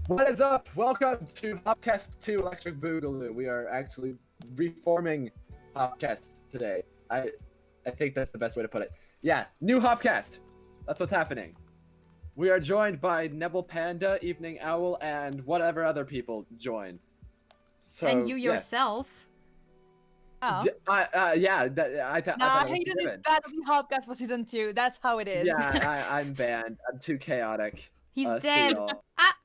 What is up? Welcome to Hopcast 2 Electric Boogaloo. We are actually reforming Hopcast today. I think that's the best way to put it. Yeah, new Hopcast. That's what's happening. We are joined by NebelPanda, Evening Owl, and whatever other people join. So, And you yourself. Oh. Yeah, I Nah, thought Hayden is bad to be Hopcast for season 2. That's how it is. Yeah, I'm banned. I'm too chaotic. He's See dead. y'all. Ah!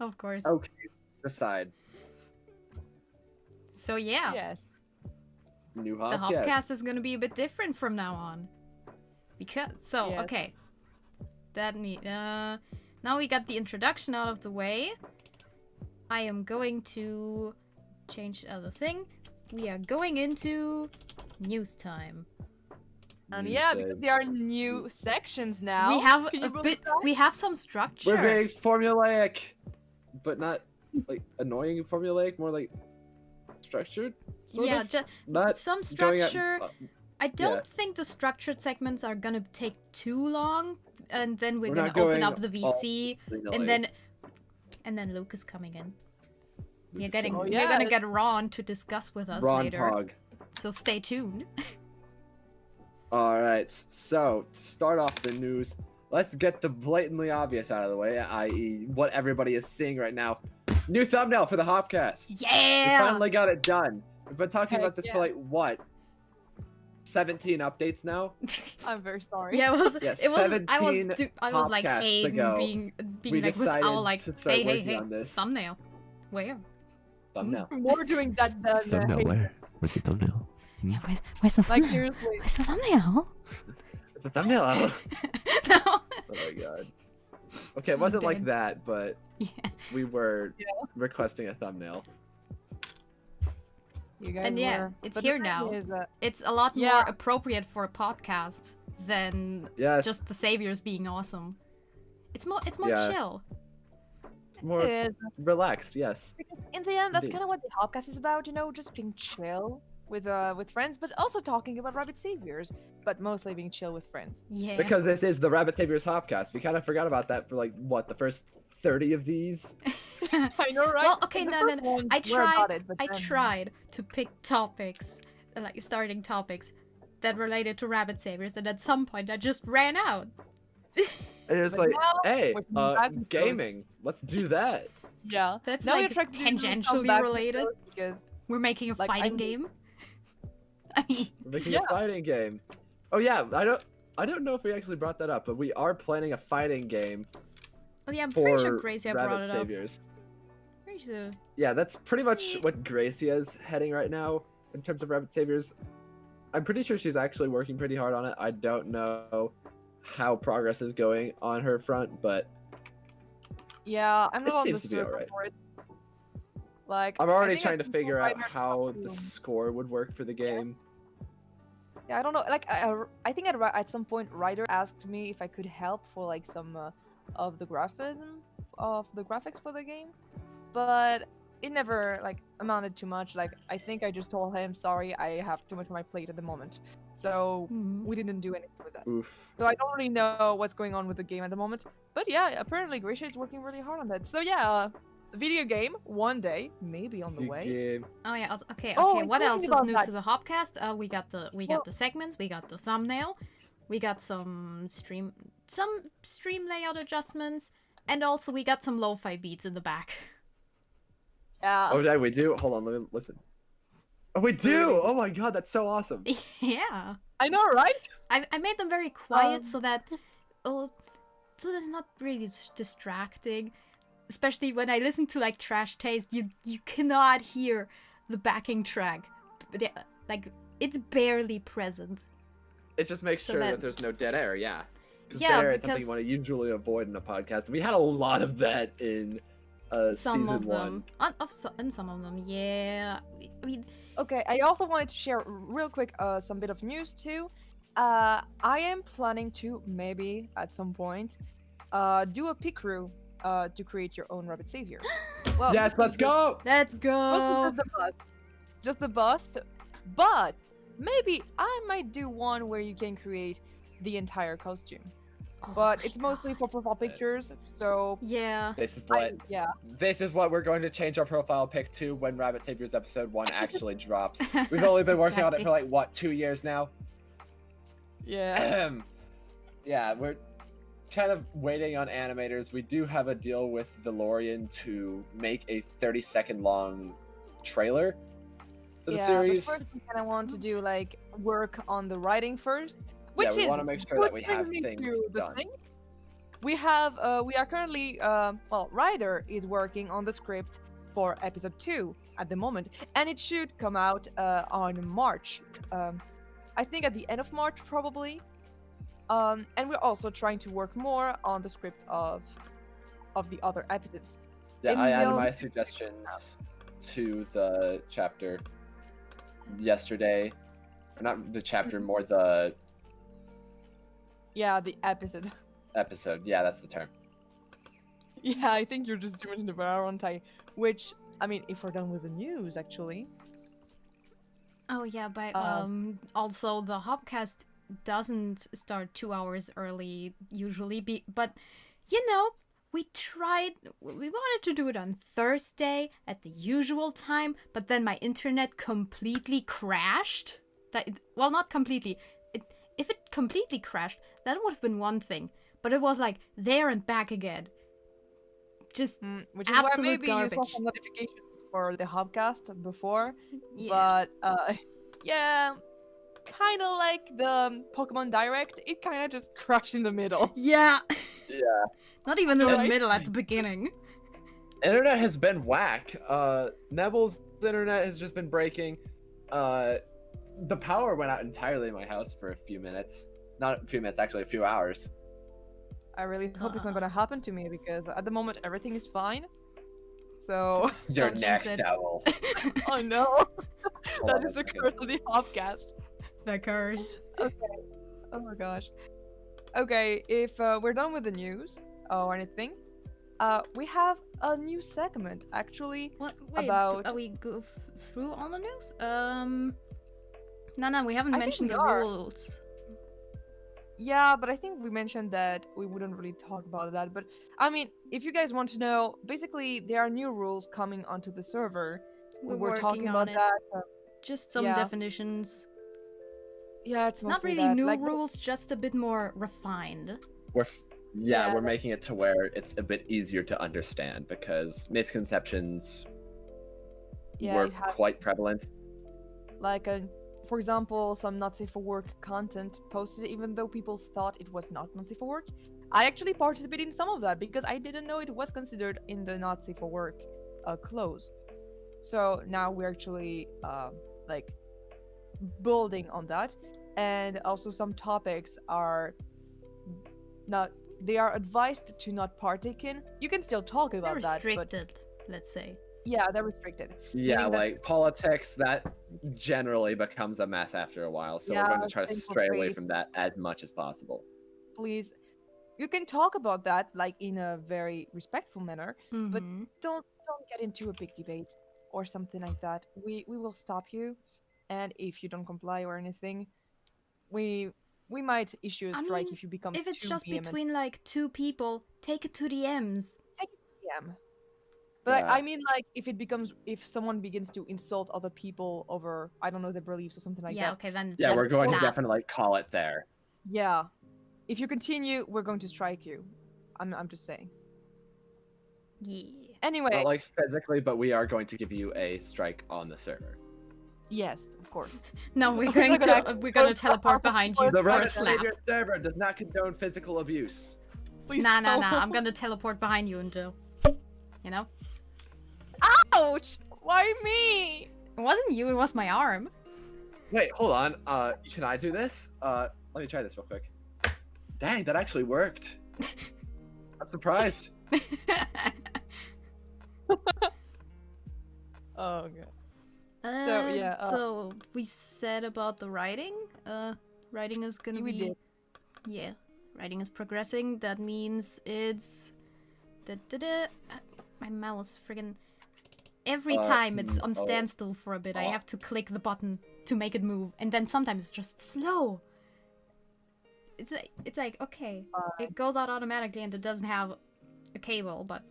Of course. Okay, decide. So yeah, Yes. New the Hopcast. Hopcast is gonna be a bit different from now on. Because Yes. okay, now we got the introduction out of the way. I am going to change the other thing. We are going into news time. And yeah, because there are new sections now. We have Can a you believe bit. that? We have some structure. We're very formulaic, but not like annoying formulaic, more like structured. Sort Yeah, of? just Not some going at- structure. I don't yeah. think the structured segments are gonna take too long, and then we're We're gonna not open going up the VC, willy-nilly. and then Luke is coming in. We're Lucas getting, Oh, Pog. we're yeah. gonna get Ron to discuss with us Ron later. Pog. So stay tuned. All right, so to start off the news, let's get the blatantly obvious out of the way, i.e., what everybody is seeing right now. New thumbnail for the Hopcast. We Yeah. finally got it done. We've been talking Heck about this yeah. for like what, 17 updates now. I'm very sorry. Yeah, it was. Yeah, It was. I was. 17 I was like Hopcasts Hayden ago, being we like with decided our like, to start hey, hey, working hey, on this. thumbnail. Where? Thumbnail. More doing that than Thumbnail Hayden. where? Where's the thumbnail? Yeah, where's the Like thumbnail? seriously. Where's the thumbnail? It's a thumbnail. Oh No. my god. Okay, it wasn't like dead. that, but Yeah. we were Yeah. requesting a thumbnail. You guys And yeah, were. it's But here the thing now. is that- It's a lot more Yeah. appropriate for a podcast than Yes, just the saviors being awesome. It's more Yeah. chill. it's more it is. relaxed. Yes. Because in the end, that's Indeed. kind of what the Hopcast is about, you know, just being chill with friends, but also talking about rabbit saviors, but mostly being chill with friends. Yeah. Because this is the Rabbit Saviors Hopcast. We kind of forgot about that for like what, the first 30 of these. I know, right? Well, okay, The no, first no. ones I were about tried. it, but I then- tried to pick topics, like starting topics that related to rabbit saviors, and at some point I just ran out. And it was But like, now, hey, with rabbit shows- gaming. Let's do that. Yeah. That's Now like you're trying to come tangentially back to related. those because We're making a Like, fighting I'm- game. I mean, We're making Yeah. a fighting game. Oh yeah, I don't know if we actually brought that up, but we are planning a fighting game oh yeah, I'm for pretty sure Gracia brought Rabbit it up. Saviors. Pretty sure. Yeah, that's pretty much what Gracia's heading right now in terms of Rabbit Saviors. I'm pretty sure she's actually working pretty hard on it. I don't know how progress is going on her front, but yeah, I'm It not on the seems to be server alright. for it. Like I'm I already think trying at to some figure point out I might how have the to- score would work for the game. Yeah, I don't know. Like I think at some point Ryder asked me if I could help for like some of the graphism of the graphics for the game, but it never like amounted to much. Like I think I just told him, sorry, I have too much on my plate at the moment, so Mhm. we didn't do anything with that. Oof. So I don't really know what's going on with the game at the moment. But yeah, apparently Gracia is working really hard on that. So yeah, video game one day, maybe on the way. Game. Oh yeah. Okay. Oh, Okay. and What talking else is about new that- to the Hopcast? We got the Well- the segments. We got the thumbnail. We got some stream layout adjustments, and also we got some lo-fi beats in the back. Yeah. Oh, yeah, we do. Hold on, let me listen. Oh, we do. Oh my god, that's so awesome. Yeah. I know, right? I made them very quiet Um, so that so that's not really distracting. Especially when I listen to like Trash Taste, you cannot hear the backing track. Like it's barely present. It just makes So sure that- that there's no dead air. Yeah. Yeah, dead air is something because- you want to usually avoid in a podcast. We had a lot of that in Some season of them, one. and some of them, yeah. I mean, Okay, I also wanted to share real quick some bit of news too. I am planning to maybe at some point do a pick crew to create your own rabbit savior. Well, Yes, let's go. let's Mostly go. just the bust. Just the bust. But maybe I might do one where you can create the entire costume. Oh but my it's mostly for profile pictures. So Yeah. This is what yeah, this is what we're going to change our profile pic to when Rabbit Saviors episode 1 actually drops. We've only been working on it for like what, 2 years now? yeah. Yeah, we're kind of waiting on animators. We do have a deal with DeLorean to make a 30-second long trailer for the series. But first we kind of want to do like work on the writing first, Yeah, which we is want to make sure what that we have brings me things to the done. thing. We are currently Ryder is working on the script for episode 2 at the moment, and it should come out on March. I think at the end of March probably. And we're also trying to work more on the script of the other episodes. Yeah, It's I added still- my suggestions to the chapter yesterday. Or not the chapter, more the Yeah, the episode. episode. Yeah, that's the term. Yeah, I think you're just doing the Varantai, which I mean, if we're done with the news, actually. Oh yeah, but also the Hopcast doesn't start 2 hours early usually, but you know, we wanted to do it on Thursday at the usual time, but then my internet completely crashed. Well, not completely. If it completely crashed, that would have been one thing, but it was like there and back again. Just Which is why absolute maybe you saw garbage. some notifications for the Hopcast before. Yeah. But yeah, kind of like the Pokemon Direct, it kind of just crashed in the middle. Yeah. Yeah. Not even in the Right? middle, at the beginning. Internet has been whack. Nebel's internet has just been breaking. The power went out entirely in my house for a few minutes. Not a few minutes, actually a few hours. I really hope it's not gonna happen to me because at the moment everything is fine. So, You're Don't next, jinx it. Owl. oh no, Hold that on is a the second. curse of the Hopcast. The curse. Oh my gosh. Okay, if we're done with the news or anything, we have a new segment actually. What? Wait, About- are we go through all the news? No, we haven't I think mentioned we the are. rules. Yeah, but I think we mentioned that we wouldn't really talk about that. But I mean, if you guys want to know, basically there are new rules coming onto the server. We were talking working about on it. that. Just some yeah. definitions. Yeah, it's It's not mostly really that. new like, rules, just a bit more refined. Yeah, We're making it to where it's a bit easier to understand because misconceptions Yeah, were it has- quite prevalent. Like, for example, some not safe for work content posted, even though people thought it was not safe for work. I actually participated in some of that because I didn't know it was considered in the not safe for work clause. So now we're actually like building on that, and also some topics are not. They are advised to not partake in. You can still talk They're about that, but restricted, let's say. yeah, they're restricted. Yeah, Meaning that- like politics, that generally becomes a mess after a while. So we're Yeah, going to try to same for stray away faith. from that as much as possible. Please, you can talk about that like in a very respectful manner. But Mhm. don't get into a big debate or something like that. We will stop you, and if you don't comply or anything, we might issue a I strike mean, if you become if it's too just vehement. between like two people, take it to the M's. PM. But Yeah. I mean, like, if someone begins to insult other people over, I don't know, their beliefs or something like Yeah, that. okay, then Yeah, just we're going stop. to definitely call it there. Yeah. If you continue, we're going to strike you. I'm just saying. Yeah. Anyway, Not like physically, but we are going to give you a strike on the server. yes, of course. No, we're We're going not to gonna- we're gonna teleport behind you The for a Rabbit slap. Savior server does not condone physical abuse. Please Nah, don't. I'm gonna teleport behind you until, you know. Ouch! Why me? It wasn't you, it was my arm. Wait, hold on. Can I do this? Let me try this real quick. Dang, that actually worked. I'm surprised. Oh god. yeah, So we said about the writing. Writing is gonna We be. did. Yeah, writing is progressing. That means it's. My mouse friggin'. Every time it's on standstill for a bit, I have to click the button to make it move, and then sometimes it's just slow. it's like okay, it goes out automatically and it doesn't have a cable, but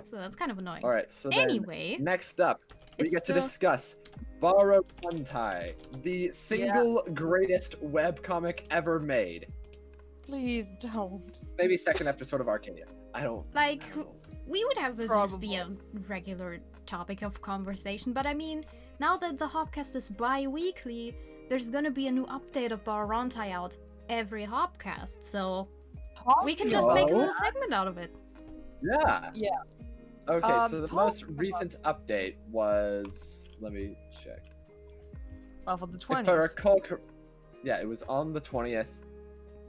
so that's kind of annoying. All right, so then Anyway, next up, we it's get to still- discuss Barumantai, the single greatest webcomic ever made. Please don't. Maybe second after Sword of Arcadia. I don't. like we would have this just be a Probably. regular topic of conversation, but I mean, now that the Hopcast is bi-weekly, there's gonna be a new update of Barumantai out every Hopcast, so we can just make a little segment out of it. Yeah. Yeah. Okay, so the talk most about- recent update was. Let me check. Off of the If I 20th. recall, yeah, it was on the 20th.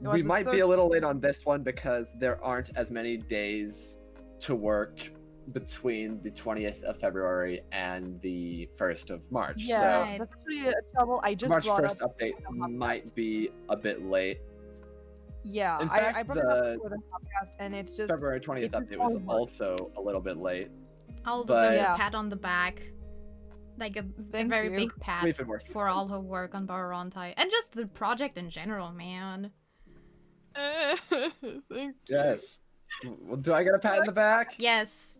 It was We the might be a 13th. little late on this one because there aren't as many days to work between the 20th of February and the 1st of March. Yeah, Right. that's actually a trouble. I So just March brought 1st up. update on the Hopcast. might be a bit late. Yeah, In I fact, brought it up for the podcast, and it's just February 20th it's update was all March. also a little bit late. All But- deserves Yeah. a pat on the back, like a Thank very you. big pat We've been working for all her work on Barumantai and just the project in general, man. Thank Yes. Well, do I get a pat in the back? Yes,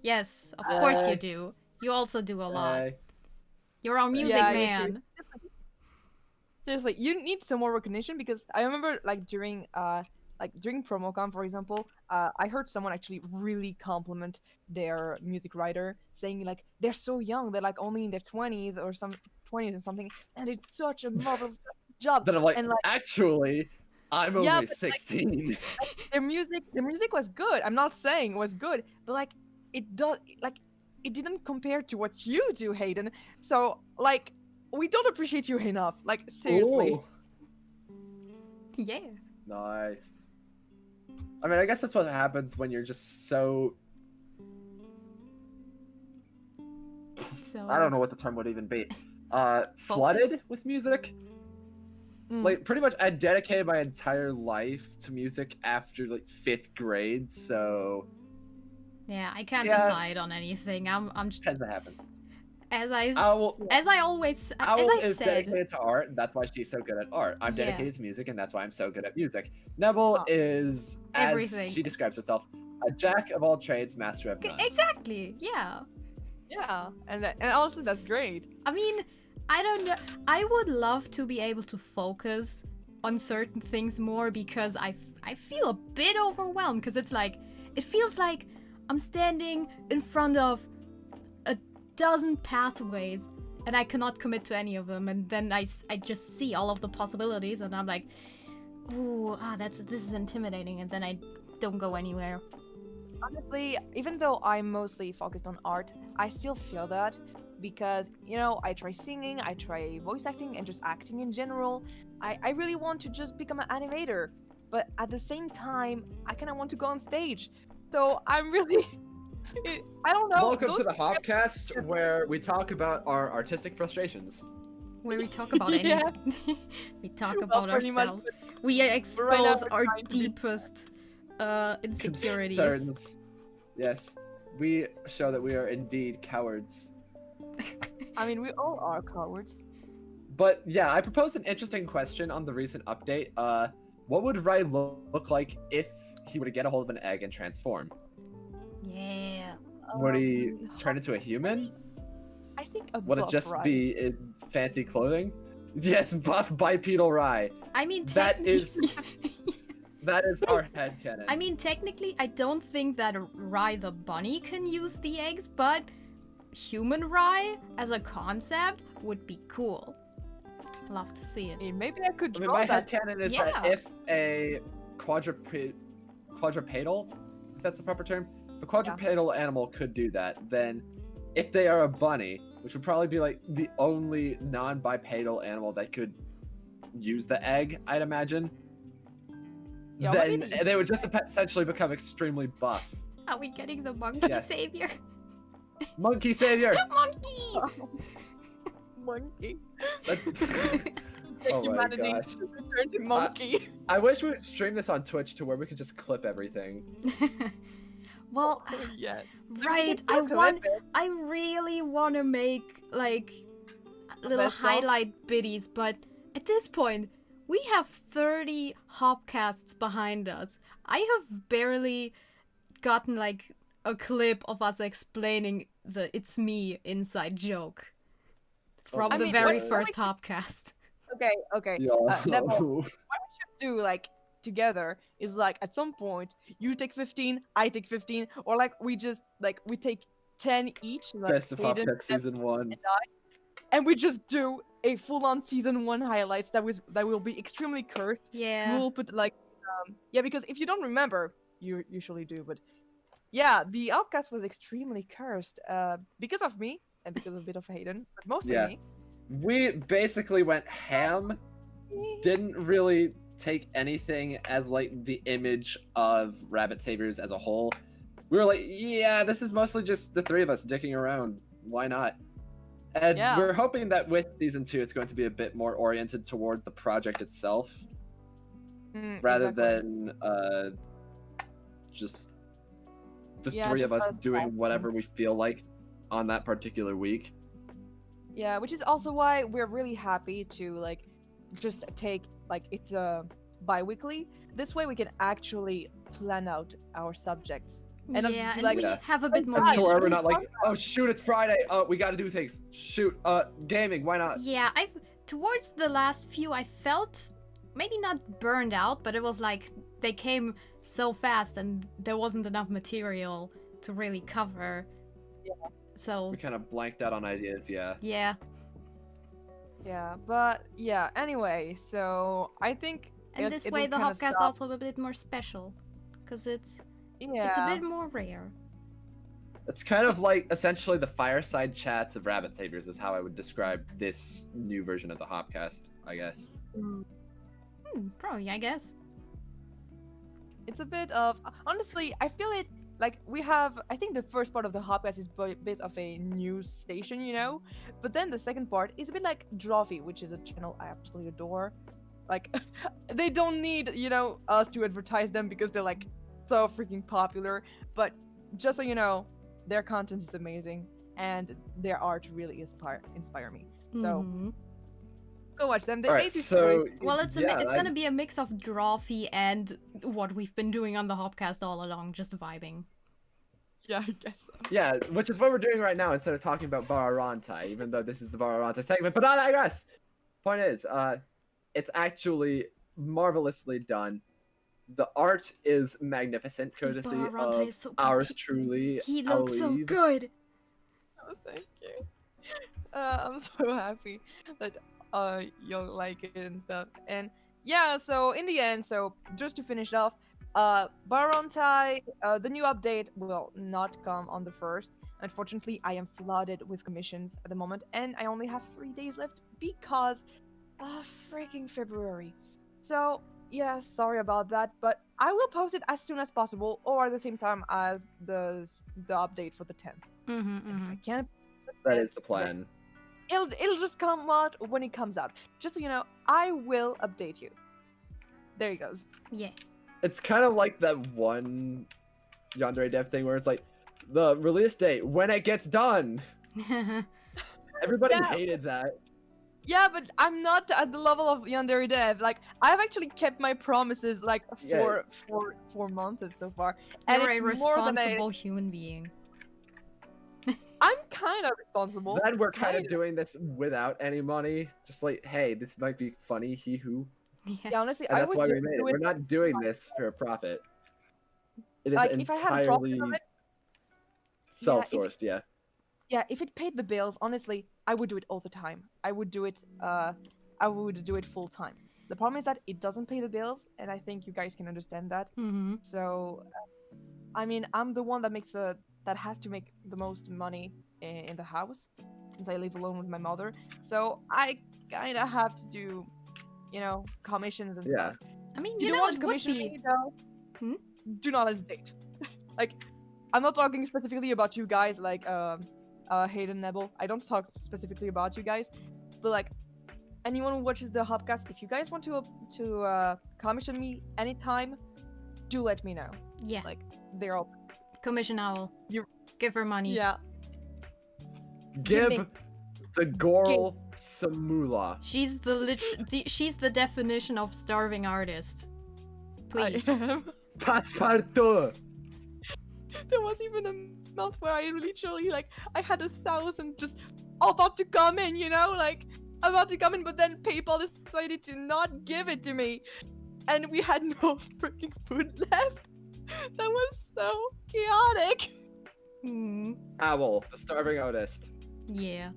of course you Yay. do. You also do a lot. Yay. You're our music Yeah, you too. man. Seriously, you need some more recognition because I remember during PromoCon, for example, I heard someone actually really compliment their music writer, saying like they're so young, they're like only in their 20s or some 20s or something, and it's such a marvelous job. Then I'm like, and like actually, I'm Yeah, only but, like, 16. their music was good. I'm not saying it was good, but like it didn't compare to what you do, Hayden. So like we don't appreciate you enough. Like seriously. Ooh, Yeah. nice. I mean, I guess that's what happens when you're just so. So I don't know what the term would even be. Flooded with music. Mm. Like, pretty much, I dedicated my entire life to music after like 5th grade, so Yeah, I can't Yeah. decide on anything. I'm just, tends to happen. as I Owl always is said. dedicated to art, and that's why she's so good at art. I'm Yeah. dedicated to music, and that's why I'm so good at music. Nebel Oh. is, as Everything. she describes herself, a jack of all trades, master of none. Exactly. Yeah. Yeah, and honestly, that's great. I mean, I don't know. I would love to be able to focus on certain things more because I feel a bit overwhelmed because it's like it feels like I'm standing in front of a dozen pathways and I cannot commit to any of them, and then I just see all of the possibilities and I'm like, ooh, this is intimidating, and then I don't go anywhere. Honestly, even though I'm mostly focused on art, I still feel that because, I try singing, I try voice acting, and just acting in general. I really want to just become an animator, but at the same time, I kind of want to go on stage. So I'm really, I don't know. Welcome to those- the Hopcast, where we talk about our artistic frustrations. Where we talk about Yeah. anything. We talk Well, about pretty much, ourselves. We expose right now we're our trying to be- deepest insecurities. Concerns. Yes, we show that we are indeed cowards. I mean, we all are cowards. But yeah, I proposed an interesting question on the recent update. What would Rai look like if he were to get a hold of an egg and transform? Yeah. Would he Um, turn into a human? I think a Would it buff just ride. be in fancy clothing? Yes, buff bipedal Rai. I mean, That is- technically- That is our headcanon. I mean, technically, I don't think that Rai the bunny can use the eggs, but human Rai as a concept would be cool. Love to see it. Hey, maybe I could I mean, draw my that. headcanon is Yeah. that if a quadrupedal, if that's the proper term, if a quadrupedal animal could do that, then if they are a bunny, which would probably be like the only non-bipedal animal that could use the egg, I'd imagine, Yeah, then maybe- they would just essentially become extremely buff. Are we getting the monkey Yes. savior? Monkey savior! Monkey! Monkey. Oh my Humanity gosh. turned to monkey. I wish we would stream this on Twitch to where we could just clip everything. Well, Yes. right. I really want to make like little Best of? highlight biddies, but at this point, We have 30 Hopcasts behind us. I have barely gotten like a clip of us explaining the "it's me" inside joke from I the mean, very what- first Hopcast. Okay. Yeah. Nebel, what we should do, like, together is, like, at some point, you take 15, I take 15, or, like, we just, like, we take 10 each, like, Best of Hayden, Hopcast season 1. and we just do a full-on season 1 highlights that will be extremely cursed. Yeah. We'll put, like, yeah, because if you don't remember, you usually do, but yeah, the Outcast was extremely cursed, because of me, and because of a bit of Hayden, but mostly Yeah. me. We basically went ham. Didn't really take anything as like the image of Rabbit Saviors as a whole. We were like, yeah, this is mostly just the three of us dicking around. Why not? And Yeah. we're hoping that with season 2, it's going to be a bit more oriented toward the project itself, rather Exactly. than just the Yeah, three of just us us doing talking. whatever we feel like on that particular week. Yeah, which is also why we're really happy to like just take like it's bi-weekly. This way we can actually plan out our subjects. And not just Yeah, be and like, we Yeah. have a bit more guys, Sure, we're news. not like, oh shoot, it's Friday. We got to do things. Shoot, gaming. Why not? Yeah, towards the last few I felt maybe not burned out, but it was like they came so fast and there wasn't enough material to really cover. Yeah. So We kind of blanked out on ideas. Yeah. yeah. Yeah, but yeah, anyway, so I think And this way the Hopcast is also a bit more special. Because it's a bit more rare. It's kind of like essentially the fireside chats of Rabbit Saviors is how I would describe this new version of the Hopcast, I guess. Probably, I guess. It's a bit of honestly, I feel it like we have I think the first part of the Hopcast is a bit of a news station, you know? But then the second part is a bit like Drawfee, which is a channel I absolutely adore. Like they don't need, you know, us to advertise them because they're like so freaking popular. But just so you know, their content is amazing and their art really inspire me. So Mhm. go watch them. They Alright, do so Well, it's yeah, it's gonna be a mix of Drawfee and what we've been doing on the Hopcast all along, just vibing. yeah, I guess so. yeah, which is what we're doing right now instead of talking about Bararantai, even though this is the Bararantai segment. But I digress. Point is, it's actually marvelously done. The art is magnificent, courtesy Bararantai of is so ours good. truly. He looks so Owleeve. good. Oh, thank you. I'm so happy that you'll like it and stuff. And yeah, so in the end, so just to finish off, Barontai, the new update will not come on the 1st. Unfortunately, I am flooded with commissions at the moment, and I only have 3 days left because freaking February. So yeah, sorry about that, but I will post it as soon as possible, or at the same time as the update for the 10th. And if I can't, That is the plan. it'll just come out when it comes out. Just so you know, I will update you. There he goes. Yeah. It's kind of like that one Yandere Dev thing where it's like, the release date, when it gets done. Everybody Yeah. hated that. Yeah, but I'm not at the level of Yandere Dev. Like, I've actually kept my promises like Yeah. for 4 months so far, and You're a it's more than responsible human being. I'm kind of responsible. Then we're kind of Kinda. doing this without any money. Just like, hey, this might be funny, hee hoo. Yeah, honestly, And I that's would why we do made it. it. We're not doing this for a profit. It is Like, if I had a profit entirely of it, self-sourced, yeah. yeah, if it paid the bills, honestly, I would do it all the time. I would do it. I would do it full time. The problem is that it doesn't pay the bills, and I think you guys can understand that. Mm-hmm. So, I mean, I'm the one that has to make the most money in the house, since I live alone with my mother. So I kind of have to do, you know, commissions and Yeah. stuff. I mean, If you you know, want it to would commission be. me, though, Hmm? do not hesitate. Like, I'm not talking specifically about you guys, like Hayden, Nebel. I don't talk specifically about you guys, but like anyone who watches the Hopcast, if you guys want to commission me anytime, do let me know. Yeah. Like, they're all Commission Owl. You- Give her money. yeah. Give me- The Goral Samula. She's she's the definition of starving artist. Please. I am. Passepartout. There was even a month where I literally like I had 1,000 just about to come in, you know, like about to come in, but then PayPal decided to not give it to me, and we had no freaking food left. That was so chaotic. Owl, the starving artist. Yeah.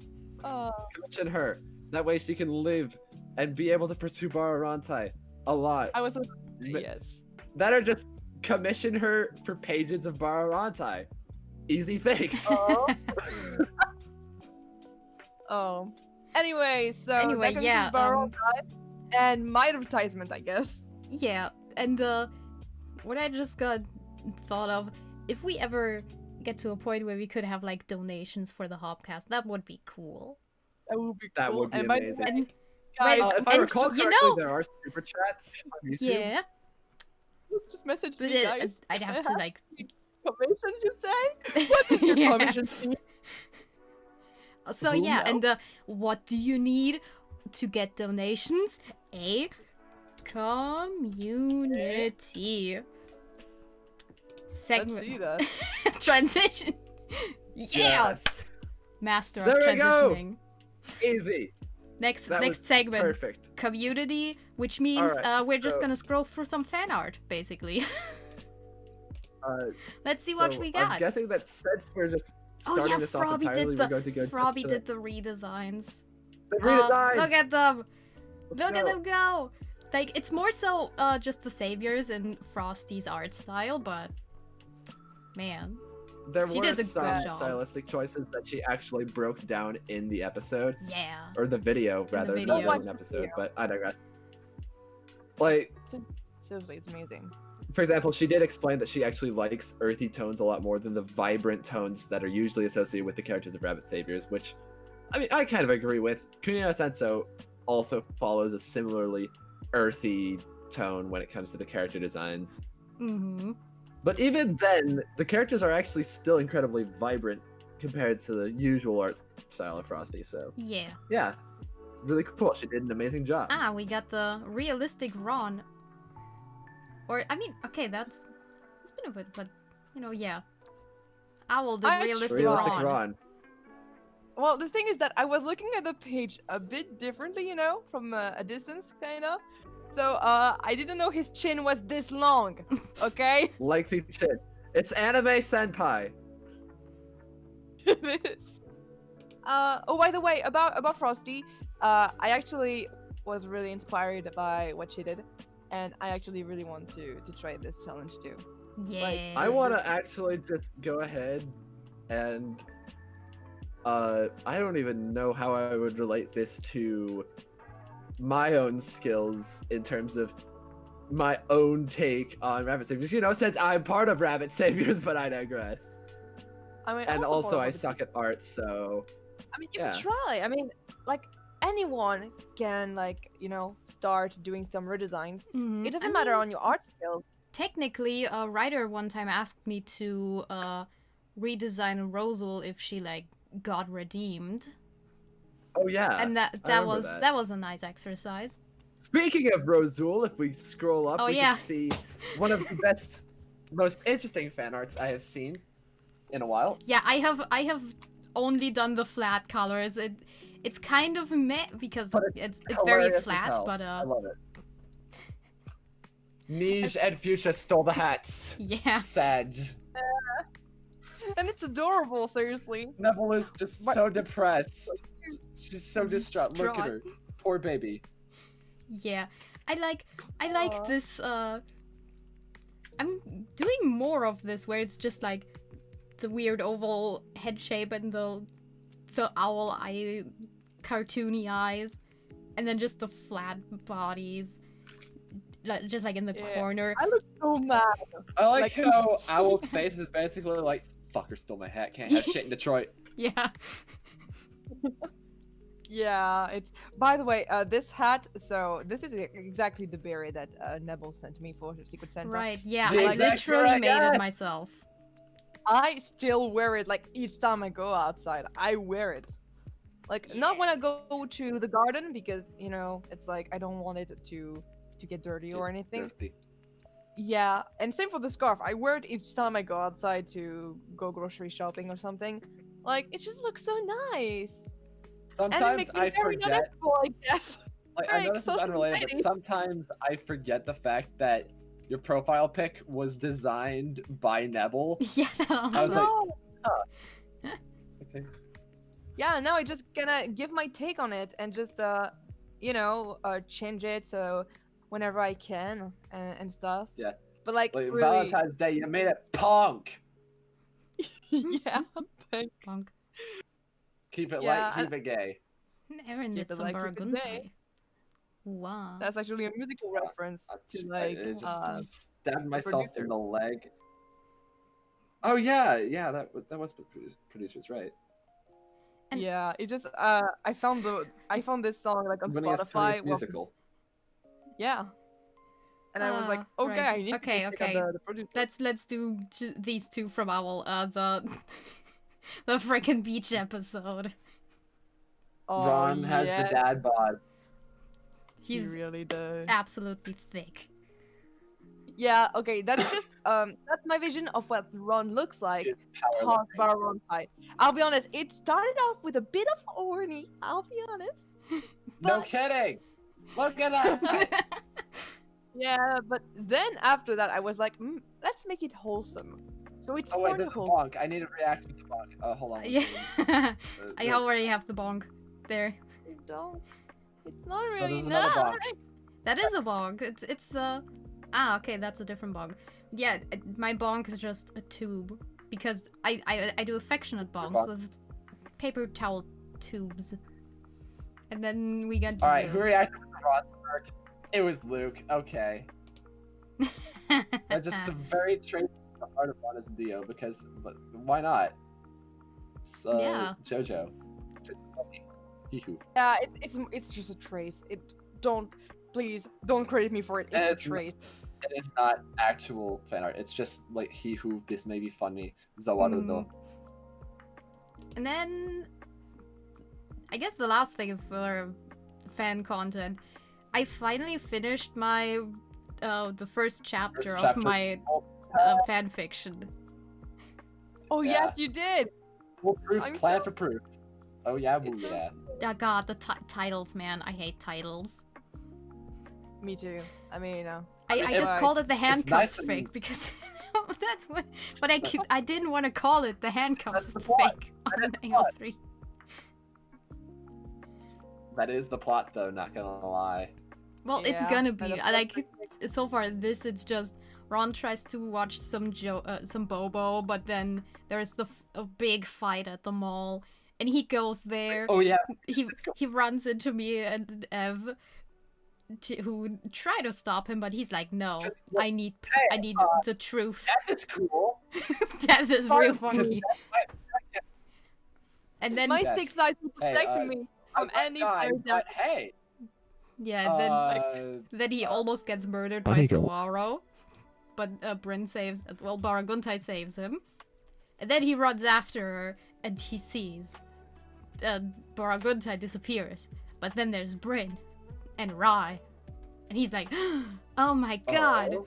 Commission her. That way she can live and be able to pursue Bararantai a lot. I was yes. That or just commission her for pages of Bararantai. Easy fix. Oh. Anyway, so Anyway, that yeah, concludes Bararantai and my advertisement, I guess. Yeah, and what I just got thought of, if we ever get to a point where we could have like donations for the Hopcast, that would be cool. That would be That cool. would be And by the amazing. way, And guys, If I and recall you correctly, know- there are super chats on YouTube. yeah, just message but me, guys. I'd have to like. Commissions, you say? What is your Yeah. commission fee? So Who yeah, knows? and what do you need to get donations? A community. Let's Segment see that. transition. Yeah, Yes. master There of we go. transitioning. Easy. Next That next was segment. Perfect. Community, which means Alright, we're just so- gonna scroll through some fan art, basically. Uh, Let's see what so we I'm got. guessing that since we're just Oh starting yeah, this off Frobby entirely, did we're going to go Frobby to did the redesigns. the redesigns. Look at them! Let's Look at go. them go! Like, it's more so just the saviors and Frosty's art style, but man. There She were did a good some job. stylistic choices that she actually broke down in the episode, Yeah. or the video rather, video. not an episode. But I digress. Like, Seriously, it's amazing. for example, she did explain that she actually likes earthy tones a lot more than the vibrant tones that are usually associated with the characters of Rabbit Saviors, which, I mean, I kind of agree with. Kunio Senso also follows a similarly earthy tone when it comes to the character designs. Mm-hmm. But even then, the characters are actually still incredibly vibrant compared to the usual art style of Frosty, so Yeah. yeah, really cool. She did an amazing job. Ah, we got the realistic Ron. Or, I mean, okay, it's been a bit, but, you know, yeah. Owl did I realistic, Realistic Ron. Ron. Well, the thing is that I was looking at the page a bit differently, you know, from a distance, kind of. So, I didn't know his chin was this long, okay? Like the chin. It's anime senpai. It is. Oh, by the way, about Frosty, I actually was really inspired by what she did, and I actually really want to try this challenge too. Yeah. I want to actually just go ahead and I don't even know how I would relate this to my own skills in terms of my own take on Rabbit Saviors. You know, since I'm part of Rabbit Saviors, but I digress. I mean, And also I part of suck at art, so I mean, you yeah. can try. I mean, like anyone can, like, you know, start doing some redesigns. Mhm. It doesn't I matter mean, on your art skills. Technically, a writer one time asked me to redesign Rosul if she like got redeemed, oh yeah. and I that remember was that. that was a nice exercise. Speaking of Rosul, if we scroll up, Oh, we yeah. can see one of the best, most interesting fan arts I have seen in a while. Yeah, I have only done the flat colors. It's kind of meh because But it's very Hilarious as flat, hell. but I love it. Nij and Fuchsia stole the hats. yeah. Sag. And it's adorable, seriously. Nebel is just What- so depressed. She's so distraught. Look at her. Distraught. Poor baby. Yeah, I like Aw. this. I'm doing more of this where it's just like the weird oval head shape and the owl eye, cartoony eyes, and then just the flat bodies, just like in the Yeah. corner. I look so mad. I like, Like- how Owl's face is basically like, fucker stole my hat, can't have shit in Detroit. Yeah. Yeah, it's. By the way, this hat. So this is exactly the berry that Nebel sent me for Secret Santa. Right. Yeah. The I exact literally correct made it hat. myself. I still wear it like each time I go outside. I wear it. Like not when I go to the garden because you know it's like I don't want it to get dirty or anything. Dirty. Yeah, and same for the scarf. I wear it each time I go outside to go grocery shopping or something. Like it just looks so nice. And it Sometimes makes me I very forget. noticeable, I guess. Like, I Like, know this is social unrelated, but anxiety. sometimes I forget the fact that your profile pic was designed by Nebel. Yeah, I was like, No. okay. Yeah, now I just gonna give my take on it and just you know, change it so whenever I can and stuff. Yeah. But like Like really, Valentine's Day, you made it punk. yeah. Thanks. Punk. Keep it Yeah, light, keep it gay. Aaron Keep did it some like, keep it Baraguntai. gay. Wow. That's actually a musical reference to like I just uh, stabbed myself producer. in the leg. Oh yeah, that was producers, right? And- yeah. It just I found this song like on Winning Spotify. funniest while- musical. yeah. And I was like, Ah, okay, right. I need Okay, to check okay. out the producer. Let's do these two from Owl. The the freaking beach episode. Oh, Ron has yeah, the dad bod. he He's really does. absolutely thick. Yeah, okay, that's just that's my vision of what Ron looks like It's past powerlifting. Baron fight. I'll be honest, it started off with a bit of horny, I'll be honest. No But- kidding. Look at that. Yeah, but then after that I was like, let's make it wholesome. So it's Oh wait, horny there's a wholesome. bonk. I need to react with the bonk. Hold on. Yeah. I no, already have the bong there. Don't. It's not there's really another nice. bonk. That is a bong. It's the okay, that's a different bong. Yeah, my bong is just a tube because I do affectionate bongs bonk. with paper towel tubes. And then we got All right, you. who reacted with the Ron smirk? It was Luke. Okay. That just some very traits of the heart of Ron as Dio because but why not? It's Yeah. JoJo. Hee-hoo. Yeah, it's just a trace. Please don't credit me for it. It's It's a trace. It is not actual fan art. It's just like he who this may be funny. Zawarudo. And then I guess the last thing for fan content, I finally finished my the first chapter of chapter. my fan fiction. Oh Yeah. yes, you did. Full proof, I'm plan so- for proof. Oh yeah, boo It's so- yeah. Oh god, the titles, man. I hate titles. Me too. I mean, I mean, just it's- called it the handcuffs nice when fake because that's what. But I didn't want to call it the handcuffs That's the plot. fake on That is the plot. AO3. That is the plot though, not gonna lie. Well, it's Yeah, gonna but be. the I like plot- so far. It's just Ron tries to watch some Bobo, but then there's a big fight at the mall, and he goes there. Oh yeah. He runs into me and Ev, who try to stop him, but he's like, no, Just- I need the truth. That is cool. That is real Fine, funny. And then my Yes. thick thighs will Hey, protect me from any fire but hey. yeah, then he almost gets murdered by Funny girl. Sawaro, but Bryn saves. Well, Baraguntai saves him, and then he runs after her, and he sees Baraguntai disappears. But then there's Bryn and Rai, and he's like, "Oh my god!" Oh.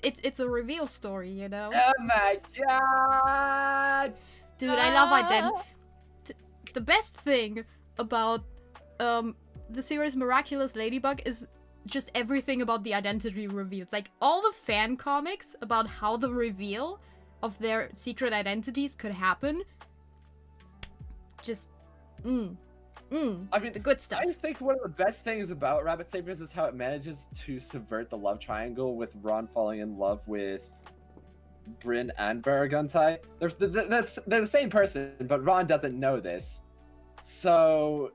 It's a reveal story, you know. Oh my god. Dude, I love the best thing about the series Miraculous Ladybug is just everything about the identity reveals. Like all the fan comics about how the reveal of their secret identities could happen. Just I mean, the good stuff. I think one of the best things about Rabbit Saviors is how it manages to subvert the love triangle with Ron falling in love with Bryn and Baraguntai. They're the same person, but Ron doesn't know this. So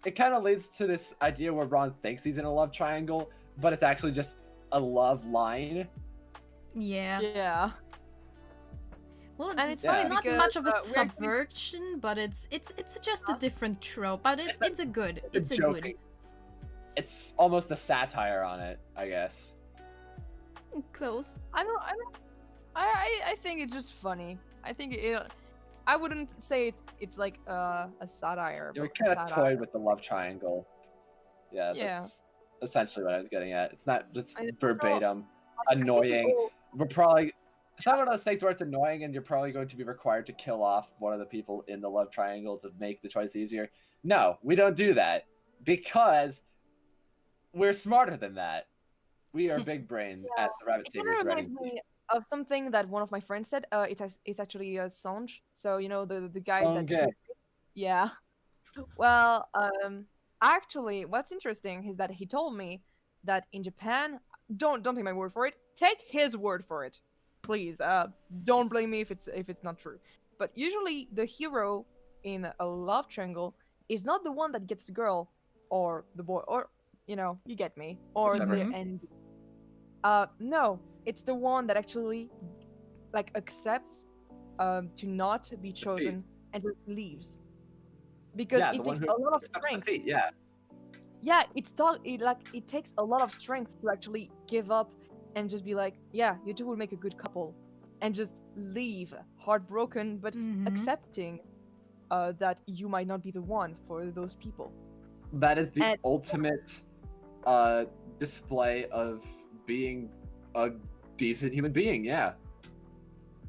it kind of leads to this idea where Ron thinks he's in a love triangle, but it's actually just a love line. Yeah. Yeah. Well, And it's funny not because, much of a we're actually- subversion, but it's just a different trope. But it's a good. It's a joking. good. It's almost a satire on it, I guess. Close. I think it's just funny. I think I wouldn't say it's like a satire. You're but kind of satire. toyed with the love triangle. Yeah, Yeah. that's essentially what I was getting at. It's not just And it's verbatim, I think annoying. people- We're probably it's not one of those things where it's annoying and you're probably going to be required to kill off one of the people in the love triangle to make the choice easier. No, we don't do that because we're smarter than that. We are big brain at the Rabbit It kind Saviors of reminds Reading. me of something that one of my friends said. It's actually Sonj. So you know the guy that. Songe. Yeah. Well, actually, what's interesting is that he told me that in Japan, don't take my word for it. Take his word for it, please. Don't blame me if it's not true. But usually, the hero in a love triangle is not the one that gets the girl or the boy, or you get me, or Whichever. the end. No, it's the one that actually like accepts to not be chosen and just leaves. Because Yeah, it the one takes who a lot of accepts strength. defeat, yeah. Yeah, it takes a lot of strength to actually give up and just be like, yeah, you two will make a good couple, and just leave heartbroken but Mhm. accepting that you might not be the one for those people. That is the And- ultimate display of being a decent human being, yeah.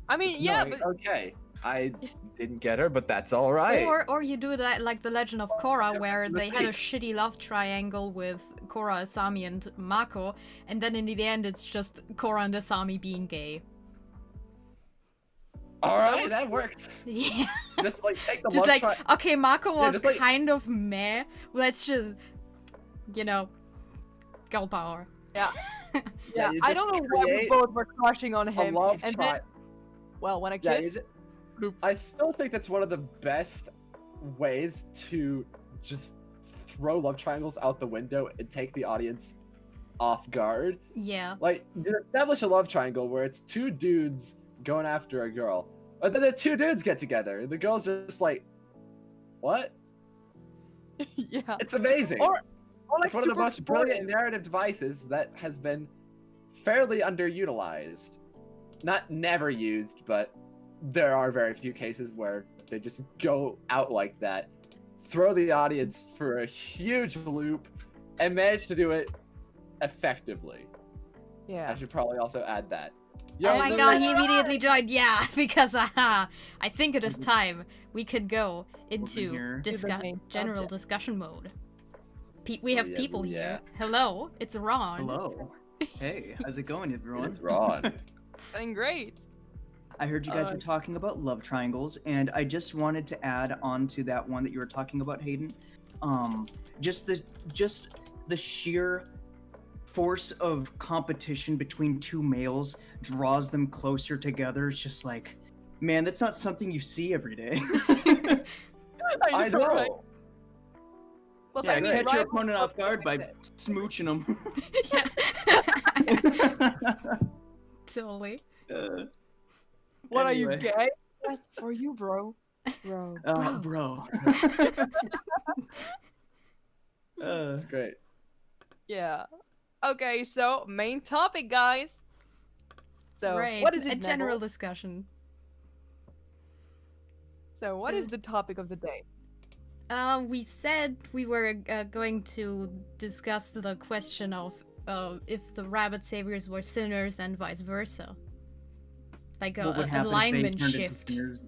I mean, Just yeah, knowing, but okay, I didn't get her, but that's all right. Or you do that like the Legend of Korra, Yeah, where they had a mistake. shitty love triangle with Korra, Asami, and Mako, and then in the end it's just Korra and Asami being gay. All right, that works. Yeah. Just like take the Just love like, tri- okay, Mako Yeah, was just like- kind of meh. Let's just, girl power. yeah, Yeah, you I just don't know why we create both were crushing on a him, love and tri- then, well, when I Yeah, kiss, I still think that's one of the best ways to just throw love triangles out the window and take the audience off guard. Yeah. Like, you establish a love triangle where it's two dudes going after a girl, but then the two dudes get together, and the girl's just like, what? yeah, It's amazing. or like It's one of the super most brilliant supportive. narrative devices that has been fairly underutilized. Not never used, but there are very few cases where they just go out like that, throw the audience for a huge loop, and manage to do it effectively. Yeah. I should probably also add that. Oh my the god, re- he immediately joined. Yeah, because I think it is time we could go into here. To the main general subject. discussion mode. We have yeah, people oh yeah. here. Hello, it's Ron. Hello. Hey, how's it going, everyone? It's Ron. Doing great. I heard you guys were talking about love triangles, and I just wanted to add on to that one that you were talking about, Hayden. Just the sheer force of competition between two males draws them closer together. It's just like, man, that's not something you see every day. I know, know. right? Plus, Yeah, I mean, catch your rivals opponent are off guard by perfect. smooching them. Totally. What are you, Anyway. gay? That's for you, bro. Bro. Bro. It's great. Yeah. Okay, so main topic, guys. So, right. what is it, a general Nebel? discussion. So, what is the topic of the day? We said we were going to discuss the question of if the rabbit saviors were sinners and vice versa. Like What would a happen if they alignment turned into shift. sinners?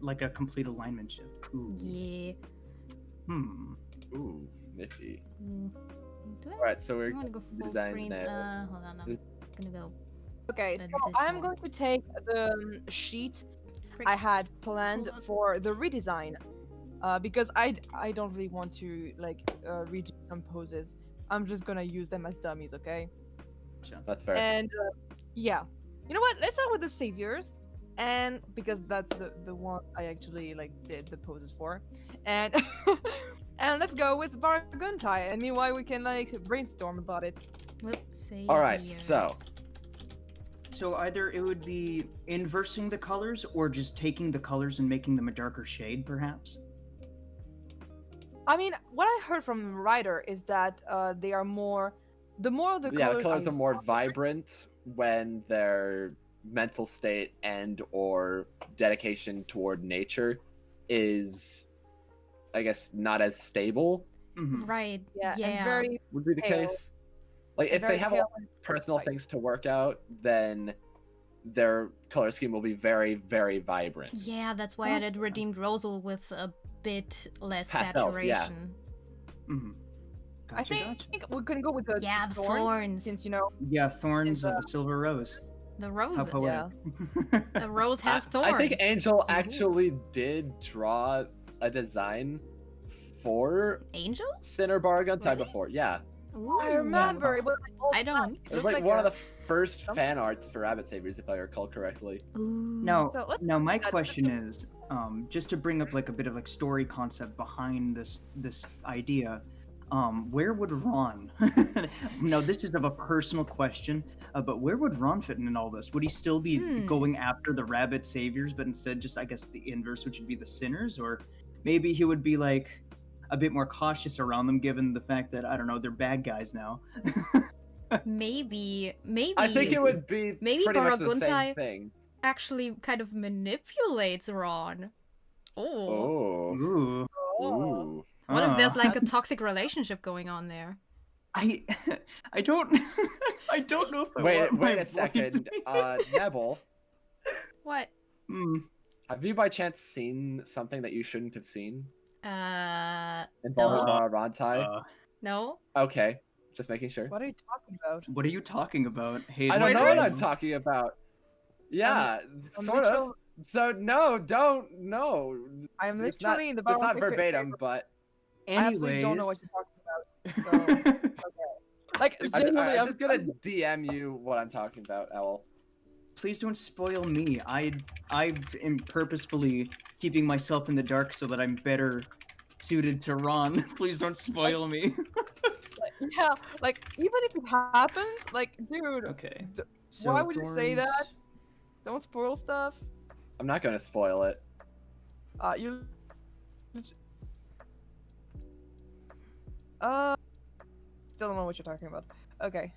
Like a complete alignment shift. Ooh. Yeah. Ooh, nifty. Do All right, so I we're want to go full designs screen? now. Hold on, I'm gonna go. Okay, Then so this I'm one. going to take the sheet I had planned Hold on. for the redesign, because I don't really want to like redo some poses. I'm just gonna use them as dummies, okay? That's fair. And yeah, you know what? Let's start with the saviors, and because that's the one I actually like did the poses for, and and let's go with Barguntai. And meanwhile, we can like brainstorm about it. All right, so So either it would be inversing the colors or just taking the colors and making them a darker shade, perhaps? I mean, what I heard from the writer is that they are more. The more of the yeah, colors, the colors are more vibrant. vibrant when they're mental state and or dedication toward nature is, I guess, not as stable Right. Yeah, Yeah. and very would be the pale. case. Like, and if they very have pale and personal tight. things to work out, then their color scheme will be very, very vibrant. Yeah, that's why I did Redeemed Rosal with a bit less Pastels, yeah. saturation. I think we can go with the Yeah, the thorns. since you know Yeah, thorns And, of the silver rose. The How roses. poetic. The rose has thorns. I think Angel actually did draw a design for Angel? Sinner Baraguntai Really? before. Yeah. Ooh. I remember it was like old I don't. black. It was looked like one a- of the first something. fan arts for Rabbit Saviors, if I recall correctly. Ooh. Now, So let's now my that- question is, just to bring up like a bit of like story concept behind this idea, where would Ron? Now this is of a personal question, but where would Ron fit in all this? Would he still be going after the rabbit saviors, but instead just I guess the inverse, which would be the sinners, or maybe he would be like a bit more cautious around them, given the fact that I don't know they're bad guys now. Maybe. I think it would be Maybe pretty much the Baraguntai- same thing. actually kind of manipulates Ron. Oh. Oh. Ooh. Ooh. What if there's Ah. like a toxic relationship going on there? I don't I don't know if I Wait, want my wait boy a to second. be- Nebel, What? have you by chance seen something that you shouldn't have seen No. involving Baraguntai? No? Okay, just making sure. What are you talking about? What are you talking about? Hayden? I don't know what I'm Spoilers? talking about. Yeah, I'm sort of. literal- So no, don't no. I'm It's not, literally in the it's not Baraguntai verbatim, but I absolutely don't know what Anyways. you're talking about. So like genuinely, I'm just gonna DM you what I'm talking about, Owl. Please don't spoil me. I am purposefully keeping myself in the dark so that I'm better suited to Ron. Please don't spoil me. yeah, like even if it happens, like dude, Okay. why would you say thorns- that? Don't spoil stuff. I'm not gonna spoil it. You. Still don't know what you're talking about. Okay,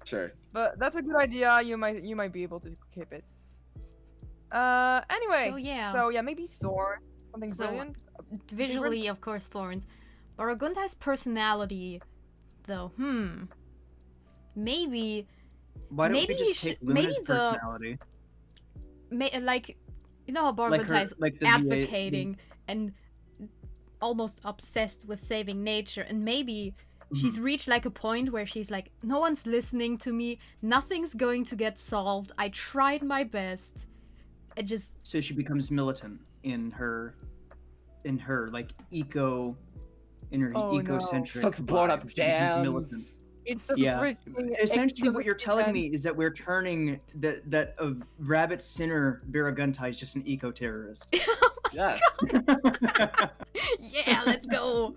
Sure. but that's a good idea. You might be able to keep it. Anyway. So, yeah. maybe Thorn, something So, brilliant. Visually, of course, thorns. Baraguntai's personality, though, maybe, Why don't maybe we you just take should- maybe Luna's the- personality? like, you know how Like her- Baraguntai's like the advocating and almost obsessed with saving nature, and maybe she's reached like a point where she's like, no one's listening to me, nothing's going to get solved, I tried my best, and just, So she becomes militant in her like Oh, no. ecocentric. So it's blown up vibe. She becomes militant. dams. It's a Yeah. freaking. Essentially, what you're telling extremist me is that we're turning that a rabbit sinner Baraguntai is just an eco-terrorist. Yeah. yeah, let's go.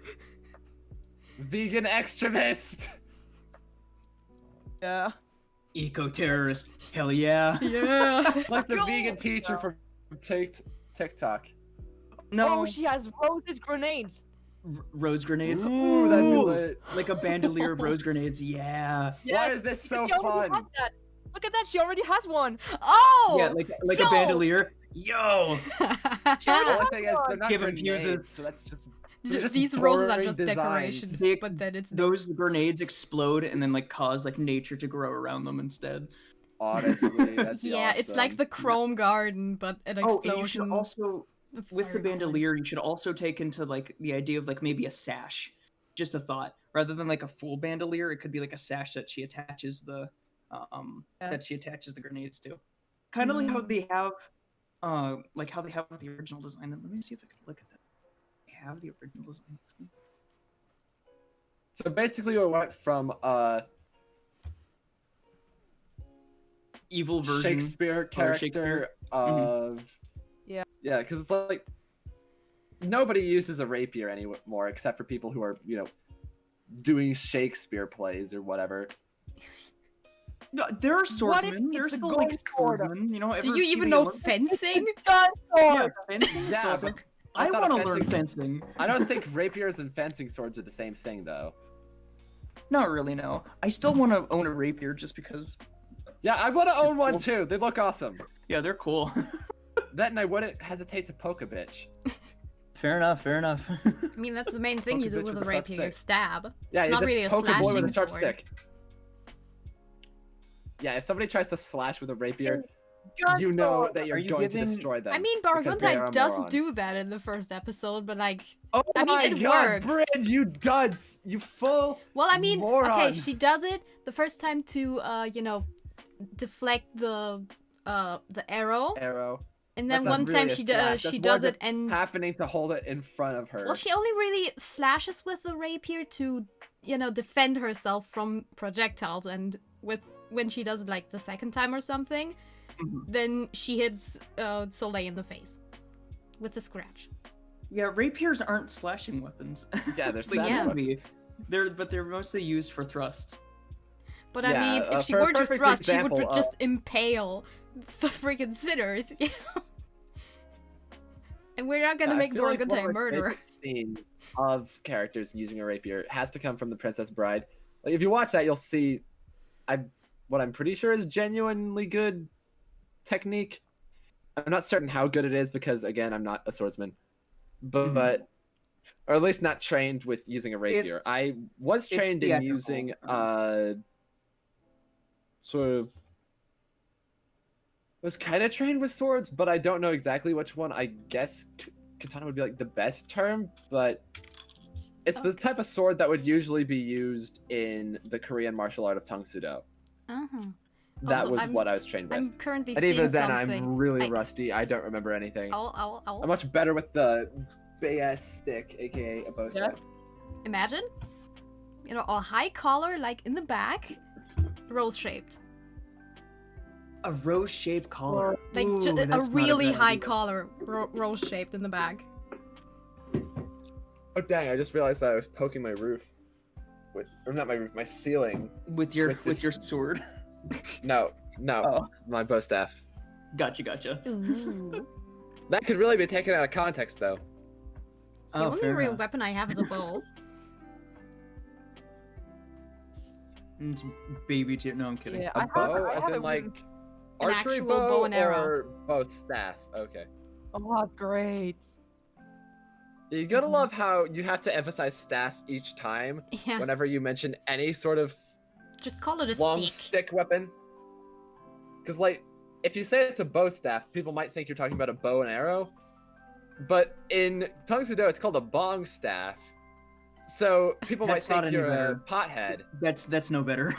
Vegan extremist. Yeah. Eco-terrorist. Hell yeah. Yeah. Like the Go. vegan teacher from TikTok. No. Oh, she has roses grenades. Rose grenades. Ooh, that'd be Ooh, lit. like a bandolier of rose grenades. Yeah. Why is this so because she already fun? has that. Look at that, she already has one. Oh! Yeah, like yo! a bandolier. Yo. The only thing is, they're not Giving grenades, fuses. so that's just. So just These roses are boring just designs. decorations, They- but then it's Those grenades explode and then like cause like nature to grow around them instead. Honestly, that's yeah, it's like the Chrome Garden, but an Oh, and you explosion. should also of with the fire elements. bandolier, you should also take into like the idea of like maybe a sash. Just a thought. Rather than like a full bandolier, it could be like a sash that she attaches the grenades to. Kind of like how they have with the original design. Let me see if I can look at that. They have the original design. So basically, we went from Evil version. Shakespeare character Shakespeare. of Yeah. because it's like nobody uses a rapier anymore except for people who are doing Shakespeare plays or whatever. No, there are What if swordsmen. it's There's a still gold like sword? swordsmen. You know, Do ever you see even the know Olympics? fencing? Gun Yeah, sword. fencing. Yeah, stuff. but I thought want a to learn fencing. I don't think rapiers and fencing swords are the same thing though. Not really, no. I still want to own a rapier just because Yeah, I want to own one too. They look awesome. Yeah, they're cool. That and I wouldn't hesitate to poke a bitch. Fair enough. Fair enough. I mean, that's the main thing Poke you a do bitch with a with a sharp rapier. You stick. stab. Yeah, It's you not just really a poke a boy with a slashing sharp sword. stick. Yeah, if somebody tries to slash with a rapier, you know that you're Are you going to giving- destroy them. I mean, because they are Barguntai a does moron. do that in the first episode, but like, Oh I mean, my it god, works. Bryn, you duds! You full well, I mean, moron. okay, she does it the first time to, deflect the arrow, and then That's not one time really a she slash. she That's does more it and happening to hold it in front of her. well, she only really slashes with the rapier to, defend herself from projectiles, and when she does it like the second time or something, then she hits Soleil in the face with a scratch. Yeah, rapiers aren't slashing weapons. Yeah, there's They that. Yeah. can be. They're mostly used for thrusts. But Yeah, I mean, if she for a were to perfect thrust, she would example just impale the freaking sinners, And we're not gonna I make feel like one Barguntai of a my murderer. favorite scenes of characters using a rapier has to come from The Princess Bride. Like, if you watch that, you'll see what I'm pretty sure is genuinely good technique. I'm not certain how good it is because, again, I'm not a swordsman. But or at least not trained with using a rapier. It's- I was trained in theatrical. using sort of was kind of trained with swords, but I don't know exactly which one. I guess katana would be like the best term, but it's the type of sword that would usually be used in the Korean martial art of Tang Sudo. Uh-huh. That Also, was what I was trained with. I'm currently And seeing even then, something. I'm really I- rusty. I don't remember anything. I'll I'm much better with the BS stick, aka a bow staff. imagine, a high collar like in the back, rose shaped, A rose-shaped collar. like Ooh, a that's not really bad high idea. collar, rose shaped in the back. Oh dang! I just realized that I was poking my roof, or not my roof, my ceiling. With your with your this- sword. No, Oh, my bow staff. gotcha. Ooh. That could really be taken out of context, though. The Oh, only fair real enough. weapon I have is a bow. It's baby too. No, I'm kidding. Yeah, A I have, bow, I as have in a like wooden- archery actual bow, bow and arrow. or bow staff. Okay. Oh, great. You gotta love how you have to emphasize staff each time Yeah, whenever you mention any sort of just call it a long stick. stick weapon. Because, like, if you say it's a bow staff, people might think you're talking about a bow and arrow. But in Tang Sudo, it's called a bong staff. So people That's might not think any you're a better. pothead. That's no better.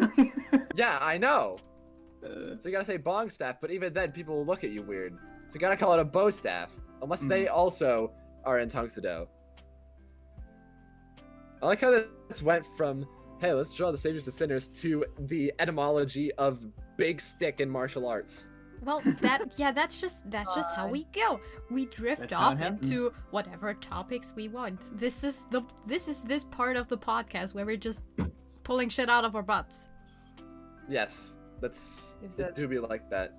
Yeah, I know. Uh, So you gotta say bong staff, but even then, people will look at you weird. So you gotta call it a bow staff, unless they also are in Tang Sudo. I like how this went from, hey, let's draw the saviors and sinners, to the etymology of big stick in martial arts. Well, that's just how we go. We drift That's how it off happens. into whatever topics we want. This is this part of the podcast where we're just pulling shit out of our butts. Yes, Is it that- do be like that.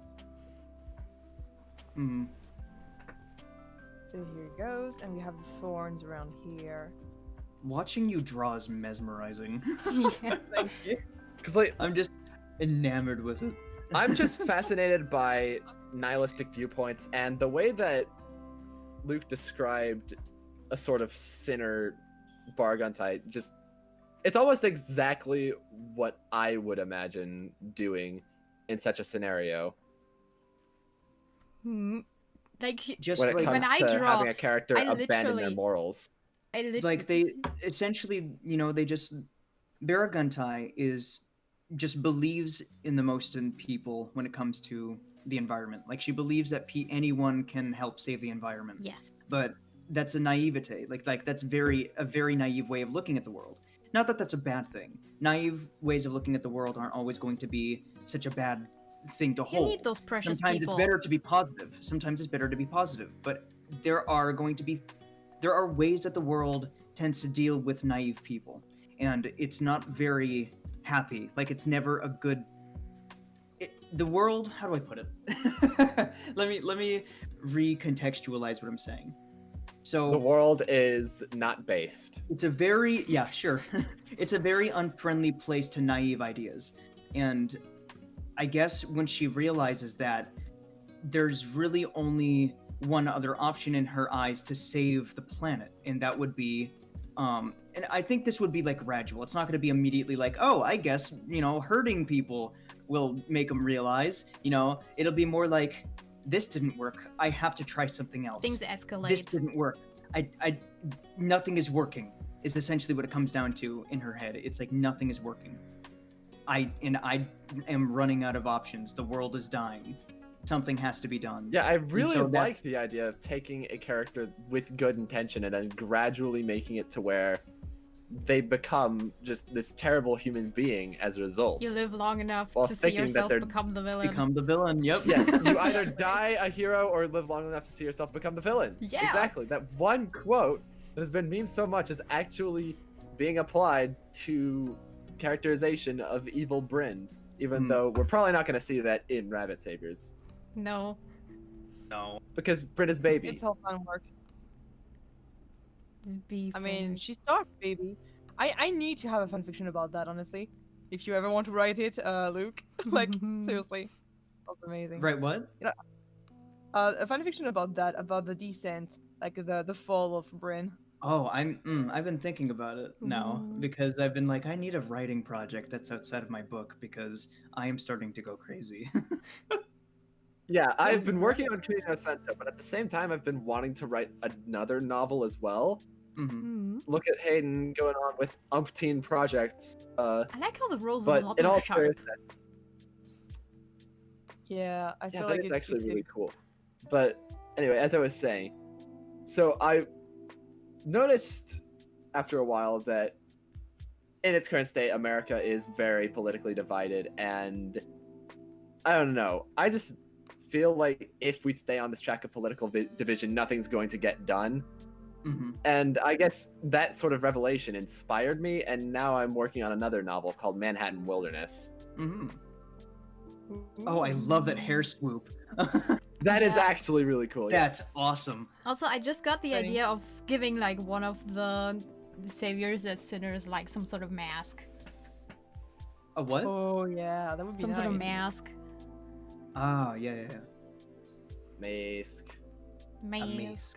mm. So here it goes, and we have the thorns around here. Watching you draw is mesmerizing. Yeah. Thank you. Because, like, I'm just enamored with it. I'm just fascinated by nihilistic viewpoints and the way that Luke described a sort of sinner Barguntai. Just, it's almost exactly what I would imagine doing in such a scenario Hmm. Like Just when it like comes when I to draw, having a character I abandon their literally- morals. I like they essentially, they just Baraguntai is just believes in the most in people when it comes to the environment. Like she believes that anyone can help save the environment. Yeah. But that's a naivete. Like that's a very naive way of looking at the world. Not that that's a bad thing. Naive ways of looking at the world aren't always going to be such a bad thing to You hold. need those precious Sometimes people. it's better to be positive. Sometimes it's better to be positive. But there are ways that the world tends to deal with naive people, and it's not very happy. Like it's never a good. The world. How do I put it? let me recontextualize what I'm saying. So The world is not based. it's a it's a very unfriendly place to naive ideas, and I guess when she realizes that there's really only one other option in her eyes to save the planet, and that would be, and I think this would be like gradual. It's not going to be immediately like, oh, I guess, hurting people will make them realize, it'll be more like, this didn't work. I have to try something else. Things escalate. This didn't work. Nothing is working is essentially what it comes down to in her head. It's like nothing is working. I am running out of options. The world is dying. Something has to be done. Yeah, I really so like the idea of taking a character with good intention and then gradually making it to where they become just this terrible human being as a result. You live long enough While to see thinking that yourself they're- become the villain. Become the villain. Yep. Yes, you either die a hero or live long enough to see yourself become the villain. Yeah. Exactly. That one quote that has been memed so much is actually being applied to characterization of evil Bryn, even though we're probably not going to see that in Rabbit Saviors. No. No. Because Bryn is baby. It's how fun work. Just be I mean, friendly. she's dark, baby. I need to have a fanfiction about that, honestly. If you ever want to write it, Luke. Like, seriously. That's amazing. Right, what? A fanfiction about that, about the descent, like the fall of Bryn. Oh, I've been thinking about it now Ooh. because I've been like, I need a writing project that's outside of my book because I am starting to go crazy. Yeah, I've been working on Kunino Senso, but at the same time, I've been wanting to write another novel as well. Mhm. Look at Hayden going on with umpteen projects. I like how the roles But is a lot in more all sharp. seriousness, Yeah, I yeah, feel that like is it actually could- really cool. But anyway, as I was saying, so I noticed after a while that in its current state, America is very politically divided, and I don't know. I just feel like if we stay on this track of political division, nothing's going to get done. Mhm. And I guess that sort of revelation inspired me, and now I'm working on another novel called Manhattan Wilderness. Mhm. Oh, I love that hair swoop. That is Yeah. actually really cool. Yeah. That's awesome. Also, I just got the Funny. idea of giving like one of the saviors as sinners like some sort of mask. A what? Oh yeah, that would be Some nice. sort of mask. Ah, yeah. Mask. A Mask. mace.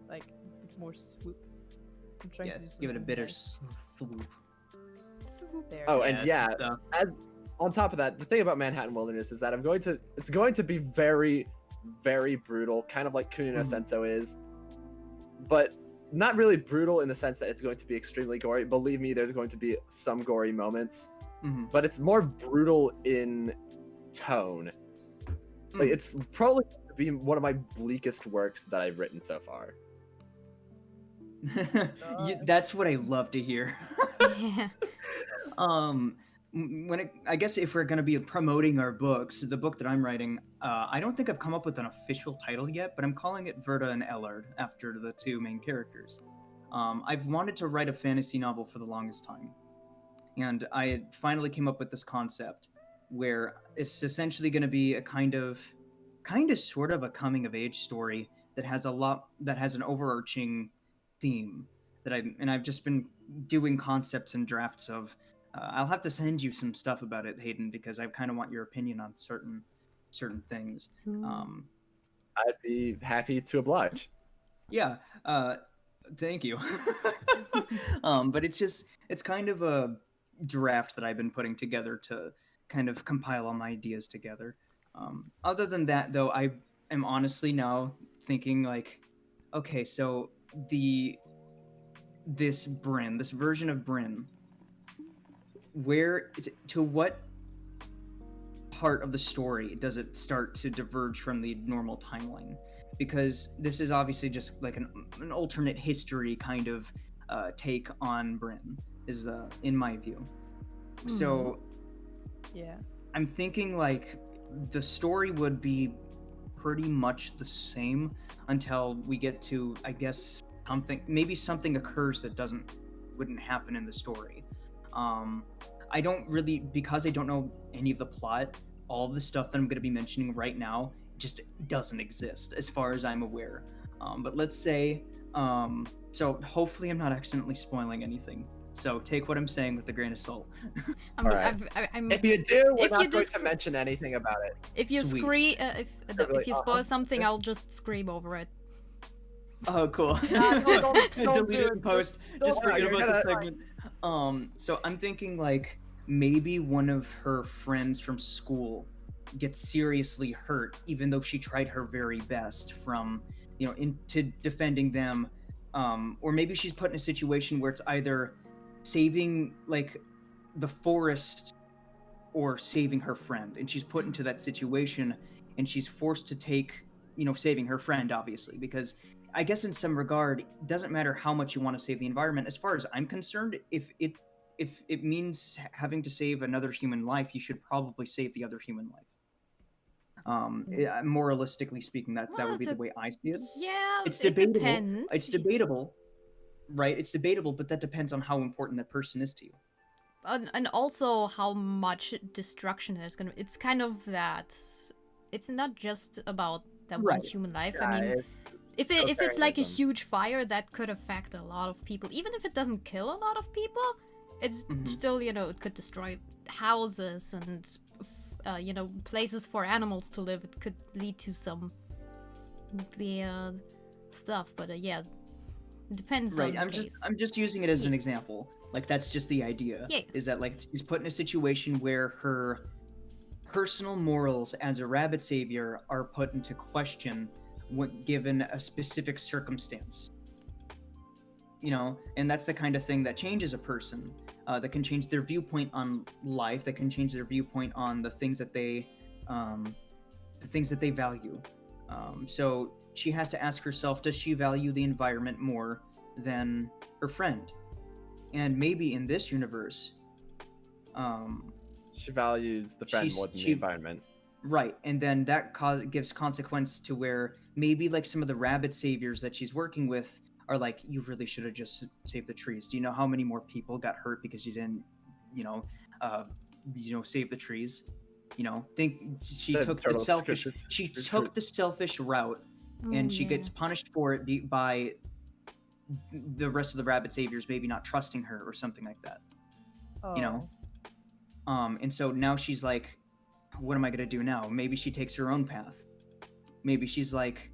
Like a bit more swoop. I'm trying Yeah, to do give it a something bitter nice swoop. there. Oh, and yeah, stuff. as on top of that, the thing about Manhattan Wilderness is that it's going to be very, very brutal, kind of like Kunino Senso is, but not really brutal in the sense that it's going to be extremely gory. Believe me, there's going to be some gory moments, Mhm. but it's more brutal in tone. Like, Mm. it's probably going to be one of my bleakest works that I've written so far. That's what I love to hear. Yeah. I guess if we're gonna be promoting our books, the book that I'm writing, I don't think I've come up with an official title yet, but I'm calling it Verda and Ellard after the two main characters. I've wanted to write a fantasy novel for the longest time, and I finally came up with this concept where it's essentially going to be a kind of sort of a coming of age story that has an overarching theme that I've just been doing concepts and drafts of. I'll have to send you some stuff about it, Hayden, because I kind of want your opinion on certain things. Ooh. I'd be happy to oblige. Yeah, thank you. But it's kind of a draft that I've been putting together to kind of compile all my ideas together. Other than that, though, I am honestly now thinking like, okay, so this version of Bryn, to what part of the story does it start to diverge from the normal timeline? Because this is obviously just like an alternate history kind of take on Bryn, is in my view. So Yeah. I'm thinking like the story would be pretty much the same until we get to, I guess, something occurs that wouldn't happen in the story. I don't really, because I don't know any of the plot, all of the stuff that I'm going to be mentioning right now just doesn't exist as far as I'm aware. But let's say, so hopefully I'm not accidentally spoiling anything. So take what I'm saying with a grain of salt. Alright. I'm, If you do, we're If you not do going to mention anything about it. if you Sweet. scream, if you spoil Uh-huh. something, I'll just scream over it. Oh, cool. Nah, don't Delete do it in it. post. Don't Just do it. forget You're about the gonna- segment. So I'm thinking like maybe one of her friends from school gets seriously hurt, even though she tried her very best from, into defending them. Or maybe she's put in a situation where it's either saving like the forest or saving her friend, and she's put into that situation, and she's forced to take, saving her friend, obviously, because I guess in some regard, it doesn't matter how much you want to save the environment. As far as I'm concerned, if it means having to save another human life, you should probably save the other human life. Moralistically speaking, that Well, would be it's the way I see it. Yeah, It's it debatable. depends. It's debatable, right? It's debatable, but that depends on how important that person is to you. And also how much destruction there's gonna. It's kind of that. It's not just about that one Right. human life. Yeah, I mean, if it's like a totalitarianism. huge fire, that could affect a lot of people. Even if it doesn't kill a lot of people, it's Mhm. still, it could destroy houses and places for animals to live. It could lead to some weird stuff. But yeah, it depends on Right. the case. I'm just using it as an Yeah. example. Like that's just the idea. Yeah. Is that like she's put in a situation where her personal morals as a rabbit savior are put into question when given a specific circumstance. And that's the kind of thing that changes a person. That can change their viewpoint on life. That can change their viewpoint on the things that they value. So she has to ask herself, does she value the environment more than her friend? And maybe in this universe, She values the friend She's- more than she- the environment. right, and then that gives consequence to where maybe like some of the rabbit saviors that she's working with are like, you really should have just saved the trees. Do you know how many more people got hurt because you didn't, save the trees? Think she Said took the turtle selfish. scratches- She scratches- took the selfish route, and she gets punished for it by the rest of the rabbit saviors maybe not trusting her or something like that. Oh. And so now she's like, what am I gonna do now? Maybe she takes her own path. Maybe she's like,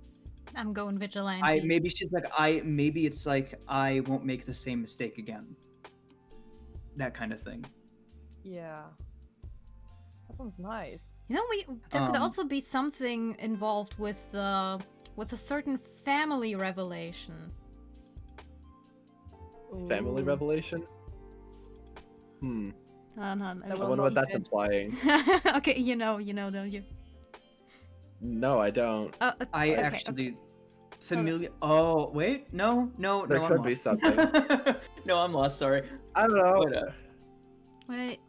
I'm going vigilante. maybe it's like I won't make the same mistake again. That kind of thing. Yeah. That sounds nice. There could Um, also be something involved with a certain family revelation. Family Ooh. revelation? No, That I will wonder what not that's end. implying. okay, don't you? No, I don't. I okay, actually familiar. Oh wait, no, There I'm could be lost. something. No, I'm lost. Sorry. I don't know. But, Wait.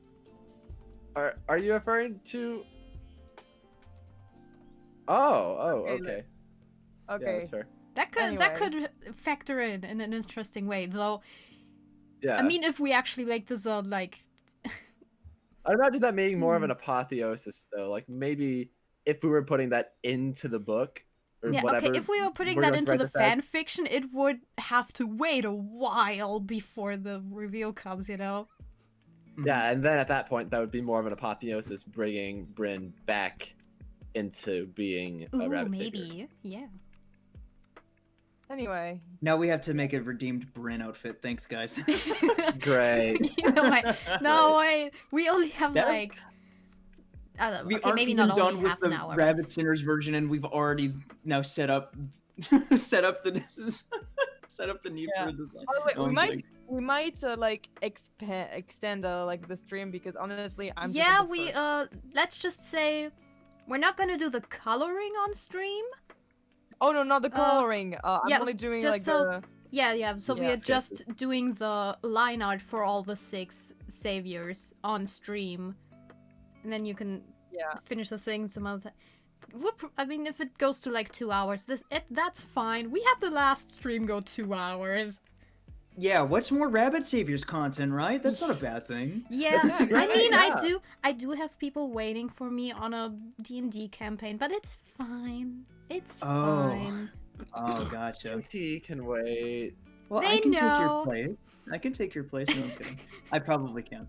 Are you referring to? Oh, Okay, okay. Yeah, Okay. that's fair. That Anyway. could factor in an interesting way, though. Yeah. I mean, if we actually make this like I imagine that being more of an apotheosis, though. Like maybe if we were putting that into the book or yeah, whatever. okay, if we were putting we're that going to into write the this out. fan fiction, it would have to wait a while before the reveal comes, Yeah, and then at that point, that would be more of an apotheosis, bringing Bryn back into being a Ooh, rabbit maybe. savior. Yeah. Anyway. Now we have to make a redeemed Bryn outfit. Thanks, guys. Great. We only have That- like I don't know, We okay, aren't maybe even not done only with half the an hour. Rabbit Sinners version, and we've already now set up set up the need Yeah. for a design. By the way, No, I'm kidding. we might like extend like the stream because honestly, I'm just Yeah, at the we first. let's just say we're not gonna do the coloring on stream. Oh no, not the coloring. yeah, I'm only doing just like so- the. Yeah. So we Yeah. are just doing the line art for all the 6 saviors on stream, and then you can Yeah. finish the thing some other time. I mean, if it goes to like 2 hours, that's fine. We had the last stream go 2 hours. Yeah, what's more Rabbit Saviors content, right? That's not a bad thing. Yeah, I right, mean, yeah. I do have people waiting for me on a D&D campaign, but it's fine. It's Oh. fine. Oh, gotcha. TNT can wait. Well, They I can take your know. place. I can take your place. No, I'm kidding. I probably can.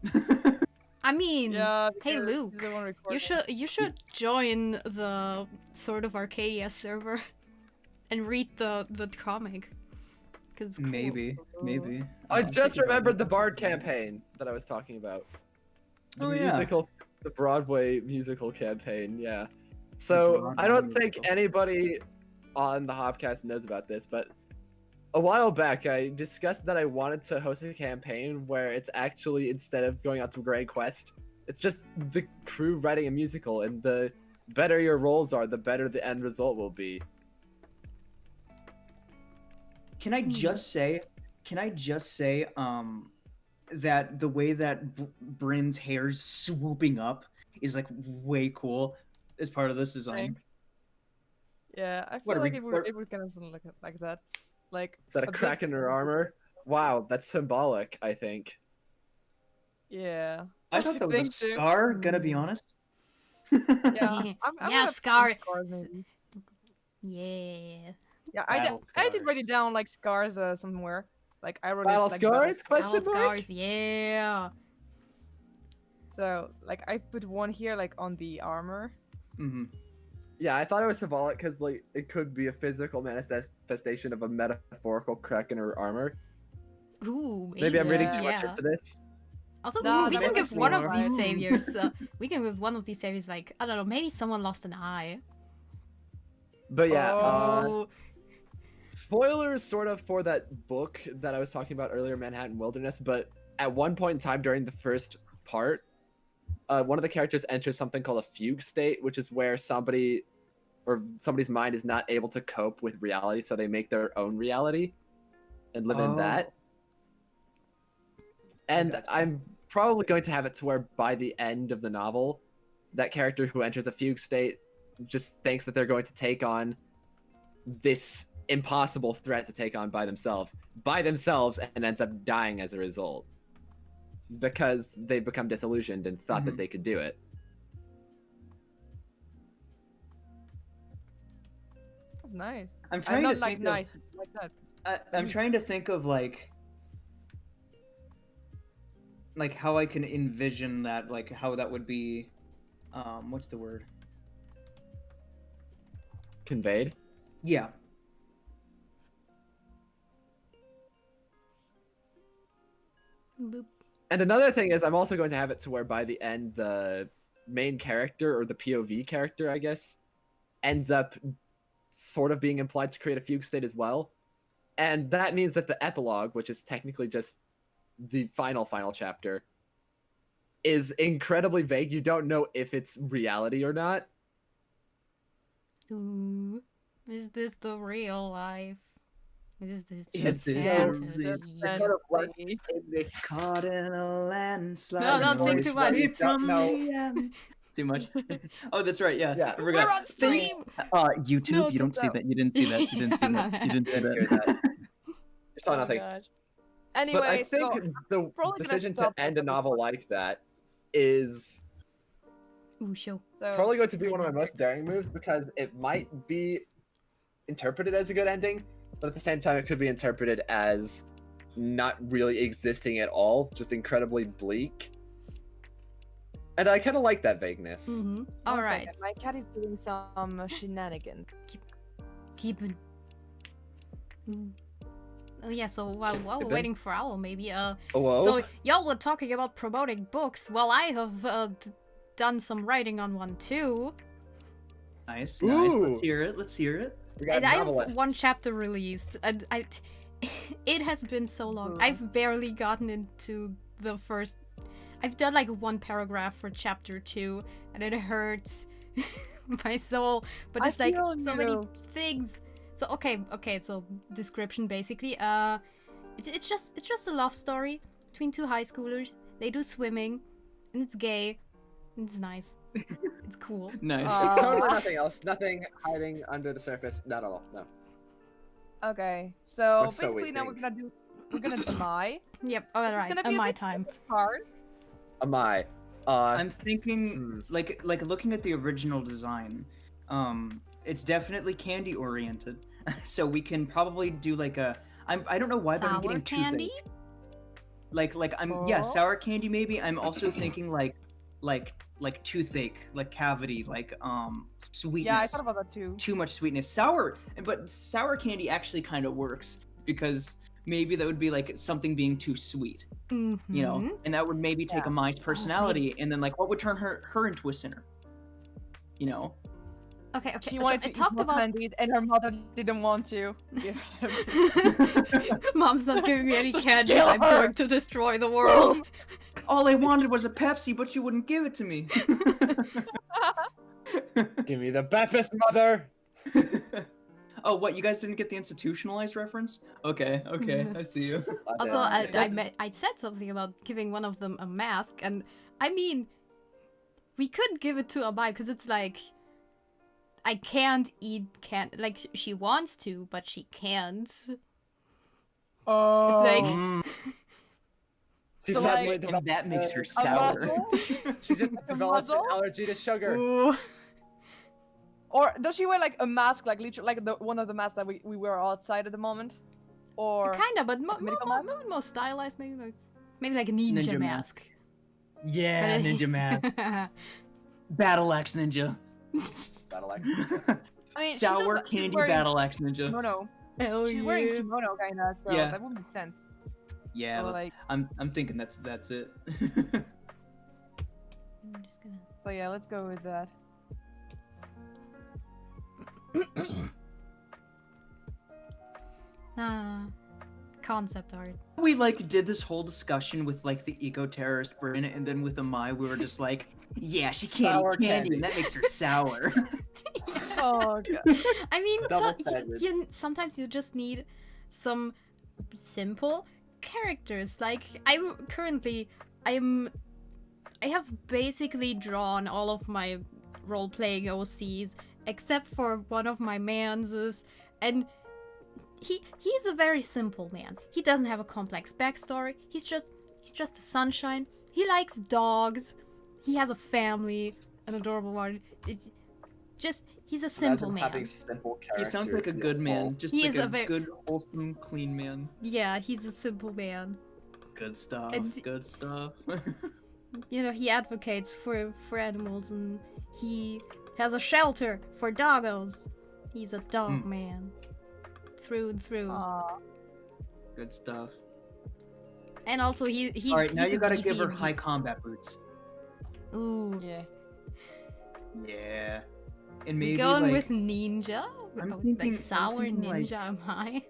I mean, Yeah. hey because Luke, he's the one recording. you should join the Sword of Arcadia server and read the comic. Cause it's cool. Maybe. I I'm just thinking about remembered it. the Bard campaign that I was talking about. The Oh, yeah. musical, the Broadway musical campaign, yeah. So I don't think musical. anybody on the Hopcast knows about this, but a while back I discussed that I wanted to host a campaign where it's actually, instead of going out to Grand Quest, it's just the crew writing a musical, and the better your roles are, the better the end result will be. Can I just say? That the way that Bryn's hair's swooping up is like way cool as part of this design. Thanks. Yeah, I What feel are we- like it would kind of sound like that. Like Is that a bit- crack in her armor? Wow, that's symbolic, I think. Yeah. I thought that was a think so. scar. Gonna be honest. Yeah. Yeah, I'm yeah, gonna put scar- some scars maybe. Yeah. Yeah, Battle I did scars. write it down like scars somewhere. Like I wrote Battle it like scars? Battle Question mark? scars, yeah. So like I put one here like on the armor. Mm-hmm. Yeah, I thought it was symbolic because like it could be a physical manifestation of a metaphorical crack in her armor. Ooh, Maybe I'm reading Yeah. too much into this. Also, No, we that can was give actually one of alright. these saviors. We can give one of these saviors like, I don't know, maybe someone lost an eye. But yeah, Oh, spoilers sort of for that book that I was talking about earlier, Manhattan Wilderness, but at one point in time during the first part, one of the characters enters something called a fugue state, which is where somebody's mind is not able to cope with reality, so they make their own reality and live in that. And Gotcha. I'm probably going to have it to where by the end of the novel, that character who enters a fugue state just thinks that they're going to take on this impossible threat to take on by themselves, and ends up dying as a result because they've become disillusioned and thought that Mhm. they could do it. That's nice. I'm I'm trying not to like think nice like that. I'm trying to think of like how I can envision that, like how that would be. What's the word? Conveyed. Yeah. boop. And another thing is, I'm also going to have it to where by the end, the main character, or the POV character, I guess, ends up sort of being implied to create a fugue state as well. And that means that the epilogue, which is technically just the final chapter, is incredibly vague. You don't know if it's reality or not. Ooh, is this the real life? Is this Is just this fantasy? the- Sort of like Fantasy. in this Caught in a landslide. No, don't sing noise too much. right from No. the end. Too much. Oh, that's right. Yeah. Yeah. I We're forgot. on Thanks- stream. YouTube. No, you don't see no. that. You didn't see that. You didn't see No, that. no. You didn't see Hear that. that. You saw Oh my nothing. gosh. But I Anyway, think so the probably gonna decision to stop end a after novel like that is Ooh, show. so probably going to be one of my most daring moves, because it might be interpreted as a good ending, but at the same time it could be interpreted as not really existing at all, just incredibly bleak. And I kind of like that vagueness. Mm-hmm. one All right. second, my cat is doing some shenanigans. Keep it. Oh yeah. So while we're Keep it. waiting for Owl, maybe Hello? So y'all were talking about promoting books. Well, I have done some writing on one too. Nice. Ooh. Let's hear it. Let's hear it. We got And I have novelists. one chapter released, and it has been so long. I've barely gotten into the first. I've done like one paragraph for chapter 2, and it hurts my soul. But I it's like feel so many you. things. So okay. So description basically. It's just a love story between two high schoolers. They do swimming, and it's gay, and it's nice. It's cool. Nice. Uh, Totally nothing else. Nothing hiding under the surface. Not at all. No. Okay, so Or so we basically now we're think. gonna do my Yep. All It's right. gonna be a My bit time. card. Am I? I'm thinking like looking at the original design. It's definitely candy oriented, so we can probably do like a I don't know why, but I'm Sour getting candy? toothache. Like I'm Oh. sour candy maybe. I'm also thinking like toothache, like cavity, like sweetness. Yeah, I thought about that too. Too much sweetness. But sour candy actually kind of works because maybe that would be like something being too sweet, you know, Mhm. and that would maybe take Yeah. a Mai's personality, and then like what would turn her into a sinner, you know? Okay. She so wanted I to talked eat more about candies, and her mother didn't want to. Yeah. Mom's not giving me any So candies. kill I'm her! going to destroy the world. All I wanted was a Pepsi, but you wouldn't give it to me. Give me the Bepis, mother. Oh, what? You guys didn't get the institutionalized reference? Okay, I see you. Also, Yeah. I said something about giving one of them a mask, and I mean, we could give it to Amai because it's like, I can't eat like she wants to, but she can't. Oh. like- Mm, She So, suddenly like- developed and that makes her A sour. muzzle? She just a develops an muzzle? allergy to sugar. Ooh. Or does she wear like a mask, like literally, like the one of the masks that we wear outside at the moment? Or Kinda, but medical mask? more stylized, maybe like a ninja, Ninja mask. Yeah, ninja mask. Battle axe ninja. Battle axe. I mean, Sour she's candy wearing battle axe ninja. kimono. Hell She's wearing kimono, kinda. So Yeah. that would make sense. Yeah, So, like, I'm thinking that's it. I'm just gonna... so yeah, let's go with that. Concept art. We like did this whole discussion with like the eco-terrorist Bryn, and then with Amai we were just like, yeah, she can't Sour eat candy, candy. and that makes her sour. Oh god. I mean, Double-sided. sometimes you just need some simple characters. Like I have basically drawn all of my role-playing OCs except for one of my manses, and he's a very simple man. He doesn't have a complex backstory. He's just a sunshine. He likes dogs. He has a family, an adorable one. It's just he's a simple Imagine having man. simple He sounds like a characters, good yeah. man, just He like is a a very- good, wholesome, clean man. Yeah, he's a simple man. Good stuff. And- Good stuff. You know, he advocates for animals, and he has a shelter for doggos. He's a dog man. Through and through. Aw. Good stuff. And also he's All right, now he's you a gotta beefy give her and high combat boots. Ooh. Yeah. Yeah. And maybe Going like with ninja? I'm Oh, thinking- like sour I'm thinking, like- ninja am I?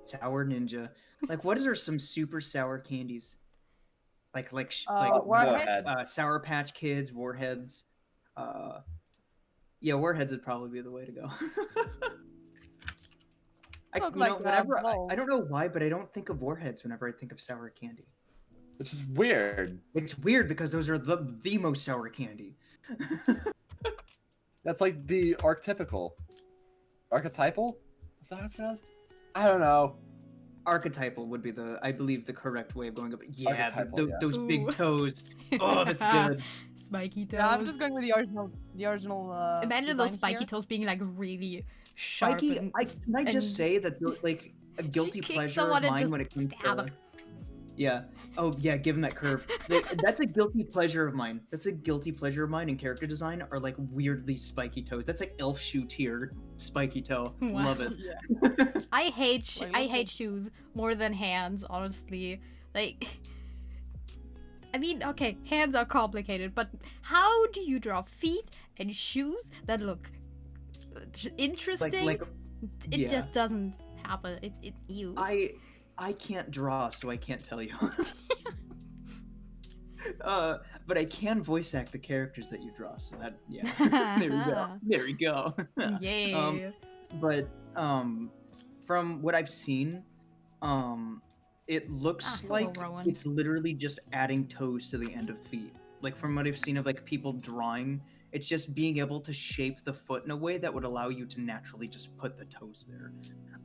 sour ninja. Like, what are some super sour candies? Like Warheads? Sour Patch Kids, Warheads. Yeah, Warheads would probably be the way to go. Look You like know, whenever balls. I don't know why, but I don't think of Warheads whenever I think of sour candy. Which is weird. It's weird because those are the most sour candy. That's like the archetypical. Archetypal? Is that how it's pronounced? I don't know. Archetypal would be I believe the correct way of going up. Yeah, Archetypal, yeah. those Ooh. big toes. Oh, that's good. Spiky toes. Yeah, I'm just going with the original. Imagine those design spiky here. toes being like really sharp. Spiky, and, can I just say that like a guilty kick pleasure someone of and mine just when it comes stab to. him. Yeah. Oh yeah, give him that curve. That's a guilty pleasure of mine. That's a guilty pleasure of mine in character design are like weirdly spiky toes. That's like elf shoe tier spiky toe. Wow. Love it. Yeah. I hate Wait, I what's hate shoes more than hands, honestly. Like, I mean, okay, hands are complicated, but how do you draw feet and shoes that look interesting? Like it yeah. just doesn't happen. You. I can't draw, so I can't tell you. But I can voice act the characters that you draw, so that yeah. There we go. There we go. Yeah. But from what I've seen, it looks hello, like Rowan. it's literally just adding toes to the end of feet. Like from what I've seen of like people drawing, it's just being able to shape the foot in a way that would allow you to naturally just put the toes there.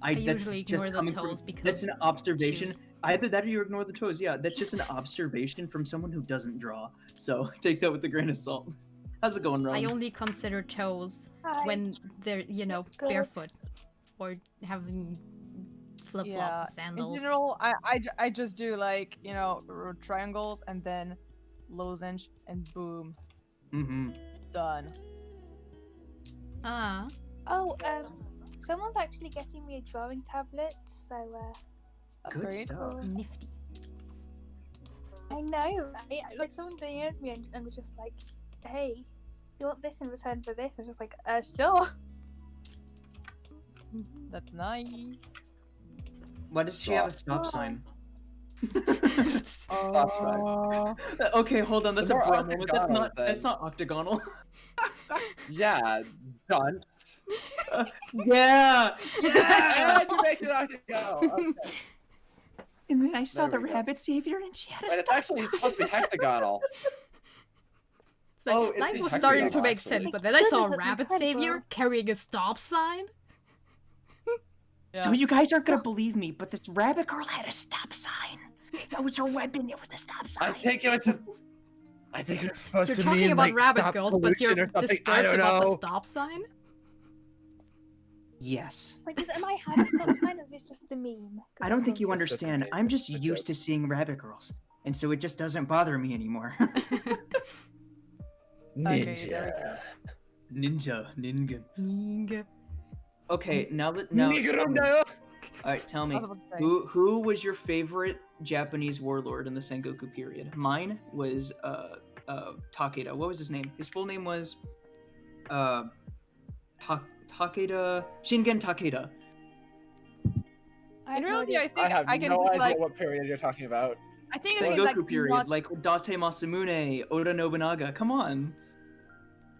I that's usually just ignore the coming from- toes because that's an observation. shoes. Either that or you ignore the toes. Yeah, that's just an observation from someone who doesn't draw. So take that with a grain of salt. How's it going, Rowan? I only consider toes Hi. when they're, That's good. barefoot or having flip flops Yeah. and sandals. In general, I just do like triangles and then lozenge and boom, Mm-hmm. done. Ah. Oh, someone's actually getting me a drawing tablet, so That's Good great. stuff. Nifty. I know, right? Like someone DM'd me and was just like, "Hey, do you want this in return for this?" I was just like, sure." That's nice. Why does she have a stop sign? Stop sign. Okay, hold on. That's a more bro moment. That's octagonal not. than- That's not octagonal. Yeah, dunce. Yeah. Yeah. And you make it octagonal. Okay. And then I saw There the we go. rabbit savior, and she had a Wait, it's stop actually sign. supposed to be hexagonal. It's like, Oh, it life is was hexagonal, starting to make actually. sense, but then I saw a Goodness, rabbit incredible. savior carrying a stop sign. So you guys aren't gonna believe me, but this rabbit girl had a stop sign. That was her weapon. It was a stop I sign. think it was. I think it was supposed You're to talking mean about like rabbit stop girls, but pollution you're or something. I disturbed don't about the know. stop sign? Yes. Like, am I had a stop sign, or is this just a meme? 'Cause I don't think you It's just a understand. name. I'm just It's a used joke. to seeing rabbit girls, and so it just doesn't bother me anymore. Okay, there Ninja. Ninga. Okay, now tell me. Nigga, All right, tell me. I was about to say. Who was your favorite Japanese warlord in the Sengoku period? Mine was Takeda. What was his name? His full name was Takeda Shingen Takeda. I In have no reality, idea. I think I have I can no put, idea like what period you're talking about. I think it's Sengoku like period, not- like Date Masamune, Oda Nobunaga. Come on.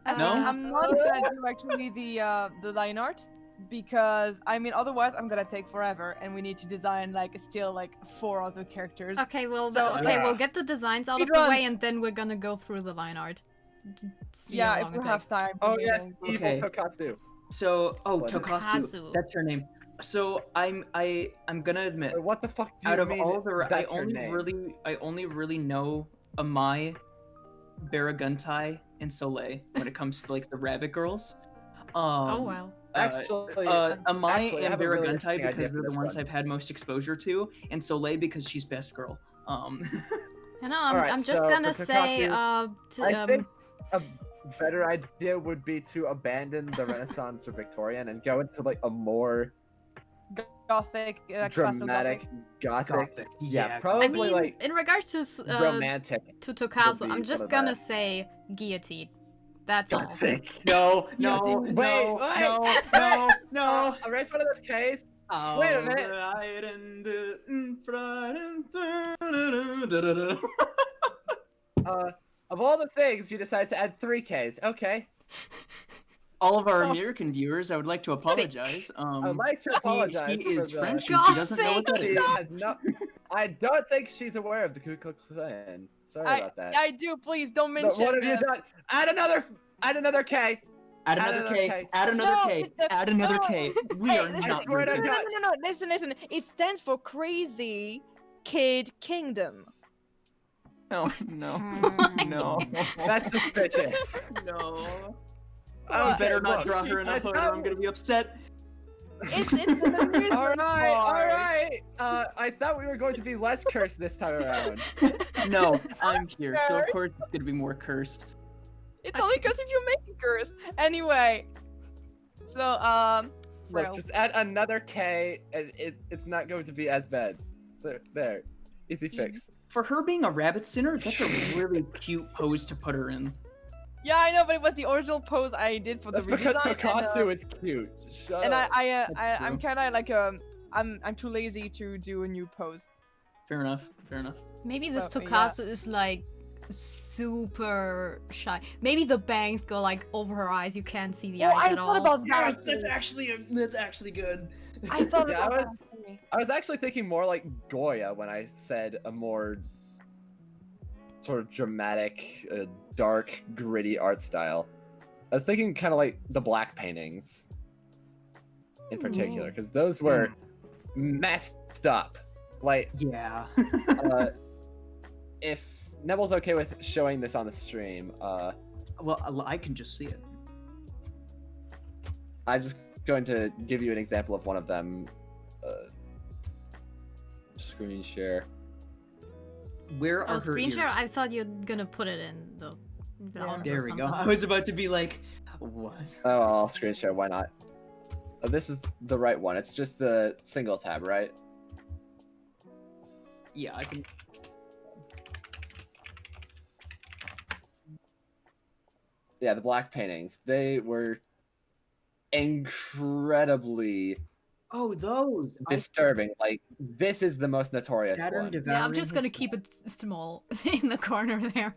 I No? think I'm not gonna do actually the line art because I mean otherwise I'm gonna take forever and we need to design like still like 4 other characters. Okay, well, So- we'll get the designs out of the Speedrun. way, and then we're gonna go through the line art. See Yeah, how if long we it have takes. time. Oh we yes, can- evil Okay. Tokatsu. So, Splendid. Tokasu, Tokasu. that's her name. So I'm gonna admit, Wait, what the fuck do you out of mean? all the, That's her name? I only really know Amai, Baraguntai, and Soleil when it comes to like the rabbit girls. Oh well. Actually, Amai actually, I and have a really Baraguntai interesting idea because for they're the this ones one. I've had most exposure to, and Soleil because she's best girl. I know. I'm, Alright, I'm just so gonna for say. I think a better idea would be to abandon the Renaissance or Victorian and go into like a more Gothic, classical dramatic Gothic. gothic. Yeah, I probably mean, like in regards to romantic. to Tokazu, be I'm one just of gonna that. say guillotine. That's all. Gothic. No, no, Wait, no, wait, no, no, no. Erase one of those K's. Wait a minute. Of all the things, you decided to add 3 K's. Okay. All of our American viewers, I would like to apologize. I would like to apologize She is for French the... and she doesn't know what that She is. has no... I don't think she's aware of the Ku Klux Klan. Sorry about that. I do, please don't But mention what have you it. done? Add another K. Add another K. Add another No, K. it's a- Add another no. K. We are Hey, I not swear to racist. God. No, listen. It stands for Crazy Kid Kingdom. No, no, Hmm. no, That's suspicious. no. Okay, I better not look, draw her in I a hood or thought- I'm gonna be upset. It's an amusement All park. right. I thought we were going to be less cursed this time around. No, I'm here, so of course it's gonna be more cursed. It's only because if you make it cursed. Anyway. So, Look, Frail. just add another K, and it's not going to be as bad. There. Easy fix. For her being a rabbit sinner, that's a really cute pose to put her in. Yeah, I know, but it was the original pose I did for That's the because redesign, Tokasu is cute. Shut and up. I'm true. kind of like I'm too lazy to do a new pose. Fair enough. Fair enough. Maybe this So, yeah. Tokasu is like super shy. Maybe the bangs go like over her eyes. You can't see the Oh, eyes I at thought all. about Yes, that. that's actually good. I thought Yeah, about I that. actually. I was actually thinking more like Goya when I said a more sort of dramatic, dark, gritty art style. I was thinking kind of like the black paintings in particular, because those were messed up. Like, Yeah. if Nebel's okay with showing this on the stream, Well, I can just see it. I'm just going to give you an example of one of them. Screen share. Where are Oh, her screen share? ears? I thought you're gonna put it in the ground There or we something. go. I was about to be like, what? Oh, I'll screen share. Why not? Oh, this is the right one. It's just the single tab, right? Yeah, I can. Yeah, the black paintings. They were incredibly Oh, those. disturbing. Like, this is the most notorious Saturn one. devouring. Yeah, I'm just gonna his keep son. it small in the corner there.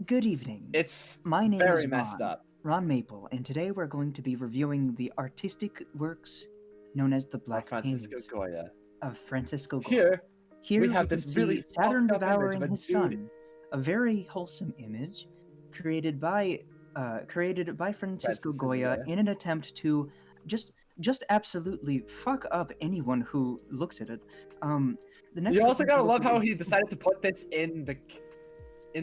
Good evening. It's My name very is messed Ron, up. Ron Maple, and today we're going to be reviewing the artistic works known as the Black Francisco Paintings Goya. of Francisco Goya. Here, Here we we have can this see really Saturn fucked up image devouring of a his dude. son, a very wholesome image created by Francisco Francisco Goya Goya. in an attempt to just absolutely fuck up anyone who looks at it. The next You we're also going to gotta look love at how is- he decided to put this in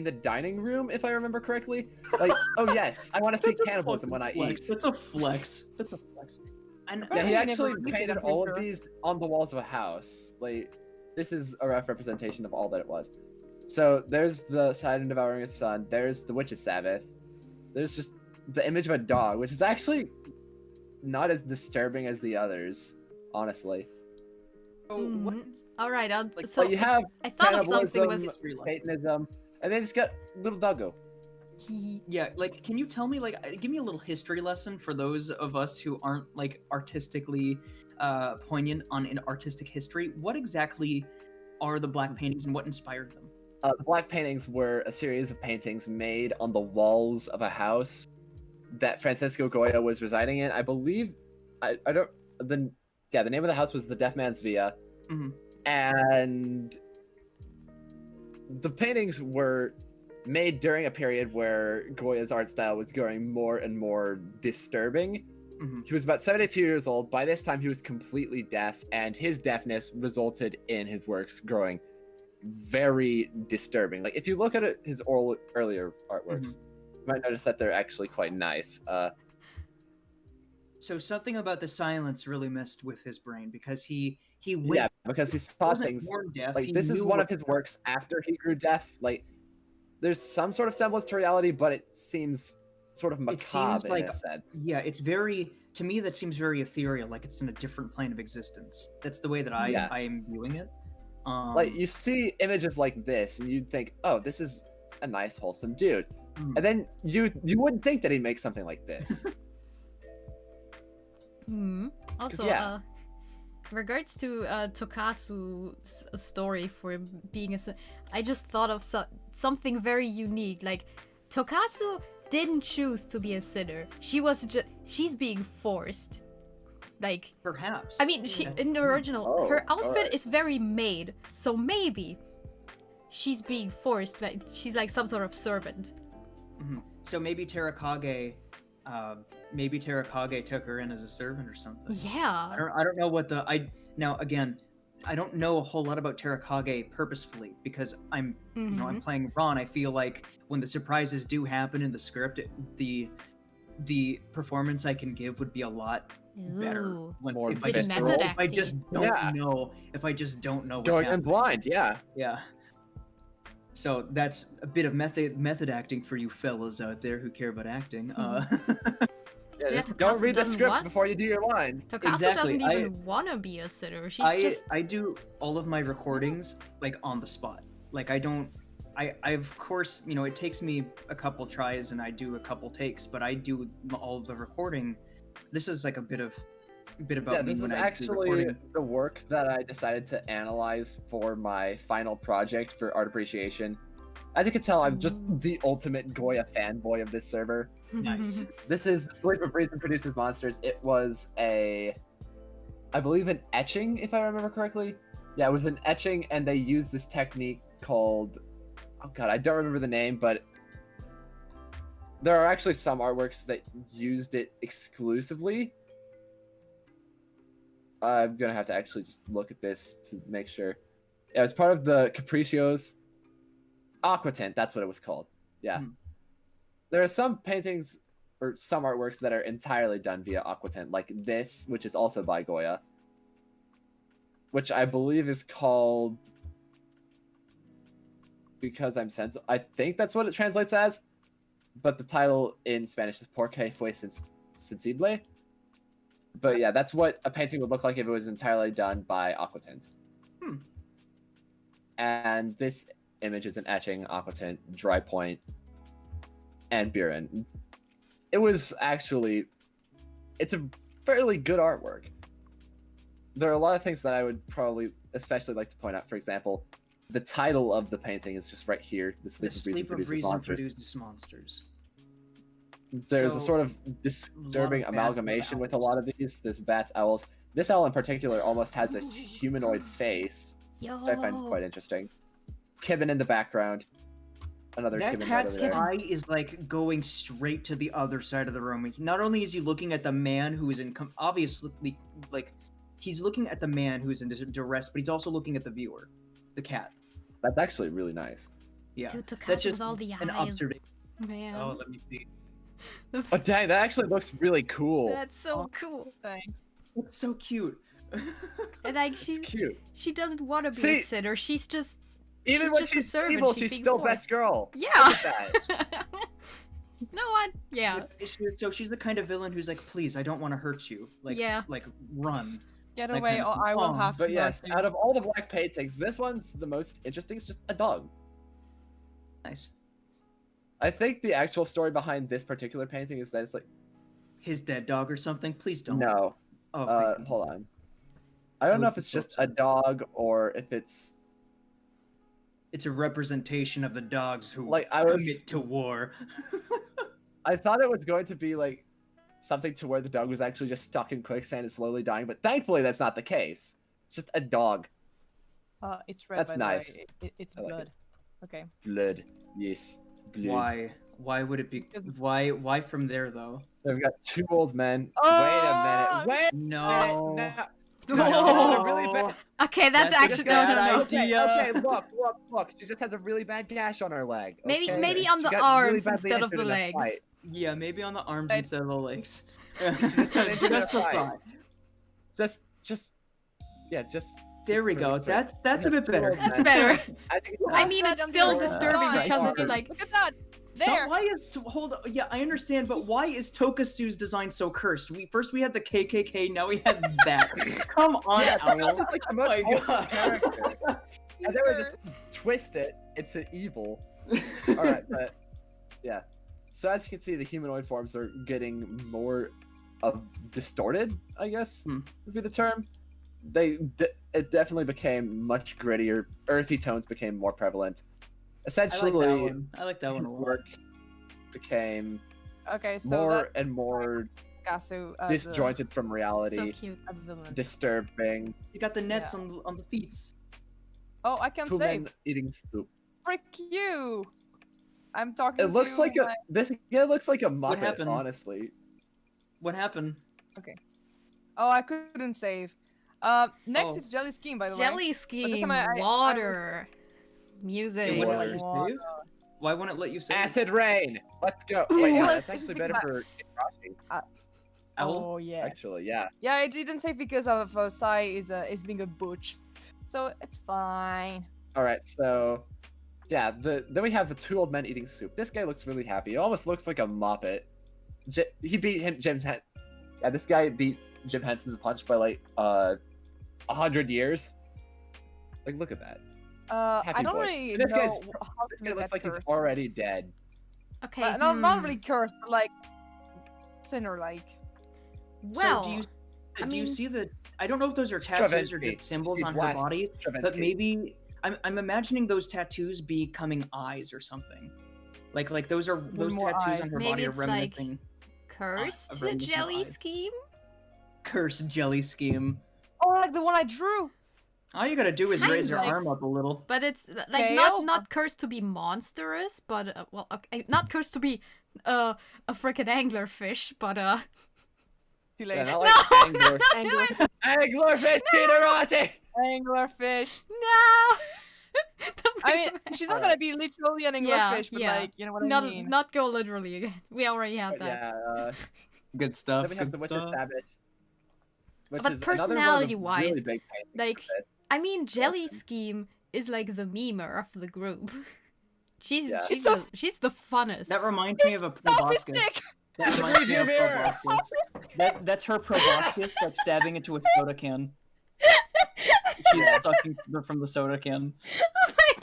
the dining room, if I remember correctly. Like, oh yes, I want to see That's a cannibalism fucking when I flex. eat. That's a flex. That's a flex. And Yeah, he Apparently actually never did, painted I'm pretty all sure. of these on the walls of a house. Like, this is a rough representation of all that it was. So there's the Saturn devouring his son. There's the Witch's Sabbath. There's just the image of a dog, which is actually not as disturbing as the others, honestly. So what- All right, Like, so But you have I thought of something cannibalism, with History lesson. Satanism, and they just got little doggo. Yeah, like, can you tell me, like, give me a little history lesson for those of us who aren't, like, artistically poignant on an artistic history? What exactly are the black paintings and what inspired them? The black paintings were a series of paintings made on the walls of a house that Francisco Goya was residing in. I believe, I don't, the name of the house was the Deaf Man's Villa. Mhm. And the paintings were made during a period where Goya's art style was growing more and more disturbing. Mhm. He was about 72 years old. By this time, he was completely deaf, and his deafness resulted in his works growing very disturbing. Like, if you look at his earlier artworks, you might notice that they're actually quite nice. So something about the silence really messed with his brain because he went, Yeah, because he saw wasn't things born deaf. like he this is knew one what- of his works after he grew deaf. Like, there's some sort of semblance to reality, but it seems sort of macabre seems like- in a sense. Yeah, it's very, to me, that seems very ethereal, like it's in a different plane of existence. That's the way that I Yeah. am viewing it. Like, you see images like this, and you'd think, oh, this is a nice, wholesome dude. Mm. And then you wouldn't think that he'd make something like this. Also, yeah. in regards to Tokasu's story for being I just thought of something very unique. Like, Tokasu didn't choose to be a sinner. She's being forced. Like, Perhaps. I mean, in the original, her Oh, outfit alright. is very made, so maybe she's being forced. But she's like some sort of servant. Mhm. So maybe Terakage took her in as a servant or something. Yeah. I don't know what now again, I don't know a whole lot about Terakage purposefully because I'm I'm playing Ron. I feel like when the surprises do happen in the script, the performance I can give would be a lot better Ooh. More if I With just method if I just don't Yeah. know if I just don't know what's Going in happening. blind, yeah. Yeah. So that's a bit of method acting for you fellas out there who care about acting. Yeah, So yeah, just don't Tokasu read the doesn't script what? before you do your lines. Tokasu Exactly, doesn't even want to be a sitter. She's just. I do all of my recordings like on the spot. Like I of course, it takes me a couple tries and I do a couple takes, but I do all of the recording. This is like a bit about Yeah, me this when is I do actually recording. the work that I decided to analyze for my final project for art appreciation. As you can tell, I'm just the ultimate Goya fanboy of this server. Nice. This is Sleep of Reason Produces Monsters. It was I believe an etching, if I remember correctly. Yeah, it was an etching, and they used this technique called, oh god, I don't remember the name, but there are actually some artworks that used it exclusively. I'm gonna have to actually just look at this to make sure. Yeah, it was part of the Capriccios. Aquatint, that's what it was called. Yeah. Hmm. There are some paintings or some artworks that are entirely done via Aquatint, like this, which is also by Goya. which I believe is called Because I'm Sensible. I think that's what it translates as, but the title in Spanish is Porque fue sensible. But yeah, that's what a painting would look like if it was entirely done by Aquatint. And this image is an etching, Aquatint, Dry Point, and Buren. It was actually, it's a fairly good artwork. There are a lot of things that I would probably especially like to point out. For example, the title of the painting is just right here. The Sleep of Reason produces Monsters. There's a sort of disturbing amalgamation with a lot of these. There's bats, owls. This owl in particular almost has a humanoid face, which I find quite interesting. Kibben in the background. Another that Kibben cat's right over there. eye is like going straight to the other side of the room. Not only is he looking at the man who is in obviously like he's looking at the man who is in duress, but he's also looking at the viewer, the cat. That's actually really nice. Yeah, Dude, the cat that's with just all the an eyes. observation. Man. Oh, let me see. Oh dang, that actually looks really cool. That's so cool. Thanks. It's so cute. And like It's cute. she doesn't want to be See, a sinner. She's just Even she's when just a she's servant, evil, she's she's being still forced. best girl. Yeah. Look at that. No one. Yeah. So she's the kind of villain who's like, please, I don't want to hurt you. Like, Yeah. like run. Get That away, kind of or thing. I will Oh, have to. But yes, murder you. out of all the black paintings, this one's the most interesting. It's just a dog. Nice. I think the actual story behind this particular painting is that it's like, His dead dog or something. Please don't. no, Oh, thank you. hold on. I don't know if it's just a dog or if it's It's a representation of the dogs who like I was. commit to war. I thought it was going to be like something to where the dog was actually just stuck in quicksand and slowly dying, but thankfully that's not the case. It's just a dog. It's red. That's by nice. The way. It's I like blood. it. Okay. Blood. Yes. Blood. Why? Why would it be? Why from there though? We've got two old men. Oh! Wait a minute. Wait. No. No. Oh. No, she just has a really bad. Okay, that's That's a actually bad no. idea. Okay, look. She just has a really bad gash on her leg. Maybe okay? maybe on She the got really arms badly instead of injured the in a legs. fight. Yeah, maybe on the arms Right. instead of the legs. just got injured in a Just the fight. thought. Just. There we go. That's a bit better. That's better. I think I mean, it's still disturbing Right. because it's Right. like Look at that. So There. why is yeah, I understand, but why is Tokusu's design so cursed? We had the KKK, now we have that. Come on, Yeah, Owl. that's just like the Oh most my awful God. character. And they were just twist it. It's an evil. All right, but yeah. So as you can see, the humanoid forms are getting more distorted. I guess would be the term. It definitely became much grittier. Earthy tones became more prevalent. Essentially, I like that one his a lot. work became Okay, so more and more that's Gasu as disjointed from so reality, cute. a villain. disturbing. You got the nets Yeah. on the feet. Oh, I can Two save. men eating soup. Frick you! I'm talking. It looks to like my... this. Yeah, it looks like a Muppet. happened? Honestly, What happened? Oh, I couldn't save. Next Oh. is Jelly Scheme, by the way. Jelly scheme, time I- water, It music. wouldn't Wait, let you what? save? Why wouldn't it let you save? acid rain. Let's go. Wait, yeah, What? that's actually better for Kirashi. Owl? Oh yeah. Actually, yeah. Yeah, I didn't save because of Sai is being a butch, so it's fine. All right, so yeah, then we have the two old men eating soup. This guy looks really happy. He almost looks like a Muppet. He beat him, yeah, this guy beat Jim Henson's punch by like 100 years. Like, look at that. I Happy don't boy. really This know guy's- how This to guy make looks that like he's curse. already dead. Okay. Not really cursed, but like sinner like. Well, so do I you mean- see the? I don't know if those are tattoos or Stravinsky. just symbols He's on West. her body, but Stravinsky. maybe I'm imagining those tattoos becoming eyes or something. Like those more tattoos eyes. on her Maybe body are it's like- reminiscing cursed very different jelly eyes. scheme. curse jelly scheme. Oh, like the one I drew. All you gotta do is Kind raise your of. arm up a little. But it's like Okay, not also- not cursed to be monstrous, but well, okay, not cursed to be a freaking anglerfish, but Too Yeah, late. not like No, angler. Angler, Anglerfish, Peter Rossi. anglerfish. no. Don't I bring mean, it back. she's not gonna be literally an Yeah, anglerfish, but yeah. like, you know what I not mean. not go literally again. We already had But that. yeah, Good stuff. then we have the Witcher Sabbath. which But is another one of the personality-wise, really big pains like, of it. I mean, Jelly Listen. Scheme is like the memer of the group. She's Yeah. she's the funnest. That reminds me of a proboscis. That reminds me of a Mirror. proboscis. That's her proboscis, like stabbing into a soda can. She's sucking from the soda can. Oh my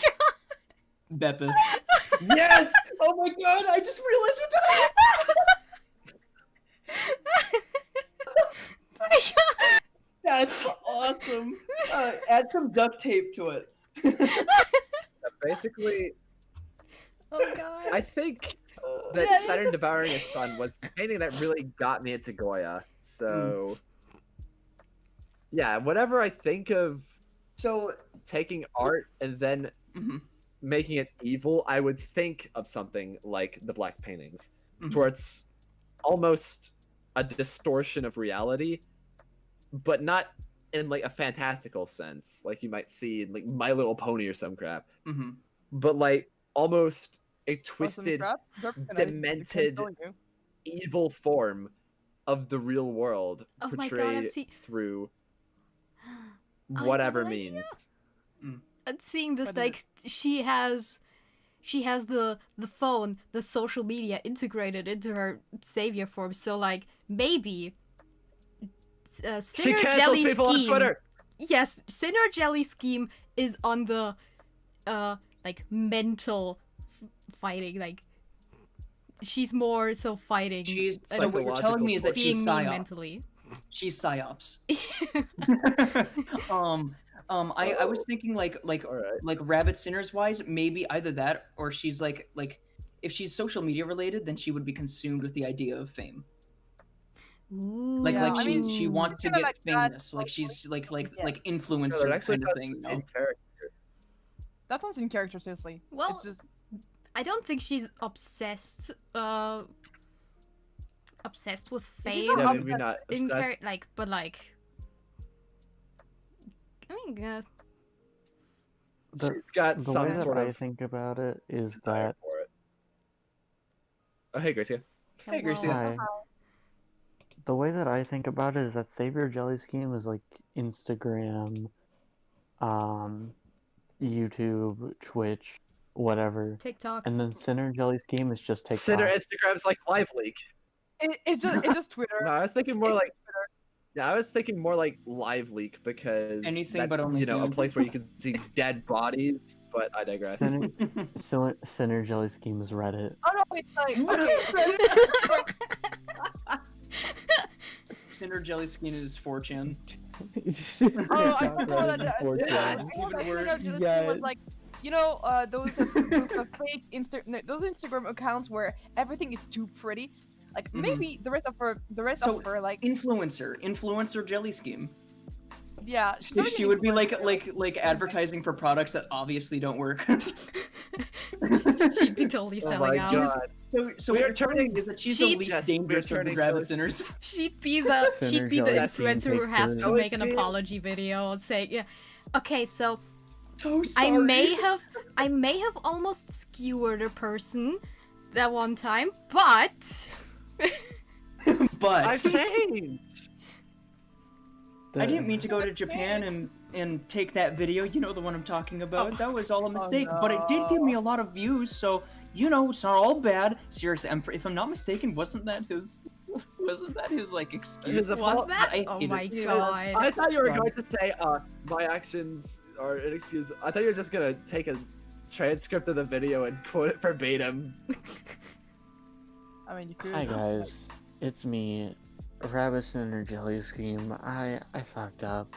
god! Beppe. Yes! Oh my god, I just realized what that is! Oh my god! That's awesome. Add some duct tape to it. Basically, Oh god! I think that Saturn Devouring His Son was the painting that really got me into Goya. So, yeah, whenever I think of So, taking art and then mhm, making it evil, I would think of something like the Black Paintings, Mhm. where it's almost a distortion of reality, but not in like a fantastical sense, like you might see in like My Little Pony or some crap, mhm. but like almost a Awesome twisted, crap. Derp, can I- demented- can I tell you? evil form of the real world Oh my God, portrayed I've seen- through I whatever have no idea. means. And seeing this, What is like, she has the phone, the social media integrated into her savior form. So like maybe She Sinner cancels Jelly people on Scheme. Twitter. Yes, Sinner Jelly Scheme is on the like mental fighting. Like she's more so fighting. She's and so what you're telling me is that being she's mean psyops. mentally. She's psyops. I was thinking like All right. like rabbit sinners wise, maybe either that or she's like if she's social media related, then she would be consumed with the idea of fame. Ooh. Like Yeah, I mean, she wants to kinda get like that, famous. Like she's like Yeah. like No, influencer that actually kind of sounds thing, you know? in character. That sounds in character, seriously. Well, It's just I don't think she's obsessed. Obsessed with She's fame. not Yeah, How maybe not in obsessed. like, but like, I mean, The, She's got the some way that sort I of think about it is desire that for it. Oh, hey, Gracia. Hey, Gracia. hello. hi. The way that I think about it is that Savior Jelly Scheme is like Instagram, YouTube, Twitch, whatever, TikTok. and then Sinner Jelly Scheme is just TikTok. Consider Instagram's like Live Leak. it's just Twitter. No, I was thinking more like. Yeah, I was thinking more like Live Leak because Anything that's, but only you know, a food. place where you can see dead bodies. But I digress. Sinner Jelly Scheme is Reddit. Oh no, it's like okay. Sinner Jelly Skin is 4chan. Oh, I prefer that. Yeah, I it's thought that even worse. Sinner Jelly was like, you know, those fake those Instagram accounts where everything is too pretty. Like Mhm. maybe the rest of her like Influencer Jelly Scheme. yeah. She would be like advertising for products that obviously don't work. She'd be totally Oh selling my out. god. So We what are you're telling turning- me is that she's She- the least Yes, we are dangerous of the turning rabbit Jelly- sinners. She'd be the Sinner influencer Jelly Scheme who has takes to the- make an Always be- apology video and say, yeah. Okay, so So sorry. I may have almost skewered a person that one time, but But I've changed. I didn't mean to go to Japan and take that video. You know the one I'm talking about. That was all a mistake, but it did give me a lot of views. So you know it's not all bad. Seriously, if I'm not mistaken, wasn't that his like excuse? His was that? I Oh hate my it. god. I thought you were going to say, my actions are an excuse. I thought you were just gonna take a transcript of the video and quote it verbatim. I mean, you could. Hi guys, it's me, Rabbit Sinner Jelly Scheme. I fucked up.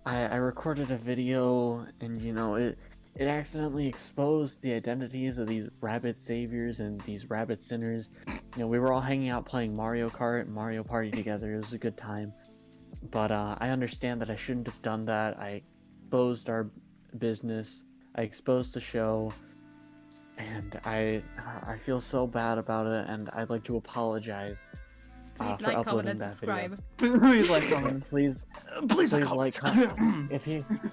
I recorded a video and you know it accidentally exposed the identities of these rabbit saviors and these rabbit sinners. You know, we were all hanging out playing Mario Kart and Mario Party together. It was a good time. But I understand that I shouldn't have done that. I exposed our business. I exposed the show. And I feel so bad about it, and I'd like to apologize Please for like, comment, uploading and that subscribe. Please like comment. Please, Please like like, comment.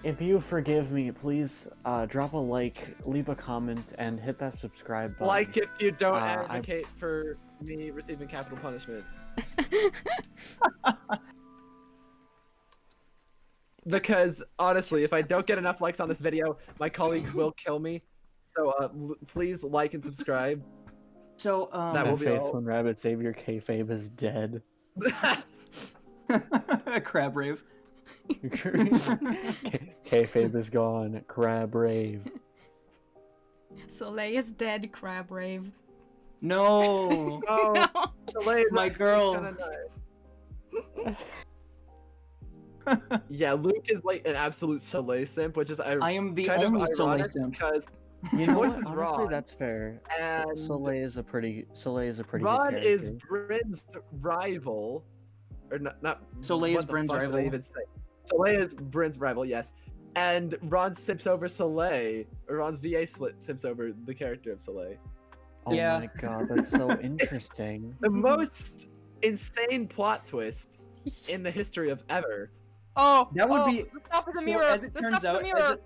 if you forgive me, please drop a like, leave a comment, and hit that subscribe button. Like if you don't I- advocate for me receiving capital punishment. because honestly, if I don't get enough likes on this video, my colleagues will kill me. So please like and subscribe. So That will That be face all. when Rabbit Savior kayfabe is dead. crab rave. Kayfabe is gone. Crab rave. Soleil is dead, crab rave. No, Oh, Soleil, my that's girl. kinda nice. Yeah, Luke is like an absolute Soleil simp, which is I am the kind of only Soleil ironic simp. because You know voice what? is Honestly, Ron, that's fair. and Soleil is a pretty Ron good is character. Bryn's rival, or not. Soleil is what the Bryn's fuck did I rival. even say? Soleil is Bryn's rival, yes. And Ron sips over Soleil, or Ron's VA sips over the character of Soleil. Oh Yeah. my god, that's so interesting. The most insane plot twist in the history of ever. Oh, That would oh, be- the stuff in the So mirror. as it The turns stuff in the out, mirror.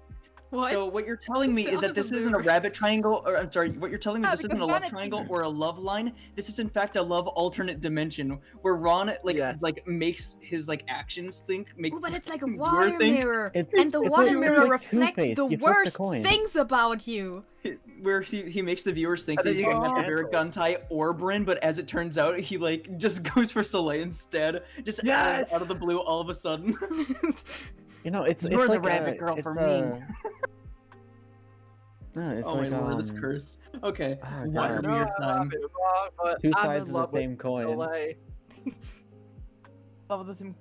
What? So what you're telling me is Stop that this the isn't a mirror. rabbit triangle, or I'm sorry, what you're telling me Yeah, this isn't a because love vanity. triangle or a love line. This is in fact a love alternate dimension where Ron Yes. makes his actions make. Ooh, but it's like a your water thing. mirror, It's- and the it's water like- mirror it's like reflects toothpaste. the You flip the worst coin. things about you. Where he makes the viewers think I that thought he's you going got after canceled. Guntai or Bryn, but as it turns out, he just goes for Soleil instead. Just Yes! out of the blue, all of a sudden. You know, it's You're the like rabbit girl it's for me. No, it's Oh like my lord, that's cursed. Okay, oh what a God. weird No, time. I've been wrong, but Two I'm sides in of the love with same coin. Soleil. Love the same.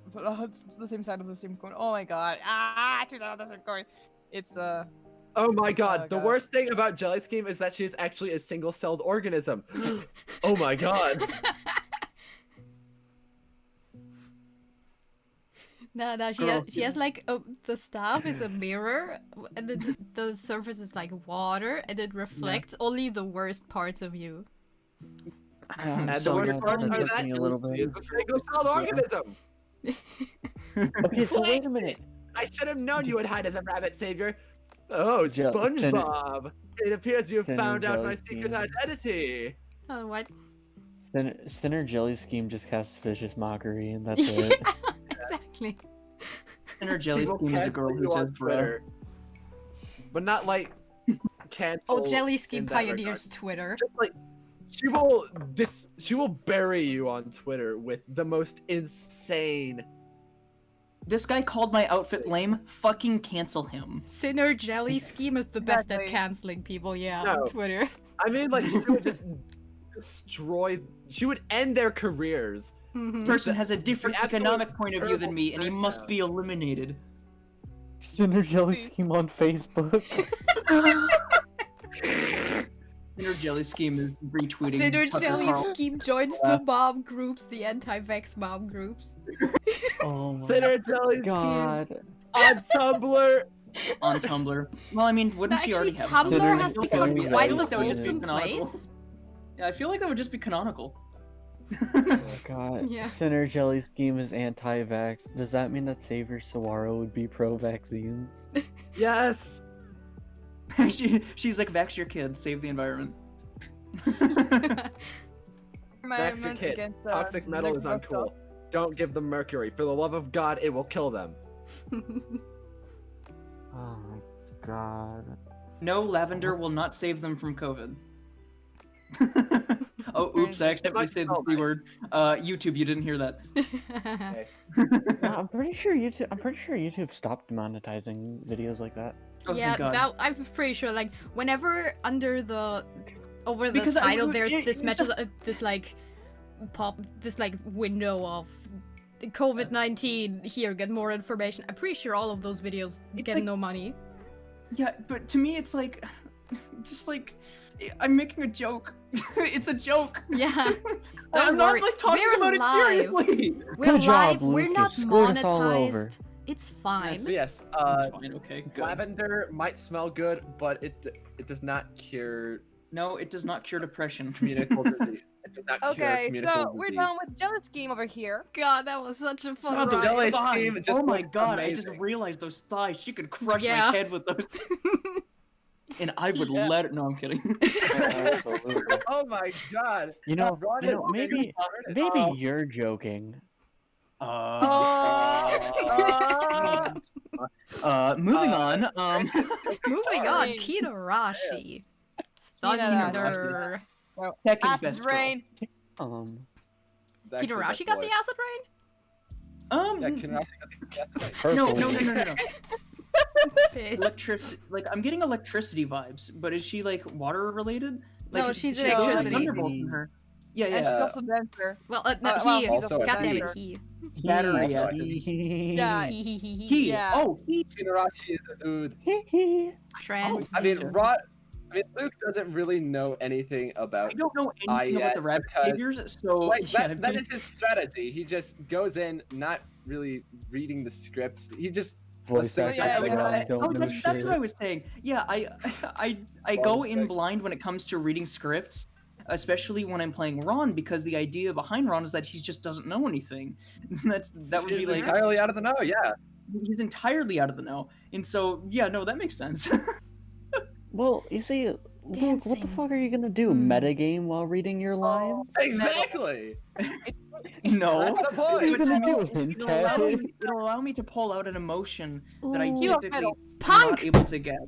It's the same side of the same coin. Oh my god. Ah, two sides of the same coin. It's Oh my god, Oh the god. worst thing about Jelly Scheme is that she is actually a single-celled organism. Oh my god. No, she has like the staff is a mirror, and the surface is like water, and it reflects only the worst parts of you. I'm And the so worst glad part that are took that me a little she is bit. a single-celled organism. Okay, so wait a minute. I should have known you would hide as a rabbit savior. Oh, Sinner- SpongeBob. It appears you have Sinner found out my Jelly secret Scheme. identity. Oh, what? Sinner Jelly Scheme just casts vicious mockery, and that's it. Exactly. And her jelly She will scheme is a girl cancel who you on says bro. Twitter. But not like cancel. Oh, Jelly in Scheme that pioneers regard. Twitter. Just like she will bury you on Twitter with the most insane. This guy called my outfit lame. Fucking cancel him. Sinner Jelly Scheme is the best at Exactly. canceling people, yeah, No. on Twitter. I mean, like she would just destroy. She would end their careers. Mhm. Person has a different absolute economic point of view than me, and he terrible must be eliminated. Sinner Jelly Scheme on Facebook. Sinner Jelly Scheme is retweeting. Sinner Tucker Jelly Carlson. Scheme joins the mom groups, the anti-vax mom groups. Oh my Sinner Jelly Scheme god. on Tumblr. On Tumblr. Well, I mean, No, wouldn't she actually, already have? Tumblr Sinner has Jelly become Scheme quite is the that would just be wholesome canonical. place. Yeah, I feel like that would just be canonical. Oh god. Yeah. Sinner Jelly Scheme is anti-vax. Does that mean that Savior Sawara would be pro-vaccines? Yes. She's like, vax your kids, save the environment. Vax your kid. Toxic metal is uncool. Don't give them mercury. For the love of God, it will kill them. Oh my god. No, lavender will not save them from COVID. Oh, oops! I accidentally might said the smell C nice. word. YouTube, you didn't hear that. No, I'm pretty sure YouTube stopped monetizing videos like that. Oh, Yeah, thank God. that I'm pretty sure. Like whenever over the Because I title, would- there's it- this it's meta, this window of COVID-19. Here, get more information. I'm pretty sure all of those videos It's get like- no money. Yeah, but to me, it's like, just like, I'm making a joke. It's a joke. Yeah, I'm don't worry. not like talking We're about live. it seriously. We're Good job, live. We're Luke. not You screwed us all over. monetized. It's fine. So yes, It's fine. Okay. Good. lavender might smell good, but it does not cure No, it does not cure depression. communicable disease. It does not cure Okay, communicable so we're disease. done with Jelly Scheme over here. God, that was such a fun God, those ride. Jelly thighs. Scheme just Oh my looks God! I just amazing. realized those thighs. She could crush Yeah. my head with those, and I would Yeah. let her. No, I'm kidding. Absolutely. Oh my God! You know, Ron you is know, big maybe as maybe you're joking. Oh. Moving on. Moving on, Alright. Kinarashi. Kinarashi. Thunder. Well, Second acid best rain. Um, Actually, Kinarashi that's got boy. the acid rain? Yeah, Kinarashi got the acid rain. No, purple. no. Piss. Electricity. Like I'm getting electricity vibes, but is she like water related? Like, No, she's she has electricity. Thunderbolt in her. Yeah, And she's yeah. also dancer. Well, no, well, he. he's also a God damn it, dancer. he. Battery Also, acid. Yeah. He. Yeah. Oh, he. Kinarashi is a dude. Trans. I mean, Ninja. Luke doesn't really know anything about. I don't know anything about the rabbit because- behaviors, so Like yeah, that is his strategy. He just goes in, not really reading the scripts. He just Voice Yeah, acting. yeah, like, yeah. I don't Oh, know that's shit. what I was saying. Yeah, I Well, go in thanks. blind when it comes to reading scripts, especially when I'm playing Ron, because the idea behind Ron is that he just doesn't know anything. That would he's be like entirely out of the know. Yeah. he's entirely out of the know, and so yeah, no, that makes sense. Well, you see, Luke, what the Dancing. fuck are you gonna do? Hmm. Metagame while reading your lines? Exactly. No, That's the point. What are you But gonna no, do? Hint it'll allow, at me, it? it'll allow me to pull out an emotion that I Ooh. typically am Punk! not able to get.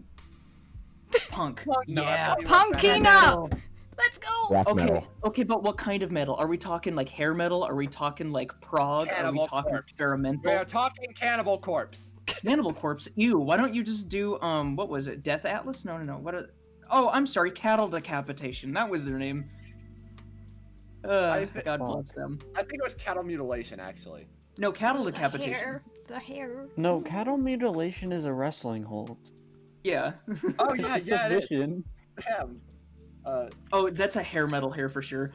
Punk. Punk. No, Yeah. I thought you were Punkina! Let's go! Rap Okay, metal. okay, but what kind of metal? Are we talking like hair metal? Are we talking like prog? Are we Cannibal talking Corpse. experimental? We are talking Cannibal Corpse. Cannibal Corpse. Ew. Why don't you just do what was it? Death Atlas? No. What? Oh, I'm sorry. Cattle Decapitation. That was their name. God bless them. I think it was cattle mutilation, actually. No, Cattle The Decapitation. hair. The hair. No, cattle mutilation is a wrestling hold. Yeah. Oh yeah, It's a yeah, it is. submission. Damn. Oh, that's a hair metal hair for sure.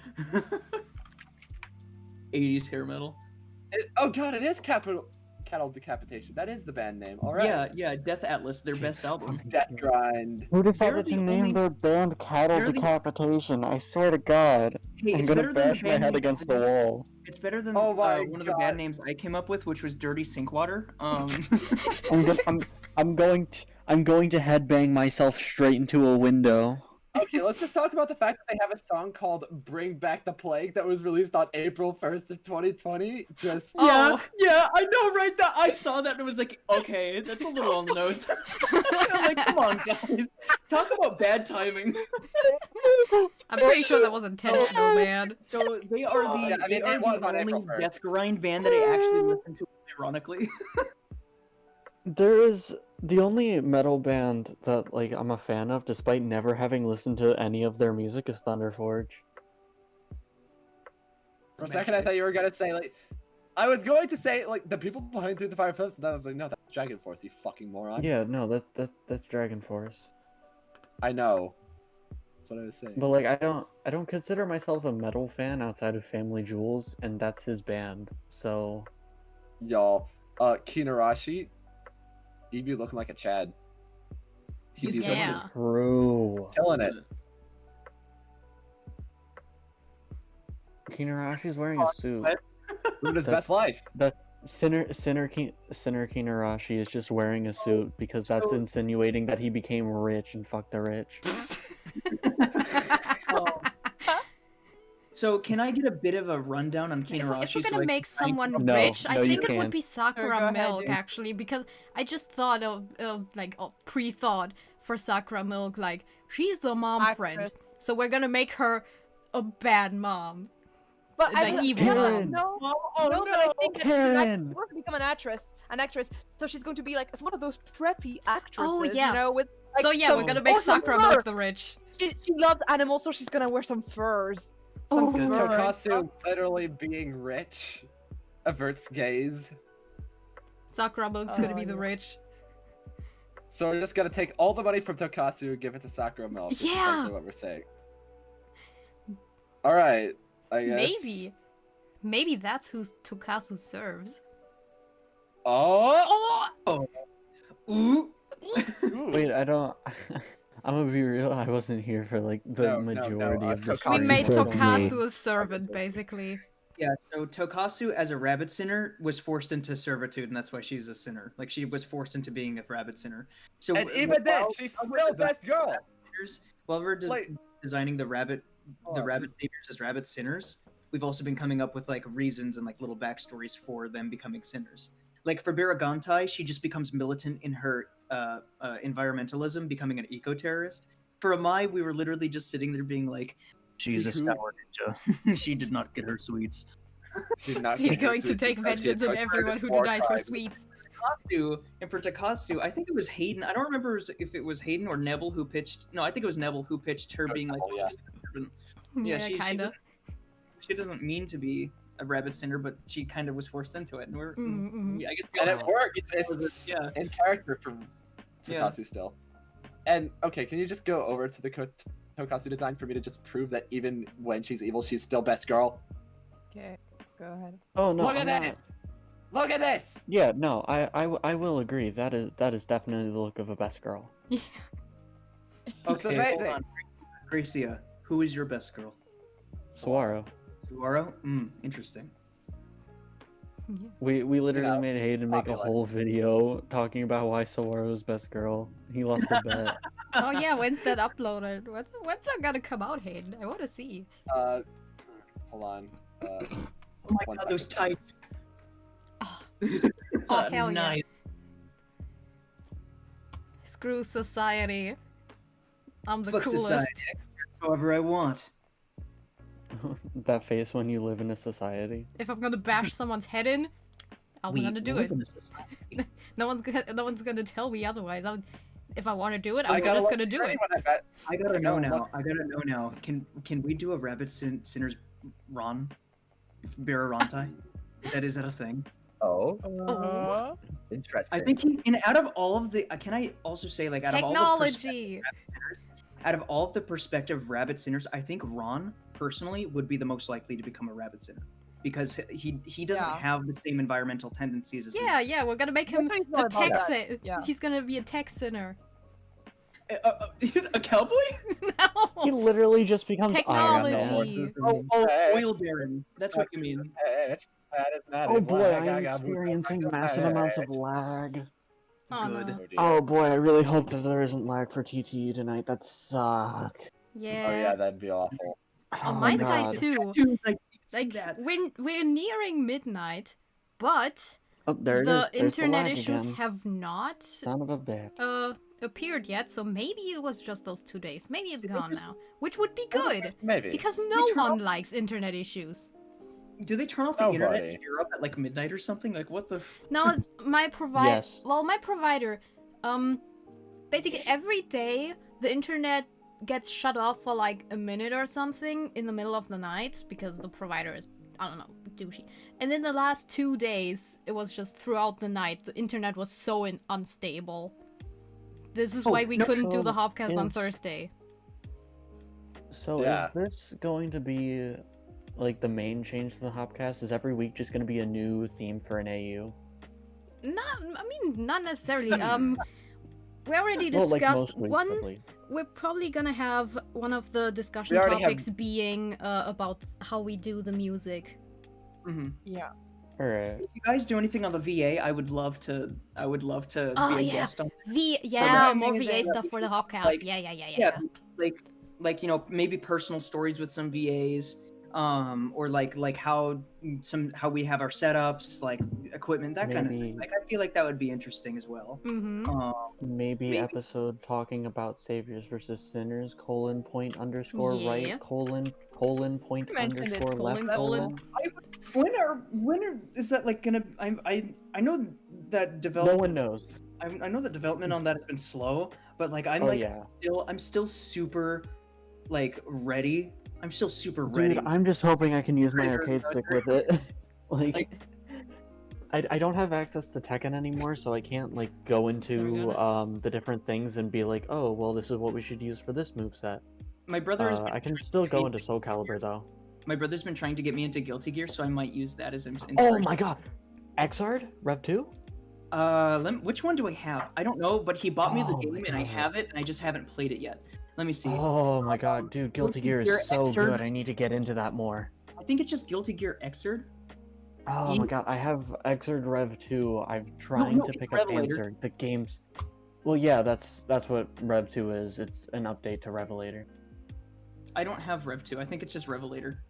80s hair metal. Oh god, it is cattle decapitation. That is the band name. All right. Yeah. Death Atlas, their best Jesus album. Death grind. Who They're decided the to only- name their band Cattle they're the- Decapitation? I swear to God, Hey, I'm it's gonna better than the bash my band head name- against the wall. It's better than Oh my one of the God. band names I came up with, which was Dirty Sinkwater. I'm going to headbang myself straight into a window. Okay, let's just talk about the fact that they have a song called "Bring Back the Plague" that was released on April 1st of 2020. Just Oh. Yeah, I know, right? That I saw that and it was like, okay, that's a little on the nose. I'm like, come on, guys, talk about bad timing. I'm pretty sure that was intentional, man. So they are the, Yeah, I mean, they are it was the on only April 1st. death grind band that I actually listened to, ironically. There is the only metal band that like I'm a fan of, despite never having listened to any of their music, is Thunderforge. for a second, I thought you were gonna say like, I was going to say like the people behind Through the Fire Fist, and then I was like, no, that's Dragon Force, you fucking moron. Yeah, no, that's Dragon Force. I know. That's what I was saying. But like I don't consider myself a metal fan outside of Family Jewels, and that's his band. So Y'all, Kinarashi, he'd be looking like a Chad. He'd He's be looking- Yeah. true. killing it. Kinarashi's wearing a suit. Living his That's- best life. Sinner Kinarashi is just wearing a suit because that's So- insinuating that he became rich and fucked the rich. So can I get a bit of a rundown on If we're Kinarashi? gonna make someone No, rich, I no, you think it would can't. be Go Sakura ahead, Milk, dude. actually, because I just thought of pre-thought for Sakura Milk, like, she's the mom friend, Actress. so we're gonna make her a bad mom. But Like I evil Karen. no, Oh no, but I think that she's Karen. wants to become an actress, so she's going to be like one of those preppy actresses, Oh, yeah. you know, with like So yeah, we're some gonna make awesome Sakura fur. Milk the rich. She loves animals, so she's gonna wear some furs. Oh, Some fur and Tokasu stuff. literally being rich averts gaze. Sakura Milk's Oh, gonna be the yeah. rich. So we're just gonna take all the money from Tokasu and give it to Sakura Milk. is Yeah. essentially what we're saying. All right, I guess. Maybe that's who Tokasu serves. Oh. Ooh. Wait, I don't. I'm gonna be real. I wasn't here for like the No, majority of the. Tokasu We Tokasu made serves me. Tokasu a servant, basically. Yeah, so Tokasu as a rabbit sinner was forced into servitude, and that's why she's a sinner. Like she was forced into being a rabbit sinner. So And even then, while- she's while we're still designing best girl. rabbit sinners- While we're Like- designing the rabbit Oh, saviors as rabbit sinners, we've also been coming up with like reasons and like little backstories for them becoming sinners. Like for Baragantai, she just becomes militant in her environmentalism, becoming an eco-terrorist. For Amai, we were literally just sitting there being like, she's a sour ninja. She did not get her sweets. She's not He's getting her going to sweets take because she vengeance on has everyone who 4 denies her times. sweets. And for Takatsu, I think it was Hayden. I don't remember if it was Hayden or Nebel who pitched. No, I think it was Nebel who pitched her being like, Nebel, yeah. she's a servant. Yeah, she kinda. she doesn't mean to be a rabbit sinner, but she kind of was forced into it, and we're Mhm. I guess we And all it know. works. was It's yeah. in character for Yeah. Tokasu still. And okay, can you just go over to the Tokasu design for me to just prove that even when she's evil, she's still best girl? Okay, go ahead. Oh no, Look at I'm this! not- Look at this! Yeah, no, I will agree. That is definitely the look of a best girl. It's Okay, hold amazing. on. Gracia, who is your best girl? Saguaro. Suaro? Interesting. We literally know, made Hayden make a popular. whole video talking about why Saguaro's best girl. He lost a bet. Oh yeah, when's that uploaded? When's that gonna come out, Hayden? I want to see. Hold on. Oh my One god, those second. tights! Oh, hell yeah. Nice. Screw society. I'm the Fuck coolest. society. I can dress however I want. That face when you live in a society. If I'm gonna bash someone's head in, I'm We gonna do live it. in a society. No one's gonna tell me otherwise. If I want to do it, I I'm gotta just look gonna do it. when I bet. I gotta know Oh, now. look. I gotta know now. Can we do a rabbit sinners Ron? Birarantai? Is that a thing? Oh, Oh. interesting. I think and out of all of the can I also say like out of all the Technology. out of all of the perspective rabbit sinners, I think Ron personally would be the most likely to become a rabbit sinner because he doesn't Yeah. have the same environmental tendencies as Yeah, we're gonna make him Nobody's the thought about tech. that. Yeah. He's gonna be a tech sinner. a cowboy? He No. literally just becomes Iron Man. Technology. Oh, Hey. oil baron. That's what you mean. Oh boy, I'm experiencing massive amounts of lag. Oh, Good. no. Oh boy, I really hope that there isn't lag for TTE tonight. That suck. Yeah. Oh yeah, that'd be awful. On Oh my God. side too. Dude, like, see Like that. we're nearing midnight, but Oh, there it the is. There's internet the lag issues again. have not Son of a bitch. appeared yet. So maybe it was just those 2 days. Maybe it's gone now, which would be good Maybe. because no turn one off- likes internet issues. Do they turn off the Oh, internet buddy. in Europe at like midnight or something? Like what the? No, my provider. Yes. Well, my provider. Basically every day the internet gets shut off for like a minute or something in the middle of the night because the provider is, I don't know, douchey. And then the last 2 days, it was just throughout the night. The internet was so unstable. This is Oh, why we no, couldn't do so the Hopcast on it's- Thursday. So Yeah. is this going to be like the main change to the Hopcast? Is every week just going to be a new theme for an AU? Not necessarily. We already Well, like discussed most weeks, one. at least. We're probably gonna have one of the discussion We already have- topics being about how we do the music. Mhm. Yeah. Alright. If you guys do anything on the VA, I would love to. Oh, be a yeah. guest on. Yeah, that- more Amazing. VA stuff for the Hopcast. Like, yeah. Yeah, like maybe personal stories with some VAs, or like how we have our setups, like equipment, that kind of thing. Maybe- Like I feel like that would be interesting as well. Mm-hmm. Maybe episode talking about saviors versus sinners, point underscore Yeah. right, point Mentioned it, underscore left, colon. When is that like gonna? I know that No development. one knows. I know that development on that has been slow, but like I'm Oh, like yeah. I'm still super like ready. I'm still super ready. Dude, I'm just hoping I can use my Ready for arcade stick with another- it. like, I don't have access to Tekken anymore, so I can't like go into the different things and be like, oh, well, this is what we should use for this moveset. My brother has I can still go into Soul Calibur though. My brother's been trying to get me into Guilty Gear, so I might use that as inspiration. Oh my god! Exard? Rev 2? Which one do I have? I don't know, but he bought me the Oh my game and I God. have it, and I just haven't played it yet. Let me see. Oh my god, dude, Guilty Gear Gear is so Exard? good. I need to get into that more. I think it's just Guilty Gear Xrd. Oh Ye- my god, I have Exard Rev 2. I'm trying no, to it's pick up Revelator. Answer. The game's... Well, yeah, that's what Rev 2 is. It's an update to Revelator. I don't have Rev 2. I think it's just Revelator.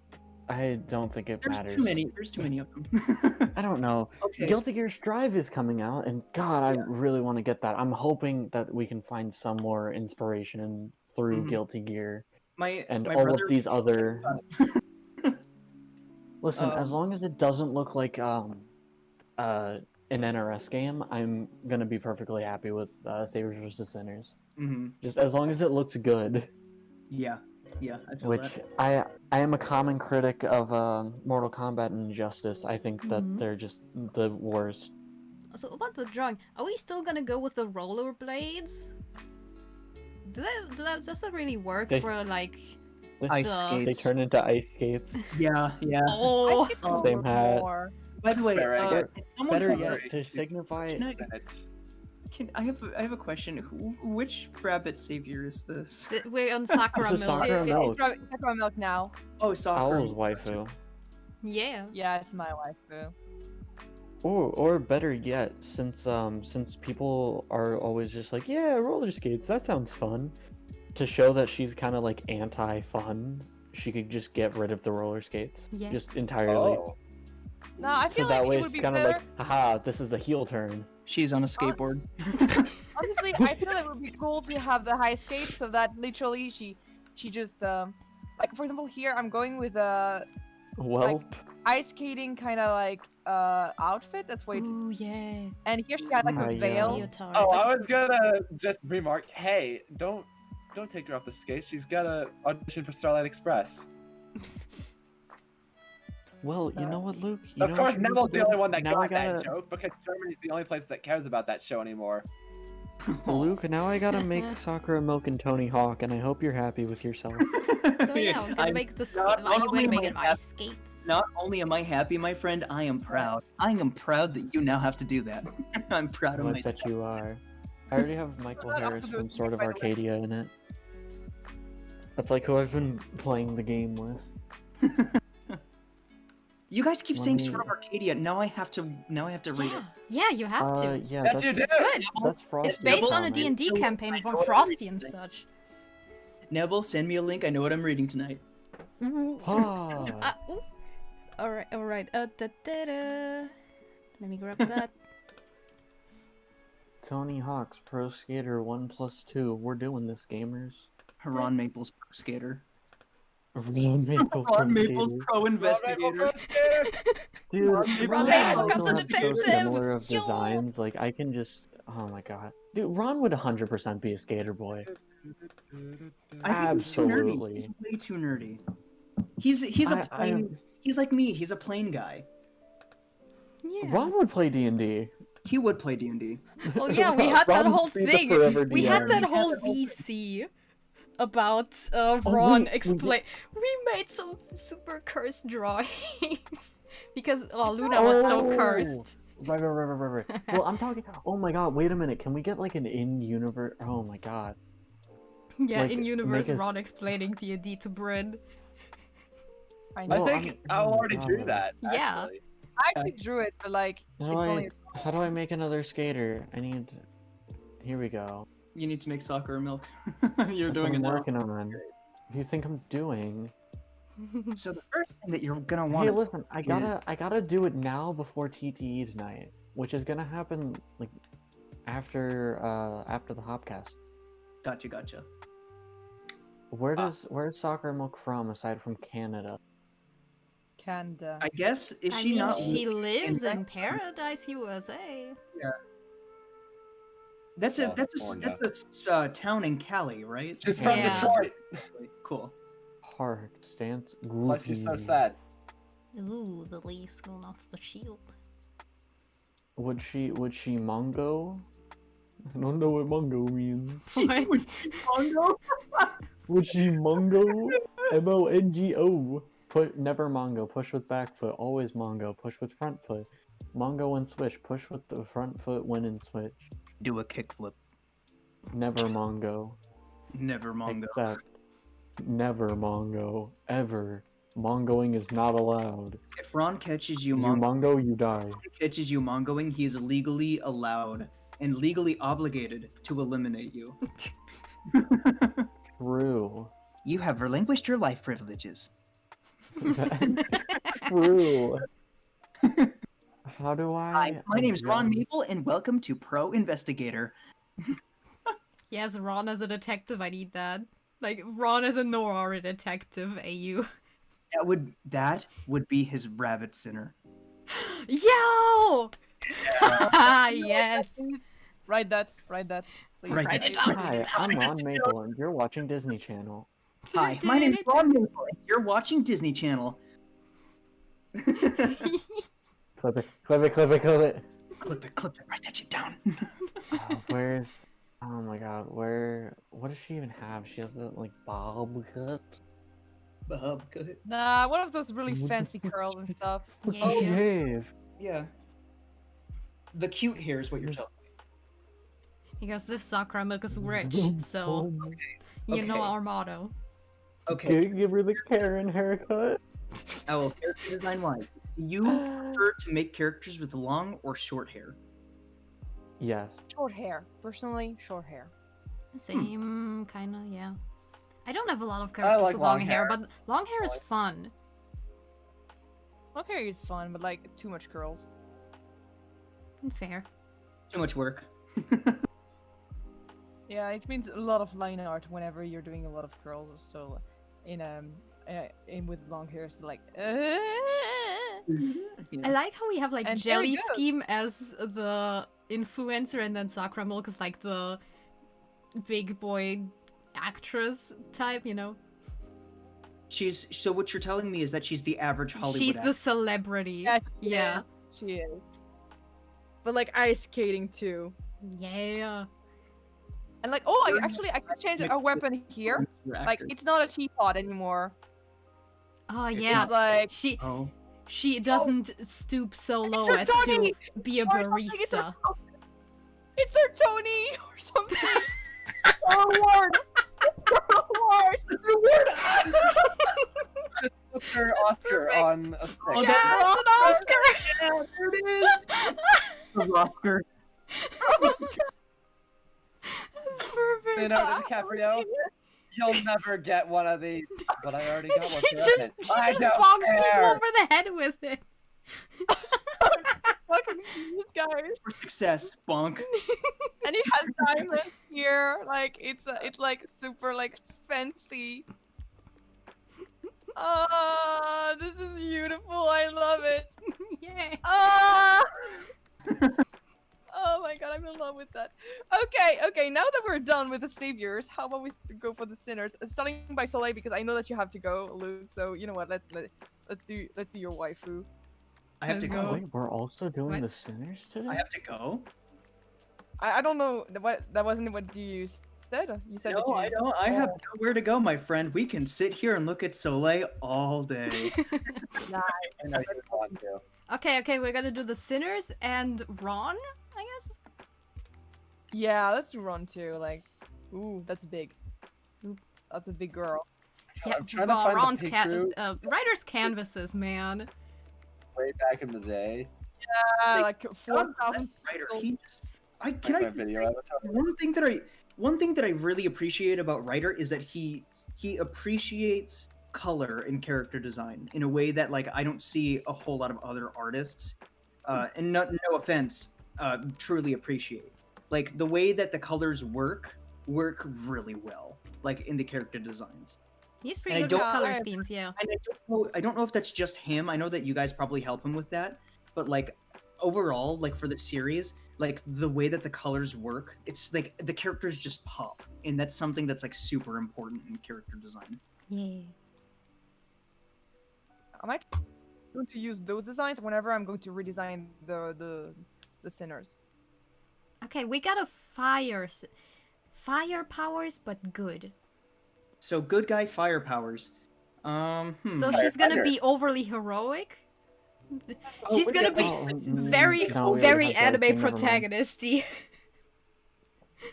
I don't think it There's matters. too many. There's too many of them. I don't know. Okay. Guilty Gear Strive is coming out, and God, I Yeah. really want to get that. I'm hoping that we can find some more inspiration through Mhm. Guilty Gear My and my all brother. of these other. Listen, as Um, long as it doesn't look like an NRS game, I'm gonna be perfectly happy with Sabers vs. Sinners. mhm. Just as long as it looks good. Yeah. Yeah. I feel Which that. I am a common critic of Mortal Kombat and Injustice. I think that Mhm. they're just the worst. So about the drawing, are we still gonna go with the rollerblades? Does that really work They- for like? Ice the- They skates. turn into ice skates. Yeah. Yeah. Oh, I think Oh. Same it's hat. more. By the way, Asparagus. someone Better said- yet, Sorry. to signify. I have a question. Which rabbit savior is this? we're on Sakura This is Milk. Sakura Milk. Sakura Milk now. Oh, Sakura. Owl's waifu. Yeah. Yeah, it's my waifu. Or better yet, since people are always just like, yeah, roller skates, that sounds fun. To show that she's kind of like anti-fun, she could just get rid of the roller skates, Yeah. just entirely. Oh. No, I So feel that like way it would it's be kind of better. like, haha, this is the heel turn. She's on a skateboard. Honestly, I feel it would be cool to have the high skates so that literally she just like for example here I'm going with a Welp. ice skating kind of like outfit. That's way Ooh yeah. and here she had like a Yeah. veil. Leotard. Oh, I was gonna just remark, hey, don't take her off the skates. She's gotta audition for Starlight Express. Well, you know what, Luke? You Of know course, what you Nebel's need the to only do? one that Now got I gotta, that joke because Germany's the only place that cares about that show anymore. Luke, now I gotta make Sakura Milk and Tony Hawk, and I hope you're happy with yourself. So yeah, I'm gonna make the not I'm only gonna make am it I my happy- skates. Not only am I happy, my friend, I am proud. I am proud that you now have to do that. I'm proud of I myself. bet you are. I already have Michael Well, Harris after from the- Sort of by the way. Arcadia in it. That's like who I've been playing the game with. You guys keep Let saying me- Sort of Arcadia. Now I have to read Yeah, it. yeah, you have to. Yeah, Yes, that's, you do. It's good. that's Frosty. It's based on a Nebel- D&D campaign I from know what I'm Frosty and reading. such. Nebel, send me a link. I know what I'm reading tonight. Ooh. Ah, Ooh. Alright. Da-da-da. Let me grab that. Tony Hawk's Pro Skater 1+2. We're doing this, gamers. Ron Maples Pro Skater. Ron Maple Ron Pro Maples Skater. Pro Investigator. Dude, Ron Maple Maple becomes a so detective! similar of Yo! designs, like I can just, oh my god. Dude, Ron would 100% be a skater boy. I think he's too nerdy. Absolutely. He's way too nerdy. He's a plain. He's like me. He's a plain guy. Yeah. Ron would play D&D. He would play D&D. Oh yeah, we had that Ron whole would be the thing. forever We had DM. that We had whole that whole VC about Ron wait, explain. We made some super cursed drawings because Luna was so Oh! cursed. Right. Well, I'm talking. Oh my god, wait a minute. Can we get like an in-universe? Oh my god. Yeah, Like, in universe, make us- Ron explaining D&D to Bryn. I I know. Well, think I'm- I'll oh already drew God. that. Yeah. Actually. I actually drew it, but like it's only How do I make another skater? I need. Here we go. You need to make Sakura Milk. You're That's doing what it I'm now. working on. What do you think I'm doing? So the first thing that you're gonna want Hey, to listen, I gotta do it now before TTE tonight, which is gonna happen like after the Hopcast. Gotcha. Where's Soccer Milk from aside from Canada? Canada. I guess is I she mean, not? she lives in in- Paradise, USA. That's a California. town in Cali, right? She's from Yeah. Detroit. Cool. Heart stance. That's why she's so goofy. sad. Ooh, the leaves going off the shield. Would she Mongo? I don't know what Mongo means. What? Would she Mongo? MONGO. Never Mongo. Push with back foot. Always Mongo. Push with front foot. Mongo and switch. Push with the front foot when in switch. Do a kickflip. Never Mongo. Never Mongo. Except never Mongo. Ever. Mongoing is not allowed. If Ron catches you You Mongo, Mongo, you die. catches you Mongoing, he is legally allowed and legally obligated to eliminate you. True. You have relinquished your life privileges. True. How do I? Hi, my name's Ron adjust- Maple, and welcome to Pro Investigator. Yes, Ron as a detective, I need that. Like, Ron as a noir detective, AU. That would be his rabbit center. Yo! Yes! Write that. Please. Write it down. down. Hi, I'm Ron Maple, and you're watching Disney Channel. Hi, my name's Ron Maple, and you're watching Disney Channel. Clip it, clip it, clip it, clip it. Clip it, write that shit down. Where's? Oh my God, what does she even have? She has that like bob cut. Bob, cut. Nah, one of those really fancy curls and stuff. What Yeah. does she have? Yeah. The cute hair is what you're telling me. Because this Sakura milk is rich, so you know Okay. our motto. Okay, Give her the Karen haircut. Owl, character design wise, do you prefer to make characters with long or short hair? Yes. Short hair. Personally, short hair. Same, kinda, yeah. I don't have a lot of I characters like with long long hair, hair. but long hair is fun. Long hair is fun, but like too much curls. Fair. Too much work. Yeah, it means a lot of line art whenever you're doing a lot of curls. So, in with long hair, it's like. I Yeah. like how we have like And there Jelly you go. Scheme as the influencer, and then Sakura Milk is like the big boy actress type, you know? So what you're telling me is that she's the average Hollywood She's the actor. celebrity. Yeah, she is. But like ice skating too. Yeah. And like, oh, I can change our weapon here. Like, it's not a teapot anymore. Oh It's yeah. It's like, Oh. She doesn't stoop so low her as Tony! to be a Or something, barista. it's her Tony or something. Or Ward. Ward. Just put her Oscar on a stick. Oh, Yeah, that's it's an Oscar! Yeah, there it is. The Oscar. That's perfect. Leonardo DiCaprio, you'll never get one of these, but I already got one. She for just Evan. I don't bonks people care. over the head with it. Fucking these guys. For success, bonk. And he has diamonds here. Like, it's like super like fancy. Ah, this is beautiful. I love it. Yay. Ah! Oh my god, I'm in love with that. Okay, now that we're done with the saviors, how about we go for the sinners? Starting by Soleil, because I know that you have to go, Luke. So you know what? Let's do your waifu. I have to Let's go. Wait, we're also doing What? the sinners today? I have to go. I don't know that wasn't what you said. You said No, that you. I don't. I have nowhere to go, my friend. We can sit here and look at Soleil all day. I know you want to. Okay, we're gonna do the sinners and Ron, I guess? Yeah, let's do Ron too. Like, ooh, that's big. Oop. That's a big girl. Yeah, I'm trying to find Ron's the picture writer's canvases, man. way back in the day. Yeah, like God, 4,000. Writer, he just. Like Can I my just video say, avatar. one thing that I really appreciate about Writer is that he appreciates color and character design in a way that like I don't see a whole lot of other artists, and no offense, truly appreciate. Like the way that the colors work really well, like in the character designs. He's And pretty I good with don't- color I- schemes, yeah. And I don't know if that's just him. I know that you guys probably help him with that, but like overall, like for the series, like the way that the colors work, it's like the characters just pop, and that's something that's like super important in character design. Yeah. Am I going to use those designs whenever I'm going to redesign the sinners? Okay, we got a fire powers, but good. So good guy fire powers. So she's gonna be overly heroic. Oh, She's wait, gonna yeah, be wait. very, No, we very already have that, anime never mind. protagonisty.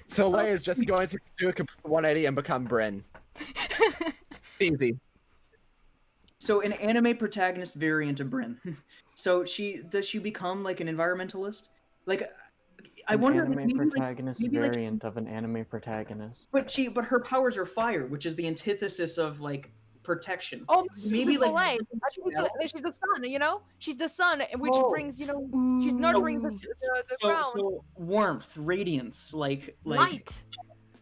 So Leia is just going to do a complete 180 and become Bryn. Easy. So an anime protagonist variant of Bryn. So does she become like an environmentalist? Like I An wonder anime maybe, like, protagonist maybe, like- variant of an anime protagonist. but her powers are fire, which is the antithesis of like protection. Oh, Maybe, like, Soleil. She's the sun, you know? She's the sun, which Oh. brings, you know, she's nurturing the ground. So warmth, radiance, like Light.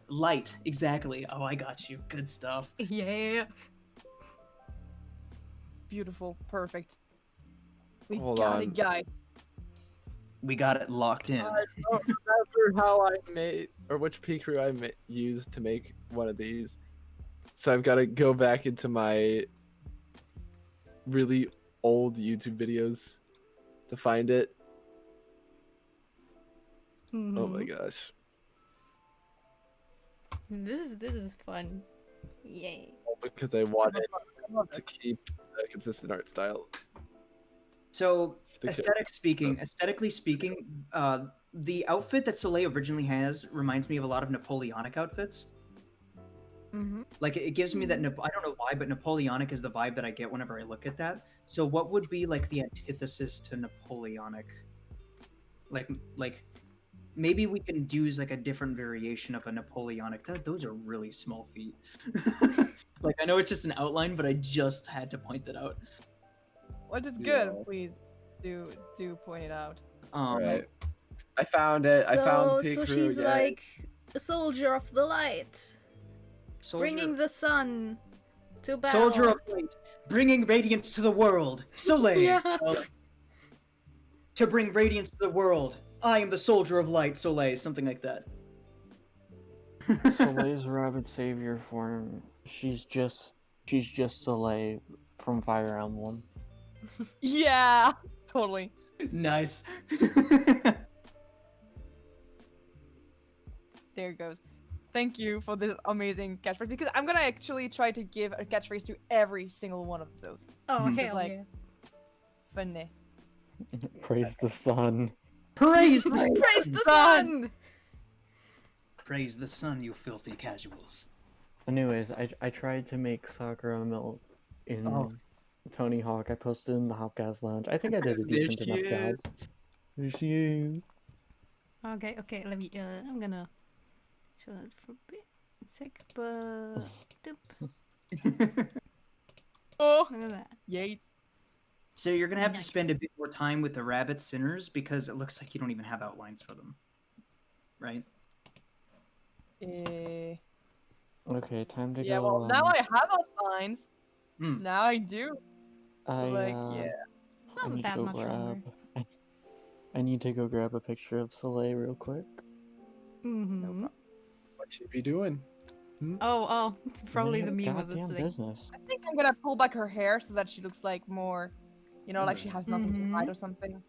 light, exactly. Oh, I got you. Good stuff. Yeah. Beautiful. Perfect. We Hold got on. it, guy. We got it locked in. I don't remember how I made, or which Pikachu I used to make one of these. So I've got to go back into my really old YouTube videos to find it. Oh my gosh. This is fun. Yay. Because I wanted to keep a consistent art style. So The aesthetically speaking, the outfit that Soleil originally has reminds me of a lot of Napoleonic outfits. Mm-hmm. Like it gives me that I don't know why, but Napoleonic is the vibe that I get whenever I look at that. So what would be like the antithesis to Napoleonic? Like maybe we can use like a different variation of a Napoleonic. Those are really small feet. Like I know it's just an outline, but I just had to point that out. What is good? Yeah. Please do point it out. Alright. I found it. I found Pikachu. So she's yay. like a soldier of the light, bringing the sun to battle. Soldier of light, bringing radiance to the world. Soleil. Yeah. To bring radiance to the world. I am the soldier of light, Soleil. Something like that. Soleil's rabbit savior form. She's just Soleil from Fire Emblem. Yeah, totally. Nice. There it goes. Thank you for this amazing catchphrase because I'm gonna actually try to give a catchphrase to every single one of those. Oh Hmm. hell Like- yeah! Funny. Praise the sun. Praise the Praise the sun! Praise the sun, you filthy casuals. Anyways, I tried to make Sakura milk in Oh. Tony Hawk. I posted in the Hopcast lounge. I think I did a There decent she enough job. is. There she is. Okay, let me. I'm gonna show that for a bit. Sec, but Oh, look at that. yay. So you're gonna have to Nice. spend a bit more time with the rabbit sinners because it looks like you don't even have outlines for them, right? Okay, time to Yeah, go. well, now I have outlines. Hmm. Now I do. I, Like, uh, yeah. I Not need that to go much longer. grab. I need to go grab a picture of Soleil real quick. Mm-hmm. What should be doing? Oh, probably the None of your meme with goddamn the business. I think I'm gonna pull back her hair so that she looks like more, you know, like she has nothing Mhm. to hide or something.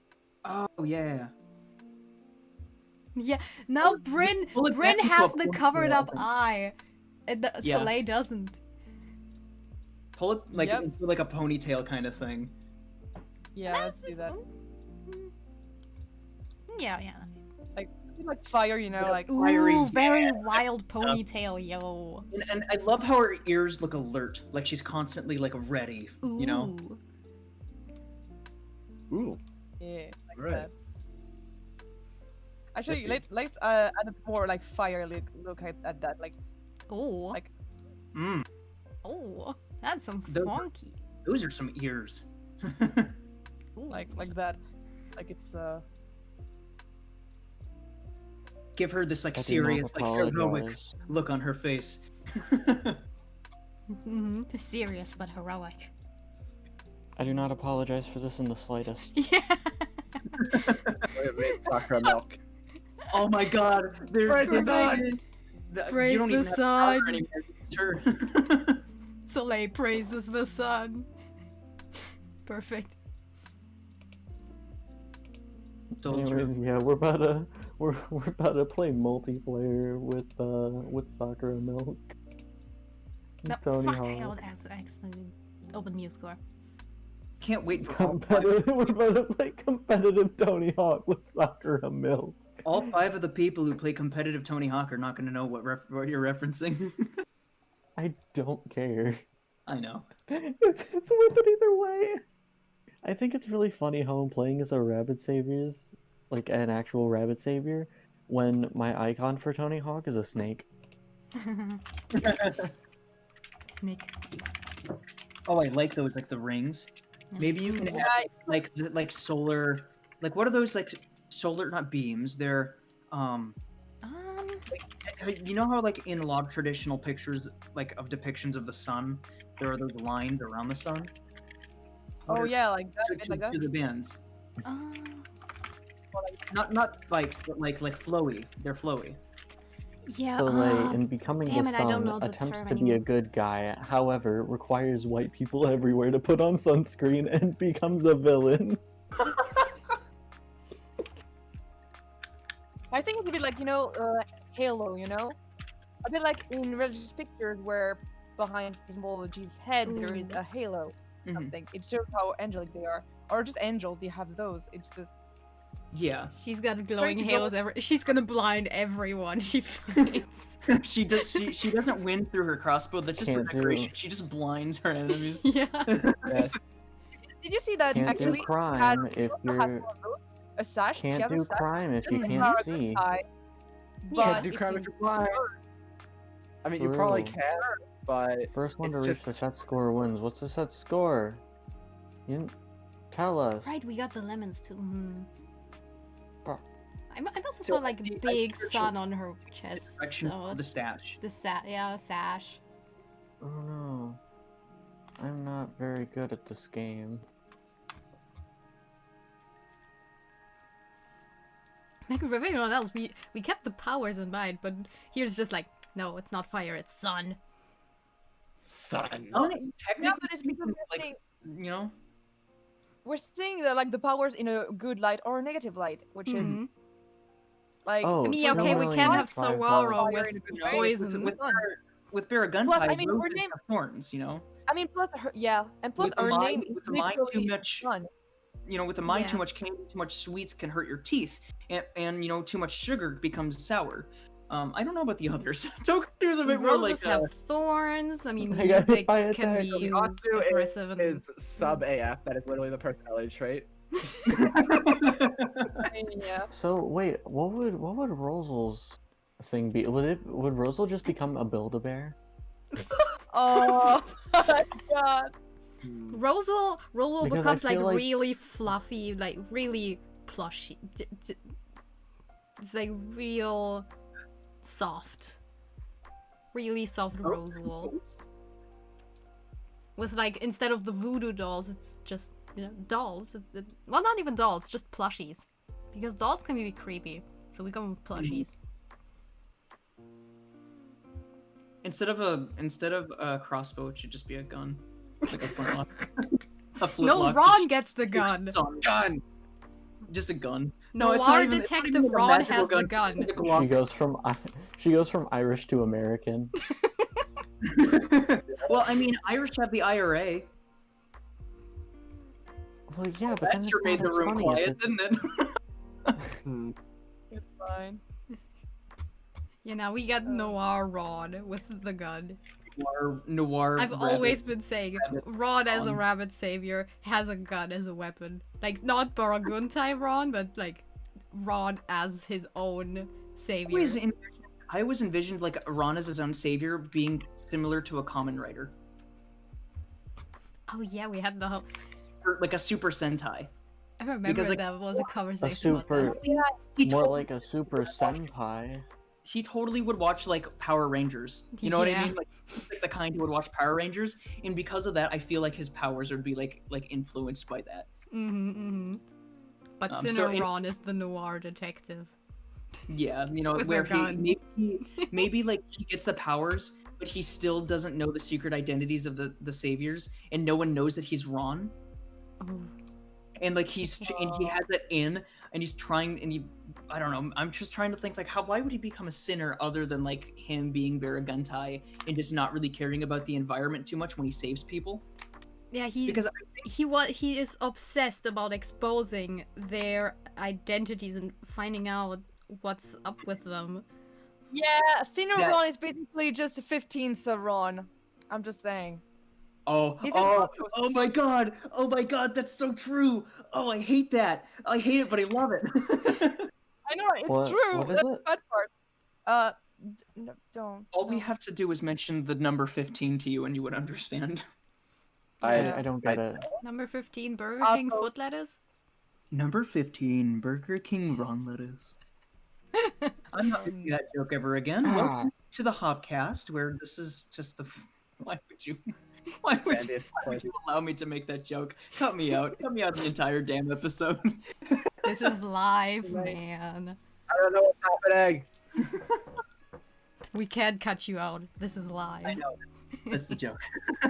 Oh yeah. Yeah. Now Bryn Pull it back into has a the ponytail, covered up I think. eye, and the Yeah. Soleil doesn't. Pull it like Yep. into like a ponytail kind of thing. Yeah, let's do that. Yeah. Like fire, you know, like Fiery, Ooh, very yeah, wild stuff. ponytail, yo. And I love how her ears look alert, like she's constantly like ready. Ooh. You know. Ooh. yeah, like Right. that. Actually, That'd let's add a more like fire look at that, like Oh. Like- Mm, Oh. That's some Those are- funky. those are some ears. Ooh. like that, like it's Give her this like I do not serious, like heroic apologize. look on her face. Mm-hmm. Serious but heroic. I do not apologize for this in the slightest. Yeah. Wait, Sakura milk. Oh my god, there's Praise the the sun. Praise you don't the even have power sun. anymore, it's her. Soleil praises the sun. Perfect. Soldier. Anyways, yeah, we're about to play multiplayer with Sakura Milk. No, Tony fuck, Hawk. I don't actually open new score. Can't wait for We're about to play competitive Tony Hawk with Sakura Milk. all 5 of the people who play competitive Tony Hawk are not going to know what you're referencing. I don't care. I know. It's worth it either way. I think it's really funny how I'm playing as a rabbit saviors, like an actual rabbit savior, when my icon for Tony Hawk is a snake. Snake. Oh, I like those, like the rings. Maybe you can Mm. add like solar, like what are those like solar not beams? They're you know how like in a lot of traditional pictures like of depictions of the sun, there are those lines around the sun. What Oh are- yeah, like that, to, bit like that. to the bands. Uh, Not spikes, but like flowy. They're flowy. yeah. So Lei, in becoming damn the it, I don't sun, know the attempts term to be a anymore. good guy, however, requires white people everywhere to put on sunscreen and becomes a villain. I think it's a bit like Halo, you know, a bit like in religious pictures where behind, for example, Jesus' head there is Ooh. a halo. Mhm. Something. It shows how angelic they are, or just angels. They have those. It's just Yeah. She's got glowing to go- halos. She's gonna blind everyone she finds. she does. She doesn't win through her crossbow. That's just for Can't do- decoration. She just blinds her enemies. Yeah. Yes. Did you see that Can't actually? do crime if she has you're... one of those, a sash. She Can't has a do sash. crime if you just can't for a see. tie, Yeah. but Can't do it's crime in if you're blind. birds. I mean, you probably True. can, but First one It's to reach just- the set score wins. What's the set score? You didn't tell us. Right, we got the lemons too. Oh. I also So saw like the a big actual sun on her chest. Direction So of the stash. the sash. Oh no. I'm not very good at this game. Like with everyone else, we kept the powers in mind, but here's just like, no, it's not fire, it's sun. sun. Technically, Yeah, but it's because we're like, seeing, you know, the powers in a good light or a negative light, which is Mhm. like. Oh, I mean, yeah, so okay, we normally can't in have Fire Sawara Fire with in a good you know, way. poison. with Baraguntai, Plus, I mean, her roses name- have thorns. You know, I mean, plus her, yeah, and plus With the our mind- name with is the mind too literally much- sun. you know, with the mind too Yeah. much candy, too much sweets can hurt your teeth, and you know, too much sugar becomes sour. I don't know about the others. Toku's a bit more like Roses have thorns. I mean, I got hit music by a can tag. be Katsu aggressive and is sub AF. That is literally the personality trait. I mean, yeah. So wait, what would Rosal's thing be? Would Rosal just become a Build-A-Bear? Oh my god. Rosal Because I becomes like feel like- really fluffy, like really plushy. It's like real soft. Really soft Rosal. With like, instead of the voodoo dolls, it's just, you know, dolls. Well, not even dolls, just plushies. Because dolls can be creepy. So we go with plushies. Instead of a crossbow, it should just be a gun, like a flintlock. A No, flintlock, Ron just- gets the gun. Gun. Just a gun. No, it's not our even- it's not detective even a Ron magical has the It's gun. like a Glock. She goes from Irish to American. Well, I mean, Irish have the IRA. Well, yeah, but That then sure it's made not the as room funny quiet, if it's... didn't it? Hmm. It's fine. Yeah, now we got Noir Ron with the gun. Noir. I've rabbit. always been saying rabbit Ron as a Ron. rabbit savior has a gun as a weapon. Like, not Baraguntai Ron, but like Ron as his own savior. I always envisioned like Ron as his own savior being similar to a common writer, Oh yeah, we had the whole... or like a Super Sentai. I remember Because, like, that was a A conversation about super... that. He More totally- like a super senpai. He totally would watch like Power Rangers. You know what I Yeah. mean? Like the kind who would watch Power Rangers, and because of that, I feel like his powers would be like influenced by that. But so Sinner in- Ron is the noir detective. Yeah, you know, With where their gun. maybe like he gets the powers, but he still doesn't know the secret identities of the saviors, and no one knows that he's Ron. Oh. And like and he has that in, and he's trying, and I don't know. I'm just trying to think like why would he become a sinner other than like him being Baraguntai and just not really caring about the environment too much when he saves people? Yeah, he Because he is obsessed about exposing their identities and finding out what's up with them. Yeah, Sinner That- Ron is basically just the 15th of Ron. I'm just saying. He's just oh my god, that's so true. Oh, I hate that. I hate it, but I love it. I know, it's What- true. what is That's it? the bad part. No, don't. All we no. have to do is mention the number 15 to you, and you would understand. I don't get it. Number 15, Burger I'll King go- foot lettuce. Number 15, Burger King Ron Lettuce. I'm not making that joke ever again. Ah. Welcome to the Hopcast, where this is just the. Why would you? Why would you, Candice, why would you allow me to make that joke? Cut me out. Cut me out the entire damn episode. This is live, Right. man. I don't know what's happening. We can't cut you out. This is live. I know that's the joke. I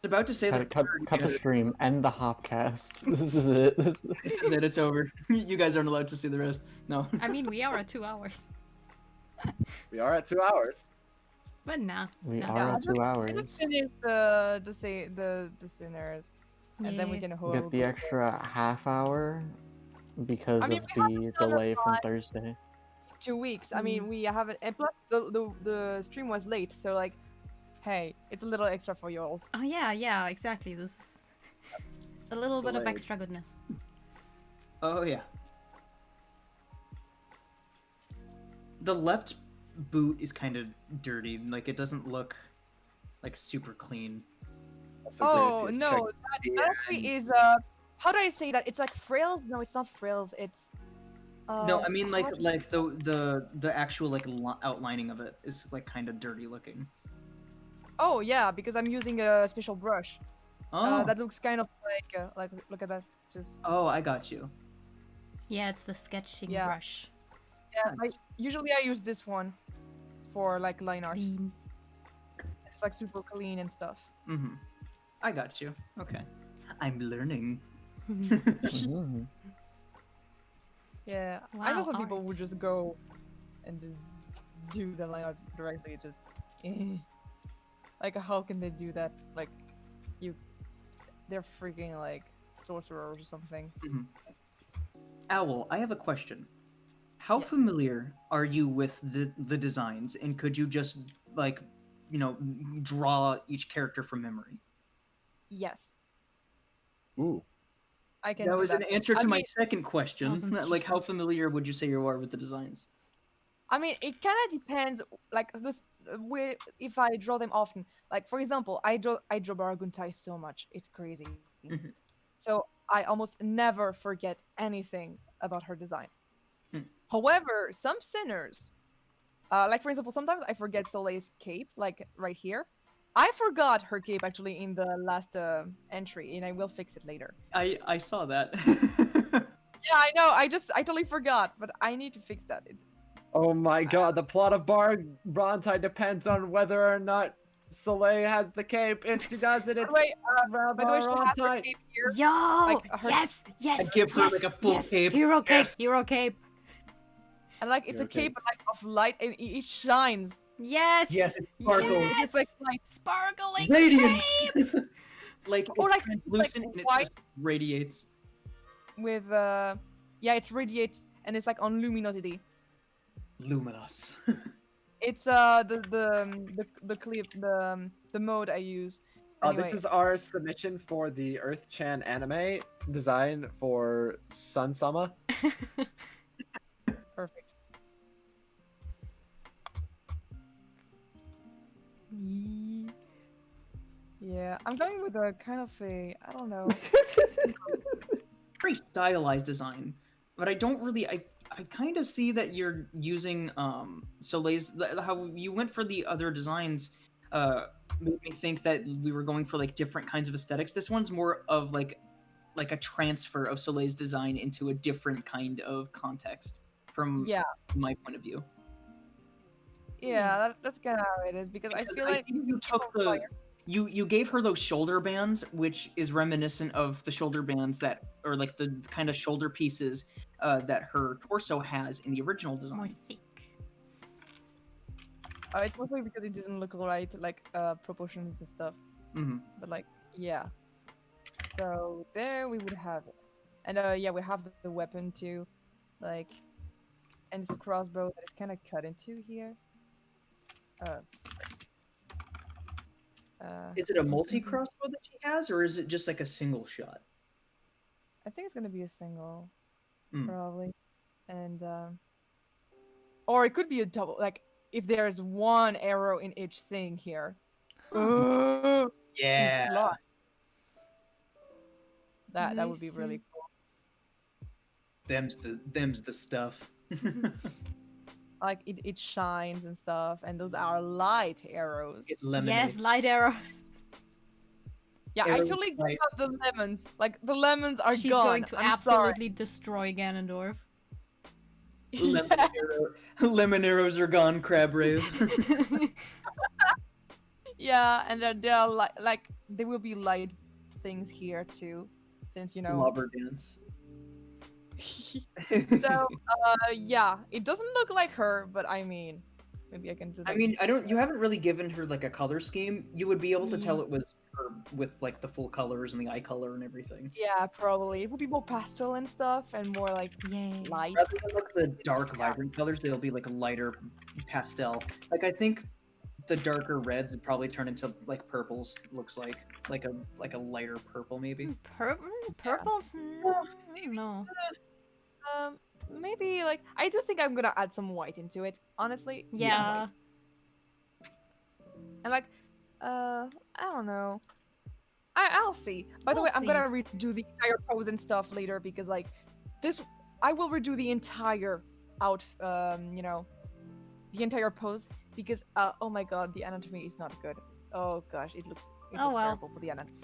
was about to say that. Cut the stream. End the Hopcast. This is it. This is it. It's over. You guys aren't allowed to see the rest. No. I mean, we are at 2 hours. We are at 2 hours. But nah. We nah. are at 2 I hours. just finished the sinners, and then we Yeah. can Get the extra half hour because I mean, of we haven't the done a delay from lot. Thursday. 2 weeks. I mean, we haven't, and plus the stream was late, so like, hey, it's a little extra for y'all. Oh yeah, exactly. This is a little bit of Delayed. extra goodness. Oh yeah. The left boot is kind of dirty. Like it doesn't look like super clean. Also, Oh Gracie, no, check that the actually end. is how do I say that? It's like frills. No, it's not frills. It's No, I mean how like the actual like outlining of it is like kind of dirty looking. Oh yeah, because I'm using a special brush. Oh, That looks kind of like look at that. Just oh, I got you. Yeah, it's the sketching Yeah. brush. yeah. Nice. Usually I use this one for like line art. Clean. It's like super clean and stuff. Mm-hmm. I got you. Okay. I'm learning. Mhm. Yeah, I know Wow, some people art. would just go and just do the line art directly. Just like how can they do that? Like they're freaking like sorcerers or something. Owl, I have a question. How Yes. familiar are you with the designs, and could you just like, draw each character from memory? Yes, Ooh. I can. That do was that. an answer I to my mean- second question. Wasn't Like, how sure. familiar would you say you are with the designs? I mean, it kind of depends. Like this, if I draw them often. Like for example, I draw Baraguntai so much, it's crazy. Mhm. So I almost never forget anything about her design. Hmm. However, some sinners, like for example, sometimes I forget Soleil's cape, like right here. I forgot her cape actually in the last entry, and I will fix it later. I saw that. Yeah, I know. I totally forgot, but I need to fix that. It's, Oh my god, the plot of Brontai depends on whether or not Soleil has the cape. If she doesn't, it's Wait, by the way, she has her Brontai. cape here. Yo! Like, her- yes! I'd give her yes, like a full yes. cape. Hero cape! Yes. Hero cape! And like it's Yeah, a okay. cape like of light, and it shines. Yes! Yes, it sparkles. Yes! It's like light Sparkling Radiant. cape! Like Or, it's like, translucent and it white. just radiates. with yeah, it radiates and it's like on luminosity. Luminous. It's the clip the mode I use. Anyway, This is our submission for the Earth-chan anime design for Sun Sama. perfect. Yeah, I'm going with a kind of a I don't know. Very stylized design, but I don't really. I kind of see that you're using Soleil's. How you went for the other designs made me think that we were going for like different kinds of aesthetics. This one's more of like a transfer of Soleil's design into a different kind of context from Yeah, my point of view. yeah, that's kind of how it is because I Because feel like see you took the fire. you gave her those shoulder bands, which is reminiscent of the shoulder bands that, or like the kind of shoulder pieces that her torso has in the original More design. thick. It's mostly because it doesn't look right, like proportions and stuff. Hmm. But like, yeah. So there we would have it, and yeah, we have the weapon too, like, and it's a crossbow that is kind of cut into here. Is it a multi-crossbow that she has, or is it just like a single shot? I think it's gonna be a single, Hmm. probably, and or it could be a double. Like if there's one arrow in each thing here, Oh, Yeah. slot. That Let would me be really see. cool. Them's the stuff. Like it shines and stuff, and those are light arrows. It lemonates. Yes, light arrows. Yeah, arrows actually, give light. up the lemons. Like the lemons are She's gone. going to I'm sorry. absolutely destroy Ganondorf. Lemon, lemon arrows are gone, crab rave. Yeah, and they're like there will be light things here too, since you know. Lobber dance. So yeah, it doesn't look like her, but I mean, maybe I can do. I Like, mean, you haven't really given her like a color scheme. You would be able to tell Yeah. it was her with like the full colors and the eye color and everything. yeah, probably it would be more pastel and stuff, and more like Yay. light. Rather than like the dark, vibrant colors, they'll be like a lighter pastel. Like I think the darker reds would probably turn into like purples. Looks like a lighter purple maybe. Purples? I don't know. Maybe like I do think I'm gonna add some white into it. Honestly. Yeah. And like, I don't know. I'll see. By the We'll way, I'm see. gonna redo the entire pose and stuff later because like this, I will redo the entire you know, the entire pose because oh my god, the anatomy is not good. Oh gosh, it looks Oh, well. terrible for the anatomy.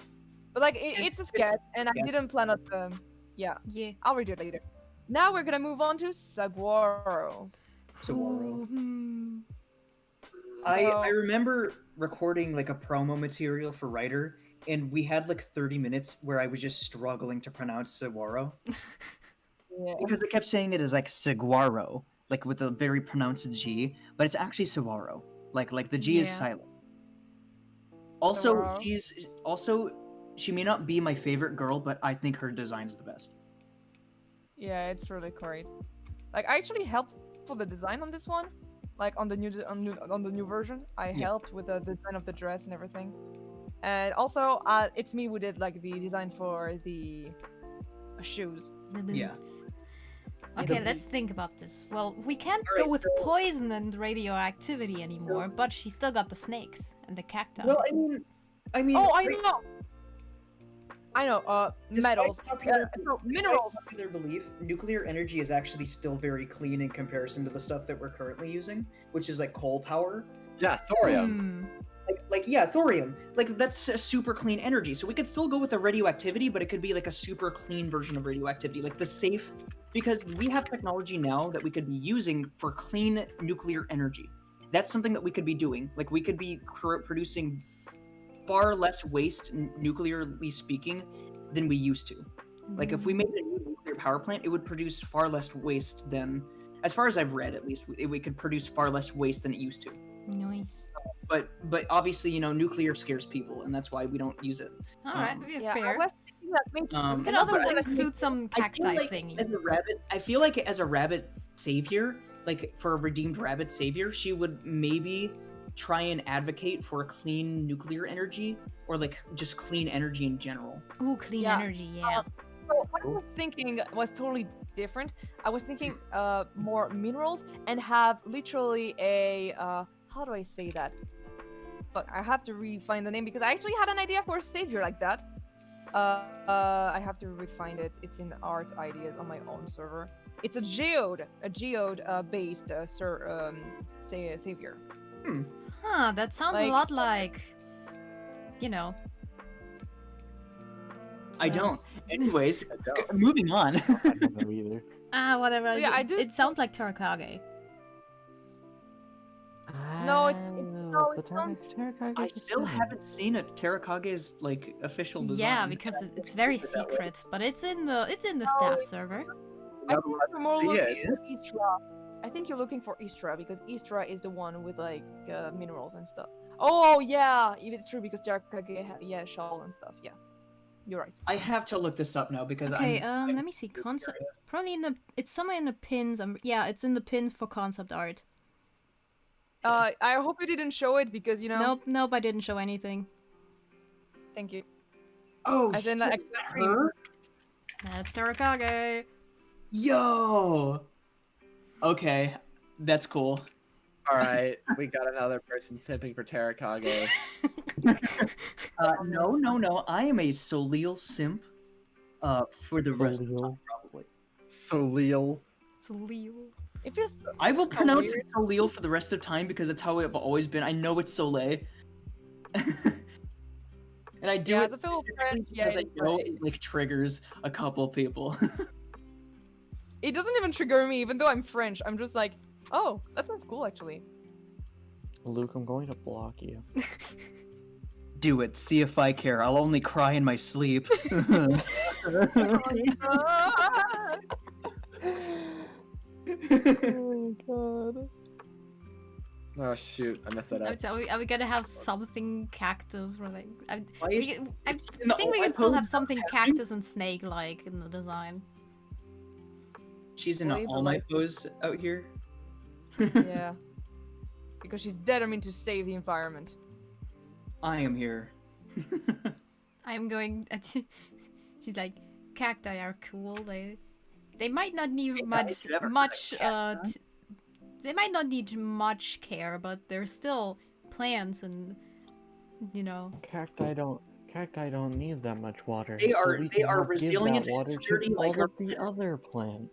But like it's a sketch, and I sketch. didn't plan on yeah. Yeah. I'll redo it later. Now we're gonna move on to Saguaro. Saguaro. Hmm. I So- remember recording like a promo material for Writer, and we had like 30 minutes where I was just struggling to pronounce Saguaro Yeah. because I kept saying it as like Saguaro, like with a very pronounced G, but it's actually Saguaro. Like the G is Yeah. silent. Also, Saguaro. she may not be my favorite girl, but I think her design's the best. Yeah, it's really great. Like I actually helped for the design on this one, like on the new version. I Yeah. helped with the design of the dress and everything, and also it's me who did like the design for the shoes. The Yeah. boots. Okay, The let's boots. think about this. Well, we can't Alright, go with so- poison and radioactivity anymore, but she still got the snakes and the cacti. Well, I mean. Oh, I right- know. I know. Despite Metals. popular- No, despite minerals. popular belief, nuclear energy is actually still very clean in comparison to the stuff that we're currently using, which is like coal power. Yeah, thorium. Hmm. Like yeah, thorium. Like that's a super clean energy. So we could still go with the radioactivity, but it could be like a super clean version of radioactivity, like the safe, because we have technology now that we could be using for clean nuclear energy. That's something that we could be doing. Like we could be producing far less waste, nuclearly speaking, than we used to. Like if we made a new nuclear power plant, it would produce far less waste than, as far as I've read, at least, we could produce far less waste than it used to. Nice. But obviously, you know, nuclear scares people, and that's why we don't use it. Alright, Yeah, fair. I was thinking that maybe We can also but I- include some I feel cacti like thingy. as a rabbit, I feel like as a rabbit savior, like for a redeemed rabbit savior, she would maybe try and advocate for a clean nuclear energy or like just clean energy in general. Ooh, clean Yeah. energy, yeah. So what I was thinking was totally different. I was thinking more minerals and have literally a how do I say that? Fuck, I have to find the name because I actually had an idea for a savior like that. I have to find it. It's in art ideas on my own server. It's a geode based savior. Huh, that sounds a Like- lot like, you know. I Well. don't. Anyways, I don't. moving on. I don't know either. Whatever. Yeah, I do- It sounds like Terakage. No, it's- No, it but sounds- Terakage I is still fine. haven't seen a Terakage's like official design. Yeah, because it's very Put it that way. secret, but it's in the staff server. I No, think let's you're more see looking it. for Istra. I think you're looking for Istra because Istra is the one with like minerals and stuff. Oh yeah, it's true because Terakage shawl and stuff. Yeah, you're right. I have to look this up now because Okay, I'm let me see. Concept. curious. Probably it's somewhere in the pins. Yeah, it's in the pins for concept art. I hope you didn't show it because you know. Nope, I didn't show anything. Thank you. Oh, As in, shit, like, is that cream. her? That's Terakage. Yo. Okay, that's cool. All right, we got another person simping for Terakage. No. I am a Soleel simp. For the rest of the time, Soleel. probably. Soleel. So Leo. It feels. I will so pronounce weird. it Soleel for the rest of time because that's how I've always been. I know it's Soleil. And I do Yeah, it as a fellow specifically French, yeah, because I it's know right. it like triggers a couple people. It doesn't even trigger me, even though I'm French. I'm just like, oh, that sounds cool, actually. Luke, I'm going to block you. Do it. See if I care. I'll only cry in my sleep. Ah! Oh god. Oh shoot, I messed that up. Are we gonna have something cactus or like? Why We is can, I in the think we All can still Might have pose something happening? cactus and snake-like in the design. She's in an Wait, but all night like- pose out here. Yeah. Because she's determined to save the environment. I am here. I'm going. She's like, cacti are cool. They might not need Hey, much guys, you ever heard of much cacti? they might not need much care, but they're still plants, and you know. Cacti don't need that much water. They so are- we they can are help give resilient that and water sturdy to like all our of the other plants.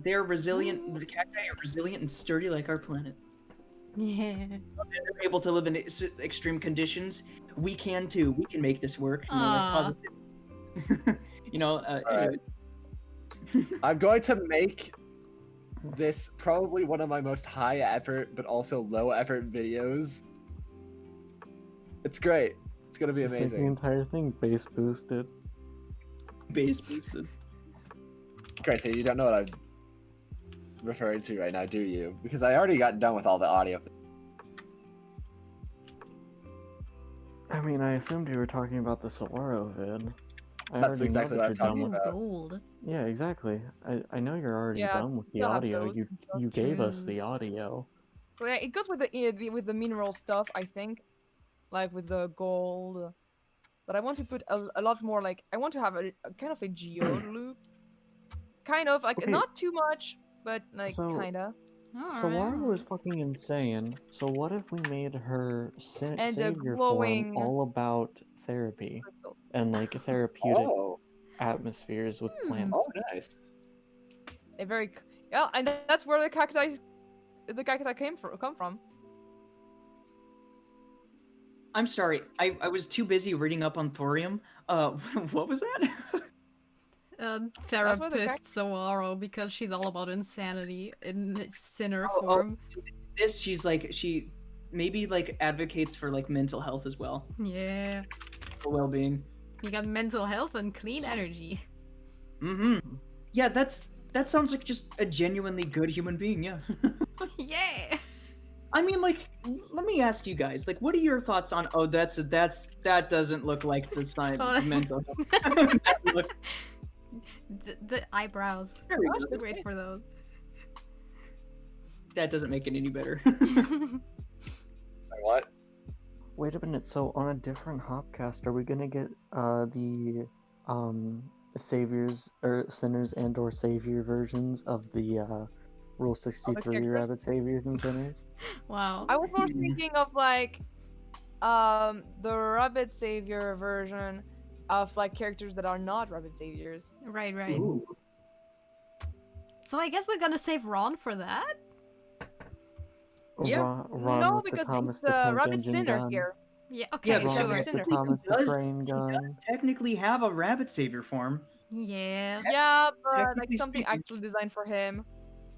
They're resilient. The cacti are resilient and sturdy like our planet. Yeah. They're able to live in extreme conditions. We can too. We can make this work. You know, like Aw. positive. You know. Alright. I'm going to make this probably one of my most high effort but also low effort videos. It's great. It's gonna be Just make the amazing. entire thing base boosted. Base boosted. Great, so you don't know what I'm referring to right now, do you? Because I already got done with all the audio. I mean, I assumed you were talking about the Solaro vid. I That's already exactly know what that I'm you're talking done about. Gold. Yeah, exactly. I know you're already Yeah, done with the still have audio. those You and stuff. you gave us True. the audio. So yeah, it goes with the mineral stuff, I think, like with the gold. But I want to put a lot more, like I want to have a kind of a geode loop, kind of like Okay. not too much, but like So- kinda. Solaro is fucking insane. So what if we made her And the savior glowing- form all about therapy Crystals. and like therapeutic Oh, atmospheres with plants? oh, nice. A very yeah, and that's where the cacti come from. I'm sorry. I was too busy reading up on thorium. What was that? where the Therapist Soaro, because she's all about insanity in its sinner Oh, form. she maybe like advocates for like mental health as well, Yeah. for well-being. You got mental health and clean energy. Mm-hmm. Yeah, that sounds like just a genuinely good human being. Yeah. Yeah. I mean, like, let me ask you guys, like, what are your thoughts on? Oh, that doesn't look like the sign Oh. mental health. That look- The eyebrows. there we Gosh, go. they're Wait for those. That doesn't make it any better. Sorry, what? Wait a minute. So on a different Hopcast, are we gonna get the saviors or sinners and or savior versions of the Rule 63 characters? rabbit saviors and sinners? Wow. I was more Hmm. thinking of like the rabbit savior version of like characters that are not rabbit saviors. Right, right. Ooh. So I guess we're gonna save Ron for that? Yeah. Ron No, with the because Thomas it's the Tank rabbit Engine sinner gun. here. Yeah, okay, Yeah, Ron sure. with sure. the Sinner. Thomas the Does- Train He gun. does technically have a rabbit savior form. Yeah. Yeah, but like Technically something speaking- actually designed for him.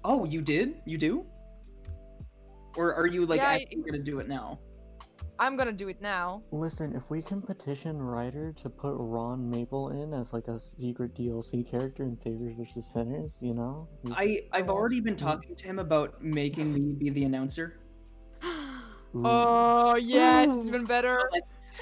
Oh, you did? You do? Or are you like Yeah, actually gonna do it now? I'm gonna do it now. Listen, if we can petition Ryder to put Ron Maple in as like a secret DLC character in Saviors vs. Sinners, you know? I've already been talking to him about making me be the announcer. Ooh. Oh yes, it's Ooh. even better.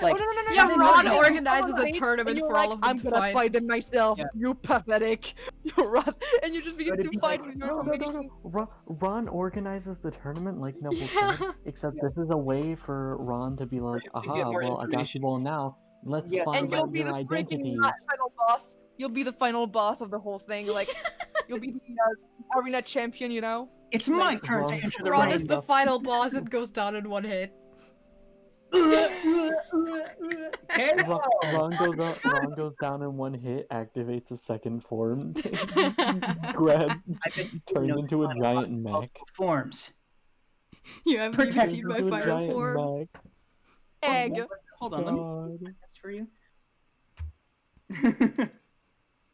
Like, oh no no no Yeah, no! Ron no, no, organizes no, a no, tournament and you're for like, all of them I'm to gonna fight. fight them myself. Yeah. You pathetic. You're Ron, and you just begin Gotta to be fight like, with your No, no, no, information. no. Ron organizes the tournament like Nebel Yeah. said, except this is a way for Ron to be like, him to get aha, more well, I got information. you all now. Let's Yes. find And you'll out be your the freaking identities. final boss. You'll be the final boss of the whole thing. Like, you'll be the arena champion. You know. it's my turn to Ron- enter the Ron ring. is the final boss. It goes down in one hit. Okay. Ron goes down in one hit, activates a second form, grabs, I bet turns into a giant mech. multiple forms. You haven't even Protect seen my Into a final giant form. mech. Egg. Hold on, let me God. this for you.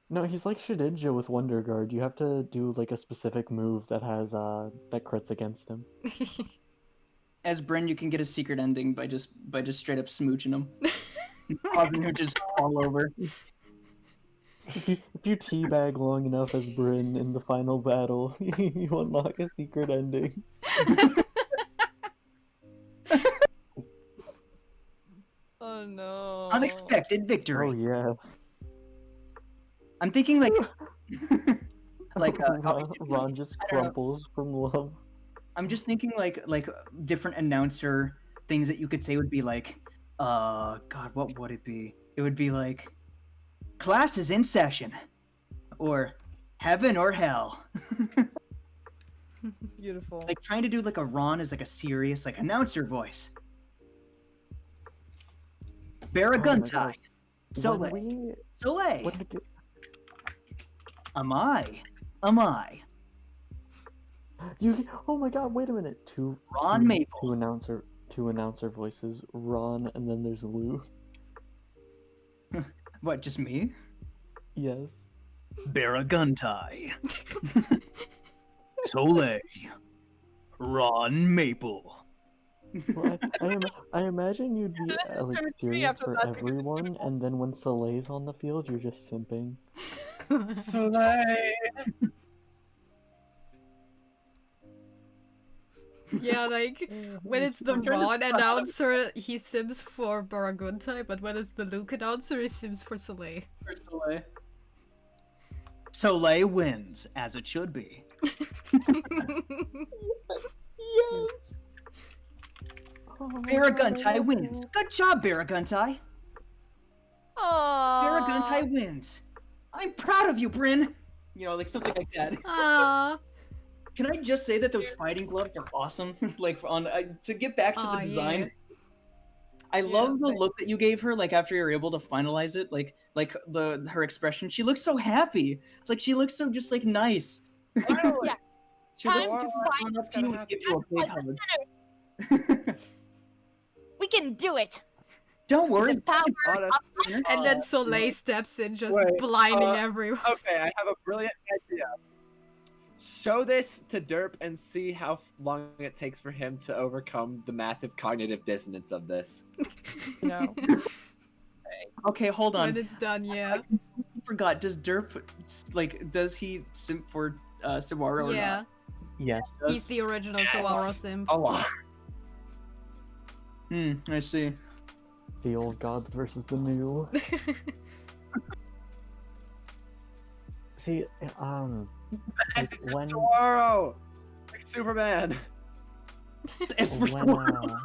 No, he's like Shedinja with Wonder Guard. You have to do like a specific move that has that crits against him. As Bryn, you can get a secret ending by just straight up smooching him, causing him to just fall over. If you teabag long enough as Bryn in the final battle, you unlock a secret ending. Oh no. Unexpected victory. Oh yes. I'm thinking like Ron just I don't know. crumples from love. I'm just thinking like different announcer things that you could say would be like, God, what would it be? It would be like, class is in session, or heaven or hell. Beautiful. Like trying to do like a Ron as like a serious like announcer voice. Baraguntai. When Soleil. when did it- Am I? You oh my god, wait a minute. Ron Maple. Two announcer voices, Ron and then there's Lou. What, just me? Yes. Baraguntai. Soleil. Ron Maple. Well, I imagine you'd be like Turn to me serious after for that because it's everyone, and then when Soleil's on the field, you're just simping. Soleil. Yeah, like when it's the Ron announcer, he sims for Baraguntai, but when it's the Luke announcer, he sims for Soleil. For Soleil. Soleil wins, as it should be. Yes. Baraguntai wins. Good job, Baraguntai. Aww. Baraguntai wins. I'm proud of you, Bryn. You know, like something like that. Aww. Can I just say that those fighting gloves are awesome? Like on to get back to the Aw, design. yeah. I love the like- look that you gave her. Like after you're able to finalize it, like her expression. She looks so happy. Like she looks so just like nice. Finally. Yeah. She's like, Time to fight. run up to you and give you a big Fight the hug. We can do it. Don't worry. The power. Honest- And then Soleil steps in, just Wait, blinding everyone. Okay, I have a brilliant idea. Show this to Derp and see how long it takes for him to overcome the massive cognitive dissonance of this. No. Okay, hold on. When it's done, yeah. I forgot. Does Derp does he simp for Sawara or Yeah, not? Yes. he's the original Yes. Sawara sim. A lot. I see. The old gods versus the new. See, Yes, Like, when- Saguaro! Like Superman. As for when Sawara.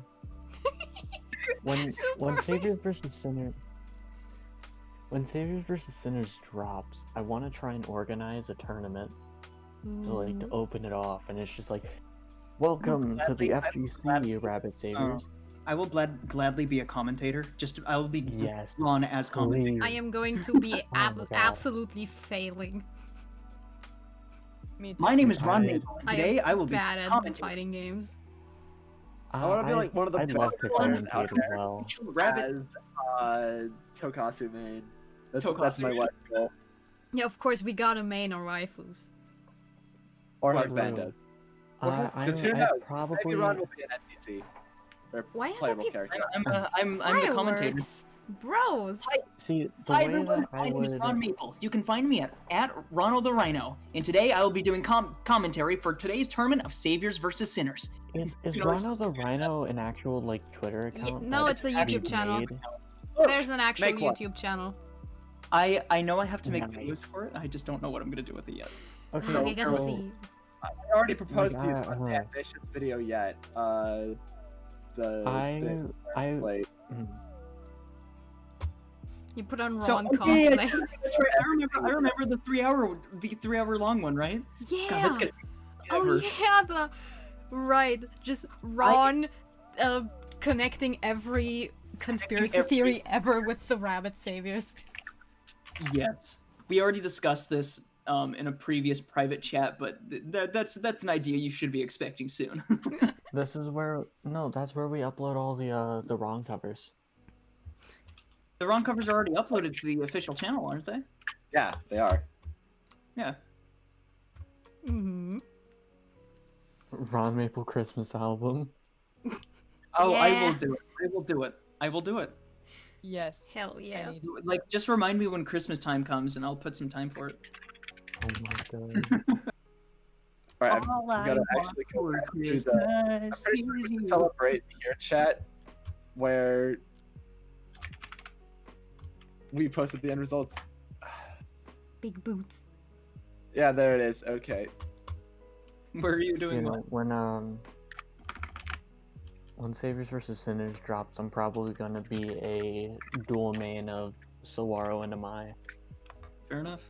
when Superman. Saviors versus Sinners drops, I want to try and organize a tournament to open it off, and it's just like, welcome to the FGC, Rabbit Saviors. I will gladly be a commentator. I will be Yes. Ron as commentator. Please. I am going to be Oh my God. absolutely failing. Me too. My name is Ron I- Maple, and I today am I will be bad at commentating. fighting games. I wanna be like one of the I'd love best to ones out commentate as there. well. Rabbit. As Tokasu main. That's Tokasu my main? life goal. Yeah, of course we gotta main our waifus. Or Right, husbandos. I Because who knows? probably Maybe Ron will be an NPC. Or Why are playable people- character. I'm the commentator. Fireworks. Bros. see the Hi way everyone, that my I name is would. Ron Maple. You can find me at Ronald the Rhino, and today I will be doing commentary for today's tournament of Saviors versus Sinners. Is you know, Rhino the Rhino an actual like Twitter account? no, that's it's a actually YouTube channel. made? There's an actual make one. YouTube channel. I know I have to make Nice. videos for it. I just don't know what I'm gonna do with it yet. Okay, I gotta so see. I already proposed to you God, the most ambitious video yet. I Slate. You put on So Ron okay, cosplay. that's right. I remember the 3-hour long one, right? Yeah. God, that's gonna Oh ever. yeah, right. Just Ron connecting every conspiracy theory ever with the rabbit saviors. Yes, we already discussed this in a previous private chat, but that's an idea you should be expecting soon. This is where that's where we upload all the wrong covers. The wrong covers are already uploaded to the official channel, aren't they? Yeah, they are. Yeah. Mm-hmm. Ron Maple Christmas album. Oh, I Yeah. will do it. I will do it. I will do it. Yes. Hell yeah. I need- Like, just remind me when Christmas time comes, and I'll put some time for it. Oh my god. All right, All I'm I gonna want actually go for back to the. I'm Christmas pretty sure we is can you. celebrate here, chat, where we posted the end results. Big boots. Yeah, there it is. Okay. Where are you doing You what? know, when Saviors vs. Sinners drops, I'm probably gonna be a dual main of Sawaro and Amai. Fair enough.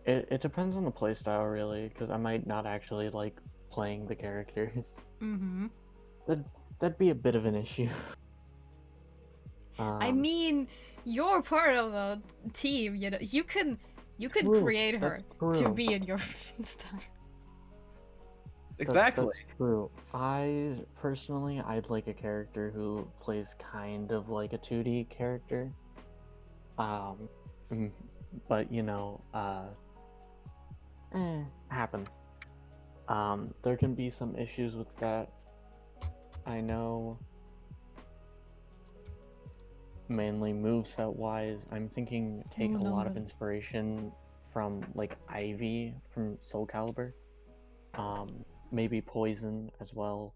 It depends on the playstyle, really, because I might not actually like playing the characters. Mm-hmm. That'd be a bit of an issue. I mean, you're part of the team, you know. You can True, create her that's to true. be in your style. Exactly. That's true. I'd like a character who plays kind of like a 2D character. But you know, happens. There can be some issues with that. I know. Mainly moveset wise, I'm thinking take Ooh, a lot of no. inspiration from like Ivy from Soul Calibur. Maybe Poison as well.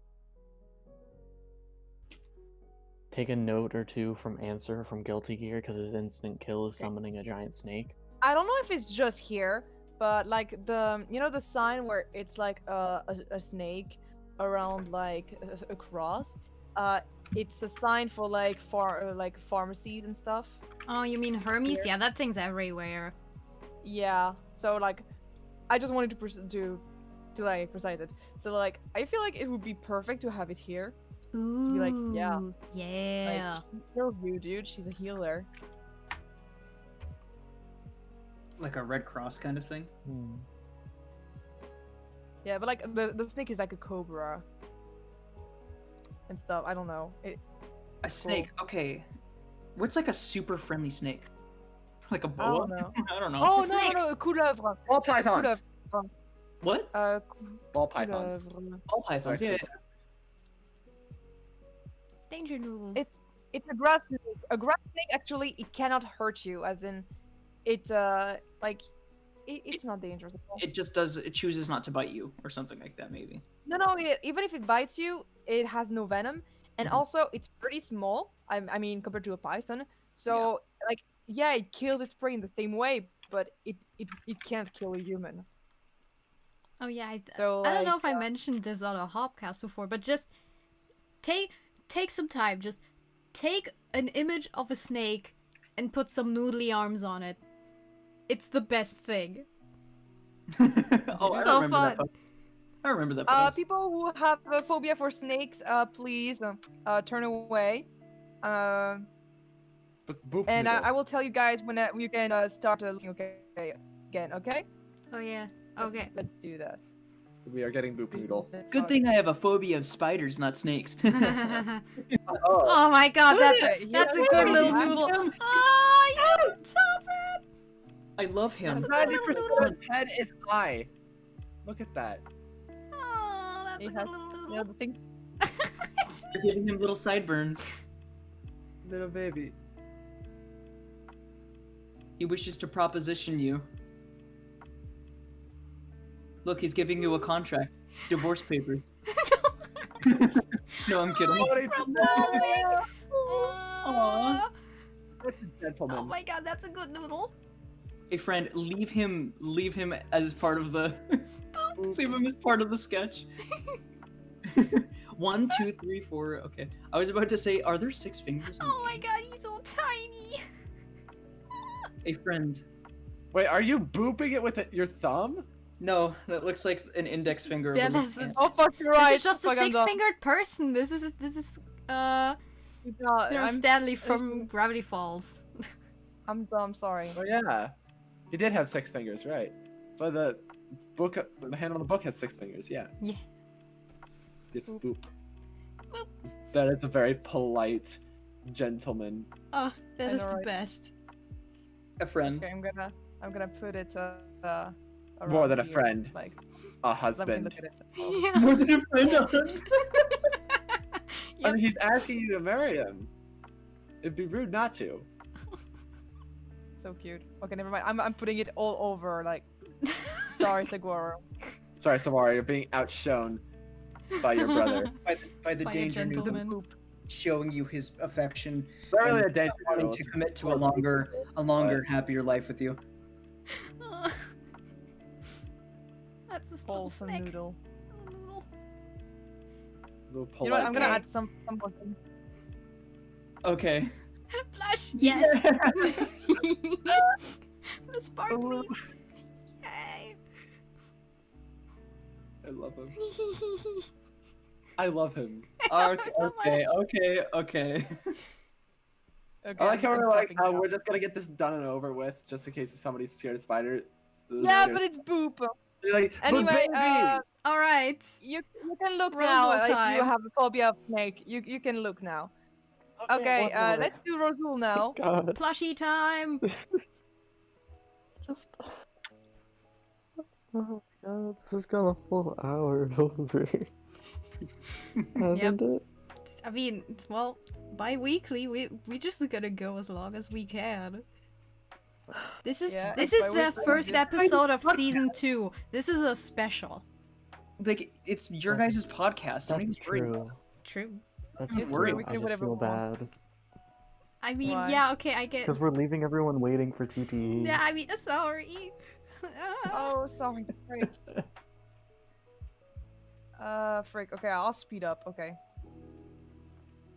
Take a note or two from Answer from Guilty Gear because his instant kill is summoning a giant snake. I don't know if it's just here, but like the sign where it's like a snake around like a cross. It's a sign for like pharmacies and stuff. Oh, you mean Hermes? Here. Yeah, that thing's everywhere. Yeah. So like, I just wanted to like precise it. So like, I feel like it would be perfect to have it here. Ooh. Be like, yeah. Yeah. Heal you, dude. She's a healer. Like a Red Cross kind of thing. Yeah, but like the snake is like a cobra and stuff. I don't know. A snake. Okay. What's like a super friendly snake? Like a I boa? don't know. I don't know. Oh a no, snake. no, couleuvre. Ball pythons. What? Ball pythons. Couleuvre. All pythons. Sorry, Yeah. Danger noodles. It's a grass snake. A grass snake actually it cannot hurt you, as in, it's like, it's not dangerous at all. It just does. It chooses not to bite you or something like that, maybe. No, even if it bites you, it has no venom, and Mhm. also it's pretty small. I mean, compared to a python. So like, yeah, it kills its prey in the same way, but it can't kill a human. Oh yeah, So I don't know like, if I mentioned this on a Hopcast before, but just take some time. Just take an image of a snake and put some noodly arms on it. It's the best thing. Oh, I So remember fun. that post. I remember that post. people who have a phobia for snakes, please turn away. But boop And noodle. I will tell you guys when we can start looking again. Okay? Oh yeah. Okay. Let's do that. We are getting boop noodle. Good thing I have a phobia of spiders, not snakes. Oh Oh, my god, that's Okay, that's a here's good the little black noodle. him. Oh, you can top it. I love him. That's That's a good 90% little of noodle. his head is eye. Look at that. Oh, that's a It good has- little You know, noodle. the thing. It's me. You're giving him little sideburns. Little baby. He wishes to proposition you. Look, he's giving you a contract. Divorce papers. No, I'm kidding. Oh, He's proposing. Aw. Such a gentleman. Oh my god, that's a good noodle. Hey friend, leave him as part of the leave him as part of the sketch. 1, 2, 3, 4. Okay. I was about to say, are there 6 fingers? Oh my god, he's so tiny. Hey friend. Wait, are you booping it with your thumb? No, that looks like an index finger. of Yeah, a that's hand. Oh fuck, you're this right. is just a Fuck, I'm dumb. six-fingered person. This is No, Stanley from Gravity Falls. I'm dumb. Sorry. Oh yeah, he did have 6 fingers, right? That's why the hand on the book has 6 fingers. Yeah. Yeah. This Boop. boop. Boop. That is a very polite gentleman. Oh, that I is know, the right? best. A friend. Okay, I'm gonna put it More around than a here, friend. like A let me look husband. at it. Oh. Yeah. More than a friend. I mean, he's asking you to marry him. It'd be rude not to. So cute. Okay, never mind. I'm putting it all over. Like, sorry, Seguro. Sorry, Samara, you're being outshone by your brother. by the By a danger gentleman. noodle showing you his affection, It's not really and a danger wanting noodle, to it's commit to more a longer, happier life with you. That's a little Wholesome snake. noodle. Noodle. little You know what? I'm gonna Okay. add some more things. Okay. Blush. Yes. The sparklies. Yay. I love him. I love him. Okay. So Okay. much. Okay. Okay, I like how I'm we're like, stopping now. we're just gonna get this done and over with, just in case if somebody's scared of spider. Yeah, but it's boop. They're like, "But Anyway, baby!" All right. you can look Rosal now if time. you have a phobia of snake. You can look now. Okay, whatever. let's do Rosul now. God, Plushie time. this is just. Oh my god, this has gone a full hour over. Hasn't it? I mean, well, bi-weekly, we just gotta go as long as we can. This is Yeah, this it's is the bi-weekly. first It's episode of season 2. This is a special. Like it's your guys' podcast. Don't even That's worry. true. True. That's It's true. true, we can I do just whatever feel we want. bad. I mean, Why? yeah, okay, I get. Because we're leaving everyone waiting for TTE. Yeah, I mean, sorry. Oh, sorry. Frick. Frick. Okay, I'll speed up. Okay.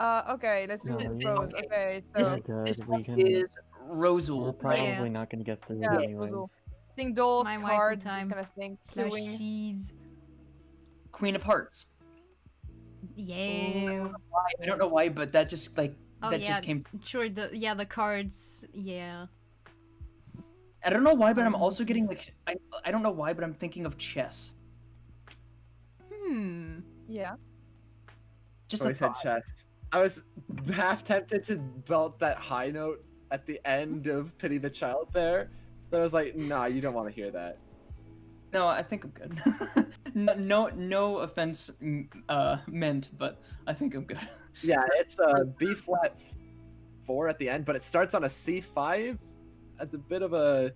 Okay, let's do No, the you- pros. Okay, This, so good, this we one can- is We're Rosul. probably Yeah. not gonna get through Yeah, it anyways. Rosul. thing dolls, my waifu cards, this time. kind of thing. Suing. Plushies. Queen of Hearts. Yeah. I don't know why, but that just like Oh that yeah, just came. sure. The cards. Yeah. I don't know why, but I'm Cards also and getting like I don't know why, but I'm thinking of chess. Hmm. Yeah. Just So a I said thought. chest. I was half tempted to belt that high note at the end of Pity the Child there. So I was like, nah, you don't want to hear that. No, I think I'm good. no offense meant, but I think I'm good. Yeah, it's a B flat 4 at the end, but it starts on a C5 as a bit of a,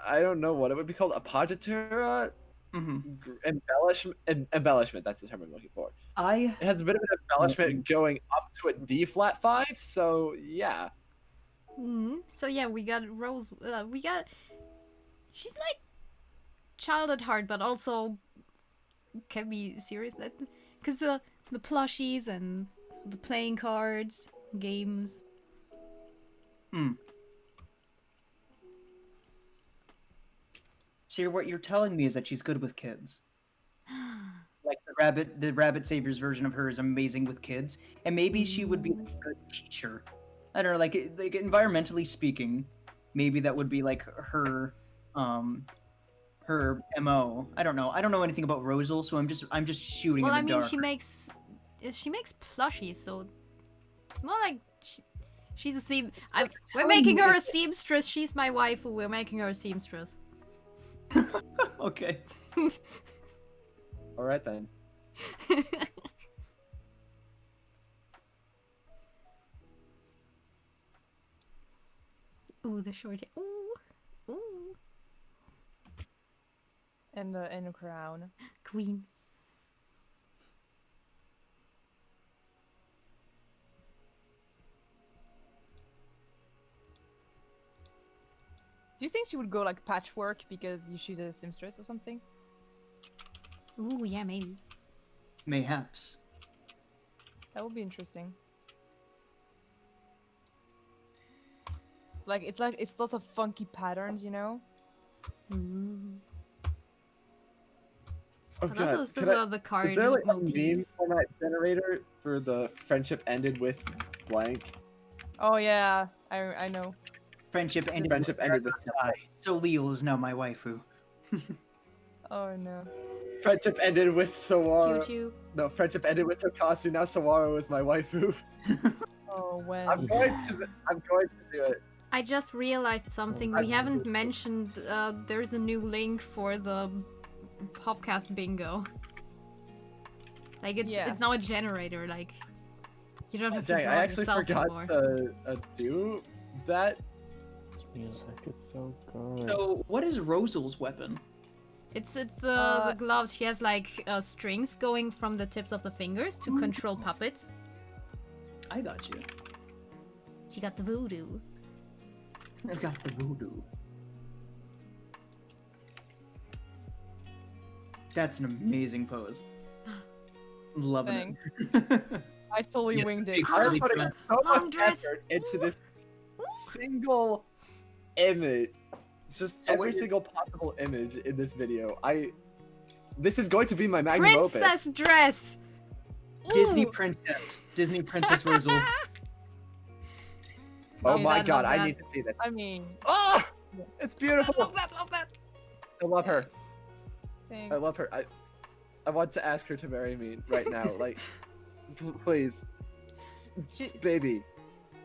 I don't know what it would be called, appoggiatura? hmm Embellishment, that's the term I'm looking for. I It has a bit of an embellishment going up to a D flat 5, so yeah. So yeah, we got Rose. We got. She's like child at heart, but also can be serious. That because the plushies and the playing cards, games. So what you're telling me is that she's good with kids. Like the rabbit saviors version of her is amazing with kids, and maybe she would be like, a good teacher. I don't know, like environmentally speaking, maybe that would be like her MO. I don't know. I don't know anything about Rosal, so I'm just shooting Well, in I the mean, dark. she makes plushies, so it's more like she's a seam. We're telling making you her a is that- seamstress. She's my waifu. We're making her a seamstress. Okay. All right then. Ooh, the short hair. Ooh, ooh, And the crown. queen. Do you think she would go like patchwork because she's a seamstress or something? Ooh, yeah, maybe. Mayhaps. That would be interesting. Like it's lots of funky patterns, you know. Ooh. Oh And also god, still can I, the card is there like a motif. meme format generator for the friendship ended with blank? Oh yeah, I know. Friendship ended Friendship ended with tie. So Leal is now my waifu. Oh no. friendship ended with Choo Sawara. choo. No, friendship ended with Tokasu. Now Sawara is my waifu. Oh when. I'm going to do it. I just realized something. We haven't mentioned there's a new link for the Hopcast bingo. Like it's now a generator. Like you don't have to Dang, draw I it actually yourself forgot anymore. to do that. This music, it's so good. So, what is Rosal's weapon? It's the gloves. She has like strings going from the tips of the fingers to control puppets. I got you. She got the voodoo. I got the voodoo. That's an amazing pose. Loving it. I totally Yes, winged the it. big I'm curly putting dress. so Long much dress. effort into this single image. Just every what is- single possible image in this video. This is going to be my magnum Princess opus. dress. Disney Ooh. princess. Disney princess Rosal. Oh Love my that, god, love I that. need to see this. I mean, Oh! It's beautiful! Love that. Love that. I love her. thanks. I love her. I want to ask her to marry me right now. Like, please. Baby.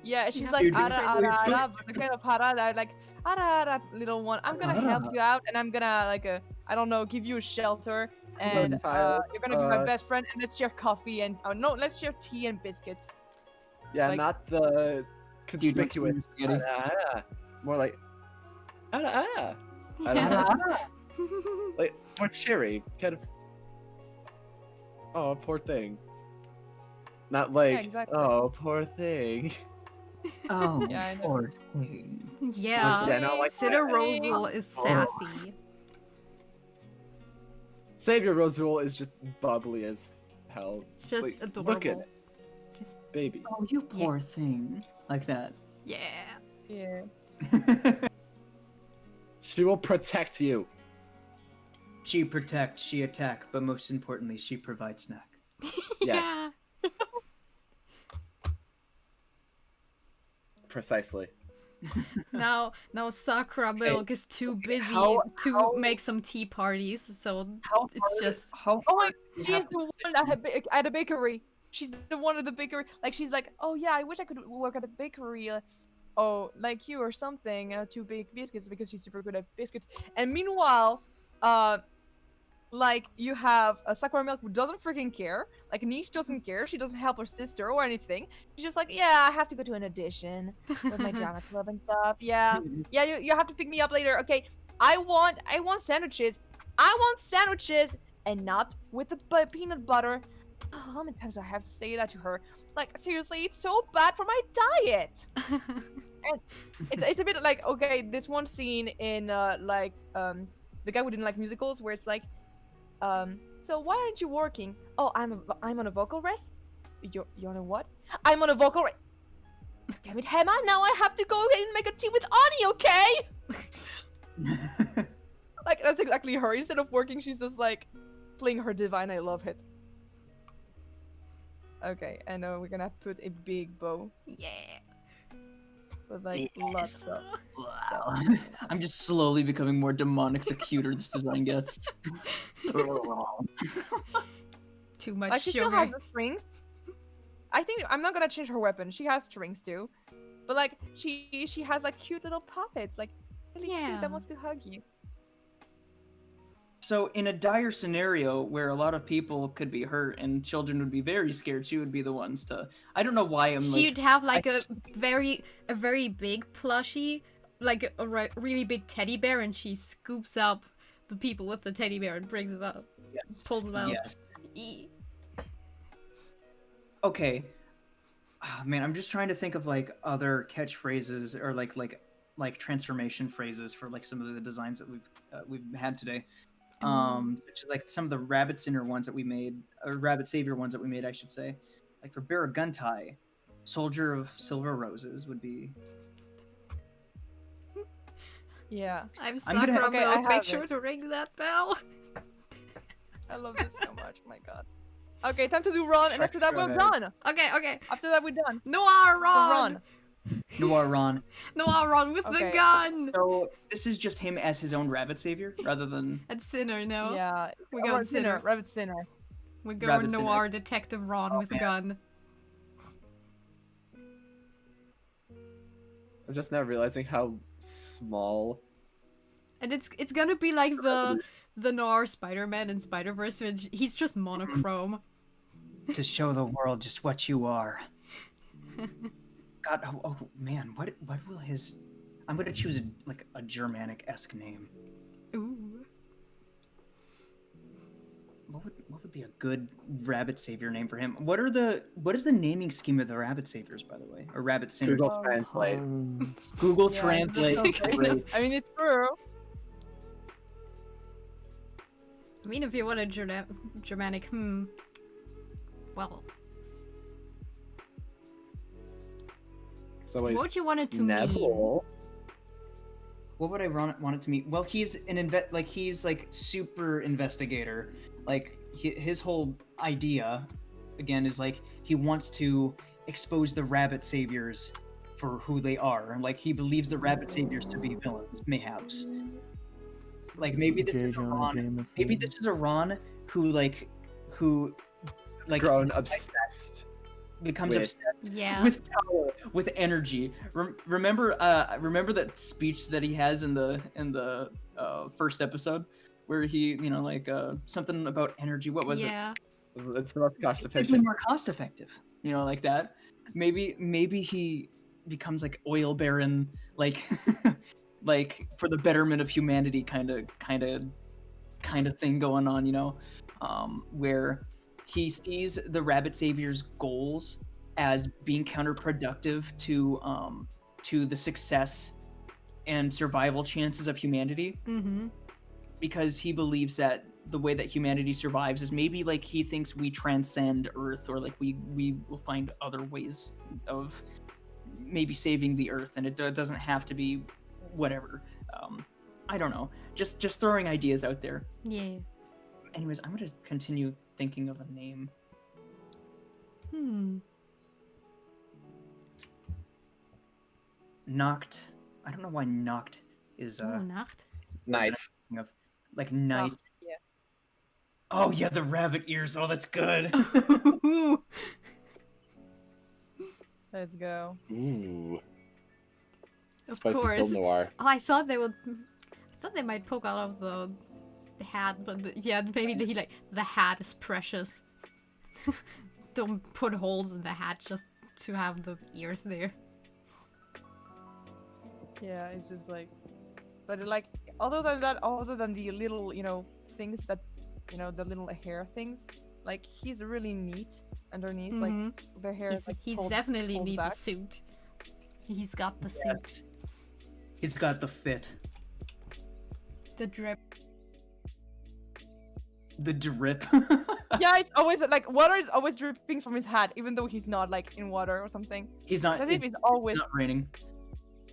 Yeah, she's have like to ara do ara something. ara, but the kind of parada like ara ara little one. I'm gonna help Ara. you out, and I'm gonna like I don't know, give you a shelter, and Child, you're gonna be my best friend, and let's share coffee and oh no, let's share tea and biscuits. Yeah, Like- not the Dude, what's conspicuous. with spaghetti? More like. I don't know. Like, more cheery. Kind of. Oh, poor thing. Not like, exactly. oh, poor thing. Oh, Yeah, I know. poor thing. Yeah. Yeah, not like Sitter that. Rosal is sassy. Savior Rosul is just bubbly as hell. Just like, adorable. Look at it, Just baby. Oh, you poor thing. Like that. yeah. Yeah. She will protect you. She protect, she attack, but most importantly, she provides snack. Yes. Yeah. Precisely. Now Sakura Milk is too busy how- to how- make some tea parties, so How it's just how Oh my, you she's have the one at a bakery. She's the one at the bakery. Like she's like, oh yeah, I wish I could work at a bakery. Oh, like you or something to bake biscuits because she's super good at biscuits. And meanwhile, like you have a Sakura Milk who doesn't freaking care. Like Niche doesn't care. She doesn't help her sister or anything. She's just like, yeah, I have to go to an audition with my drama club and stuff. Yeah, yeah, you have to pick me up later. Okay, I want sandwiches. I want sandwiches and not with the peanut butter. Oh, how many times do I have to say that to her? Like seriously, it's so bad for my diet. It's a bit like, okay, this one scene in the guy who didn't like musicals where it's like, so why aren't you working? Oh, I'm on a vocal rest. You're on a what? I'm on a vocal rest. Damn it, Hema! Now I have to go and make a team with Ani. Okay. Like that's exactly her. Instead of working, she's just like playing her divine. I love it. Okay, and we're gonna put a big bow yeah. with like lots of. Wow. I'm just slowly becoming more demonic the cuter this design gets. Too much Like she still sugar. has the strings. I think I'm not gonna change her weapon. She has strings too, but like she has like cute little puppets, like really cute Yeah. that wants to hug you. So in a dire scenario where a lot of people could be hurt and children would be very scared, she would be the ones to. I don't know why I'm like. She'd have like a very big plushie, like a really big teddy bear, and she scoops up the people with the teddy bear and brings them up, Yes. pulls them out. Yes. E- Okay. Ah, man, I'm just trying to think of like other catchphrases or like transformation phrases for like some of the designs that we've had today. Such as like some of the rabbit sinner ones that we made, or rabbit savior ones that we made, I should say. Like for Baraguntai, soldier of silver roses would be. Yeah. I'm I'm gonna- Sakura okay, I Milk. Make have sure it. to ring that bell. I love this so much. My God. Okay, time to do run, and after that we're Shrek's done. Okay. After that we're done. Noir, So run! run. Noir Ron. Noir, run with the Okay. gun! So this is just him as his own rabbit savior, rather than And Sinner, no? Yeah. We Oh, got Sinner. Rabbit Sinner. We go Rabbit Sinner. Noir Detective Ron with man. gun. I'm just now realizing how small. And it's gonna be like the Noir Spider-Man in Spider-Verse, which he's just monochrome. to show the world just what you are. God, oh man, what will his? I'm gonna choose a Germanic-esque name. Ooh. What would be a good rabbit savior name for him? What is the naming scheme of the rabbit saviers, by the way, or rabbit sinners? Google Translate. Google Yeah, Translate. it's so Great. I mean, it's true. I mean, if you want a Germanic, well, So what he's would you want it to mean? Nebel. What would I want it to mean? Well, he's he's like super investigator. Like his whole idea, again, is like he wants to expose the rabbit saviors for who they are. Like he believes the rabbit saviors to be villains, mayhaps. Like maybe this is a Ron. Maybe this is a Ron who Grown obsessed. becomes with- obsessed Yeah. with power, with energy. Remember that speech that he has in the first episode, where he, something about energy. What was it? Yeah. It's the most cost It's like efficient. more cost effective. Like that. Maybe he becomes like oil baron, like like for the betterment of humanity, kind of thing going on. Where he sees the rabbit savior's goals as being counterproductive to the success and survival chances of humanity, Mm-hmm. because he believes that the way that humanity survives is maybe like he thinks we transcend Earth, or like we will find other ways of maybe saving the Earth, and it doesn't have to be whatever. I don't know. Just throwing ideas out there. Yeah. Anyways, I'm gonna continue thinking of a name. Noct. I don't know why Noct is Oh, Nacht. Night. of like night. Yeah. Oh yeah, the rabbit ears. Oh, that's good. Let's go. Ooh. Of Spicy course. film noir. Oh, I thought they might poke out of the hat, but maybe the hat is precious. Don't put holes in the hat just to have the ears there. Yeah, it's just like, but like, other than the little, things that, the little hair things, like he's really neat underneath. Like the hair is like He pulled- definitely pulled needs back. a suit. He's got the suit. Yes. He's got the fit. The drip. The drip. Yeah, it's always like water is always dripping from his hat, even though he's not like in water or something. He's not. As if It's, it's always, it's not raining.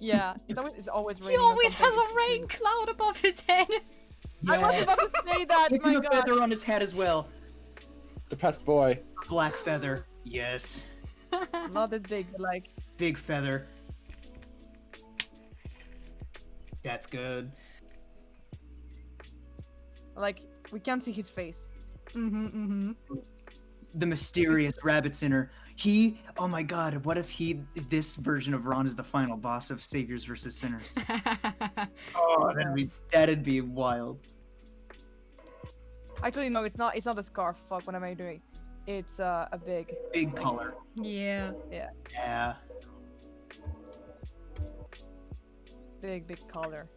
yeah, it's always He raining. or always has something. a rain cloud above his head. I was about to say that. Look My at the God. feather on his hat as well. Depressed boy. Black feather. Yes. Not as big, but like, Big feather. That's good. we can't see his face. The mysterious rabbit sinner. Oh my god, what if this version of Ron is the final boss of Saviors versus Sinners? Oh, that'd be wild. Actually, no, it's not. It's not a scarf. Fuck, what am I doing? It's a big. Big collar. Yeah. Yeah. Big collar.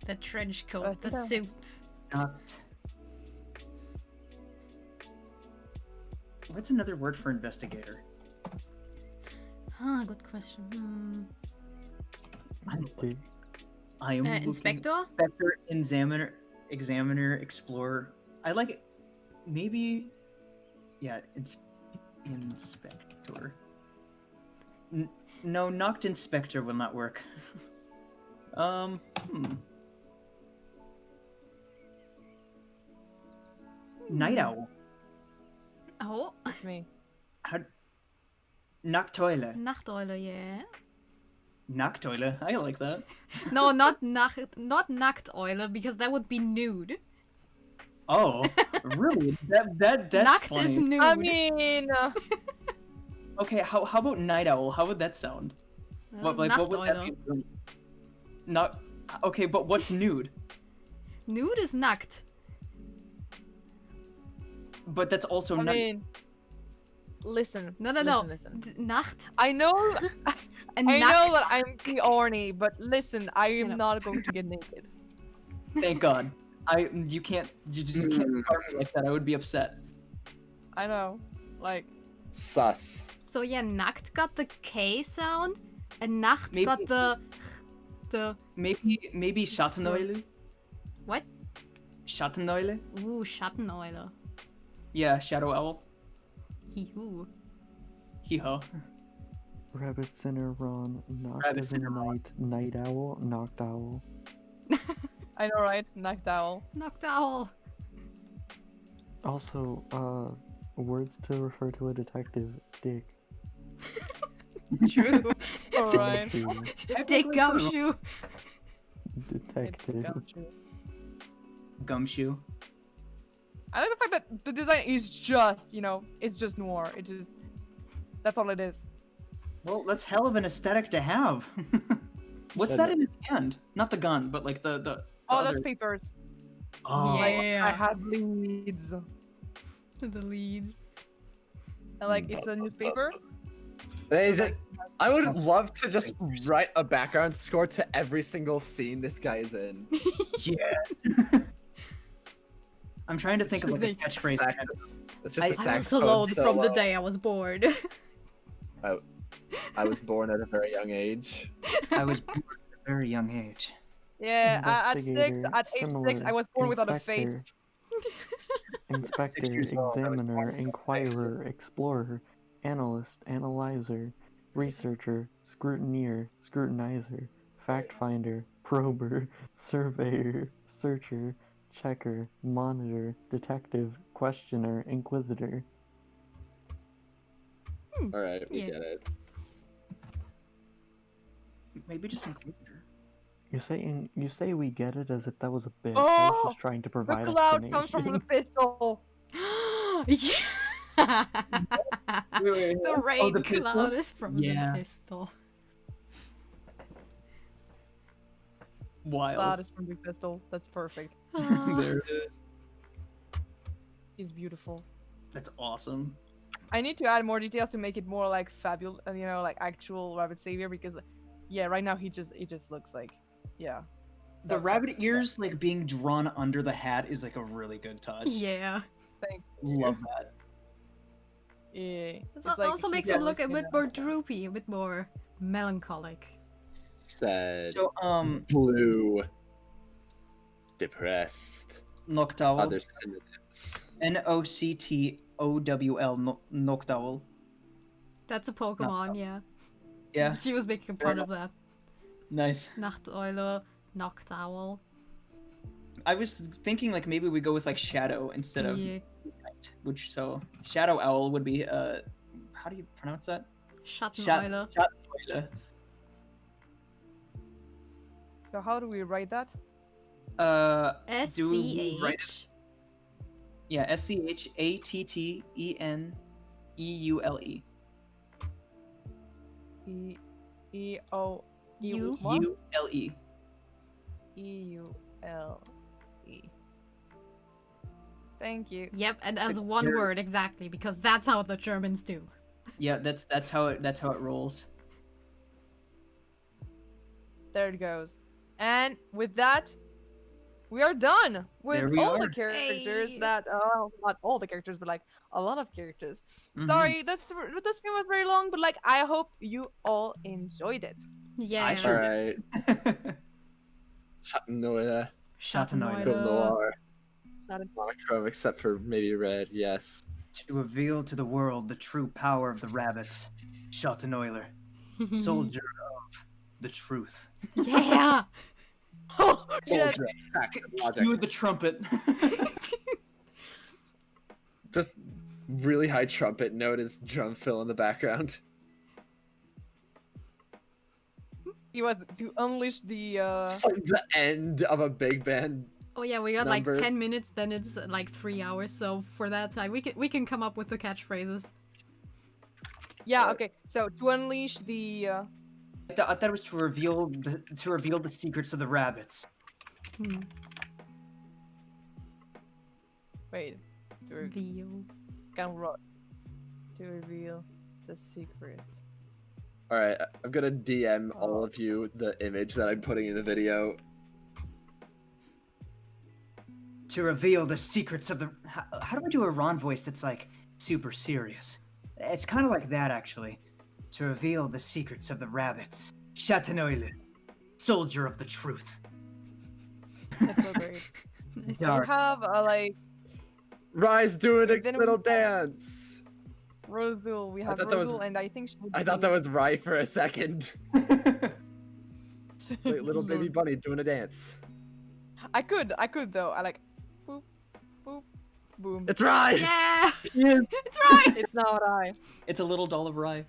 The trench coat, the Yeah. suit. Not. What's another word for investigator? Good question. I am looking- Inspector? Inspector, examiner, explorer. I like it. Maybe, yeah, it's inspector. No, Noct Inspector will not work. Night owl. Oh, It's me. How... Noctoile. Nachteule, yeah. Noctoile. I like that. No, not Nachteule, because that would be nude. Oh, really? That's Nacht funny. is nude. I mean, Okay, how about night owl? How would that sound? What would that Nachteule. be? Not okay, but what's nude? Nude is nackt. But that's also I night. mean, listen. No. Listen. Nacht. I know, And I know that nackt. I'm corny, but listen, I am know. not going to get naked. Thank God. You can't scar me like that. I would be upset. I know, like, Sus. So yeah, nackt got the K sound, and Nacht got Maybe- the Maybe Schatteneule? what? Schatteneule? Ooh, Schatteneule. Yeah, shadow owl. Hee-hoo. Hee-ho. Rabbit Cinnamon, Knocked Rabbit as a Cinnamon. night owl, Knocked owl. I know, right? Night owl. Knocked owl. Also, words to refer to a detective, dick. True. Alright. Gumshoe, Dick gumshoe. detective. Gumshoe. I like the fact that the design is just, it's just noir. It just, that's all it is. Well, that's hell of an aesthetic to have. What's that in his hand? Not the gun, but like the Oh, other... that's papers. Oh, Like, Yeah. I have leads. The lead. And, like, it's a newspaper. I would love to just write a background score to every single scene this guy is in. yes. I'm trying to think of like a It's catchphrase. It's just a I I was saxophone alone from the solo. day I was bored. I was born at a very young age. I was born at a very young age. Yeah, at age Investigator, 6, I was born without a face. Inspector, 6 years old, I was examiner, born without a face. inquirer, explorer, analyst, analyzer, researcher, scrutineer, scrutinizer, fact finder, prober, surveyor, searcher, checker, monitor, detective, questioner, inquisitor. Alright, we Yeah. get it. Maybe just Inquisitor. You say we get it as if that was a bit. I Oh, was just trying to The provide cloud comes from the explanation. pistol. Yeah. Wait. The rain the pistol? cloud is from Yeah. the pistol. Wild. Cloud is from the pistol. That's perfect. There it is. He's beautiful. That's awesome. I need to add more details to make it more like fabulous, like actual rabbit savior, because yeah, right now it just looks like, yeah. The rabbit ears like being drawn under the hat is like a really good touch. Yeah. Thank you. Love that. Yeah. It like also makes he's him look a always bit been more droopy, a bit more melancholic. Sad. So Blue. Depressed. Noctowl. Other synonyms. Noctowl. Noctowl. That's a Pokemon, yeah. Yeah, She was making Fair fun of that. nice. Nachteule, Noctowl. I was thinking like maybe we go with like shadow instead of Yeah. night, which so shadow owl would be how do you pronounce that? Schatteneule. Schatteneule. So how do we write that? Do we write it? SCH. Yeah, SCHATTENEULE. U. What? ULE. EULE. Thank you. Yep, and It's as a one very- word exactly, because that's how the Germans do. Yeah, that's how it rolls. There it goes. And with that, we are done with There we all are. the characters Hey. that, not all the characters, but like a lot of characters. Mhm. Sorry, this stream was very long, but like I hope you all enjoyed it. Yeah. I sure Alright. Schatteneule. Schatteneule. Film noir. That is- Monochrome except for maybe red, yes. To reveal to the world the true power of the rabbits, Schatteneule, soldier of the truth. Yeah. Oh, yes. Soldier of fact and logic. You the trumpet. Just really high trumpet note as drum fill in the background. He was to unleash the. It's like the end of a big band. Oh yeah, we got Number. like 10 minutes, then it's like 3 hours. So for that time, we can come up with the catchphrases. Yeah. Okay. So to unleash the. I thought it was to reveal the secrets of the rabbits. Hmm. Wait. To Reveal. To reveal the secrets. All right, I'm gonna DM all of you the image that I'm putting in the video. To reveal the secrets of the. How do I do a Ron voice that's like super serious? It's kind of like that actually. To reveal the secrets of the rabbits. Chatenoile, soldier of the truth. That's so great. Nice. So Dark. we have like Rise doing a Then we little have- dance. Rosul. We have thought that was- Rosul, and I think she. I thought that was Rye for a second. Like little baby bunny doing a dance. I could though. I like. Boop, boop, boom. It's Rye. Yeah, Yes. it's right. It's not I. It's a little doll of rye.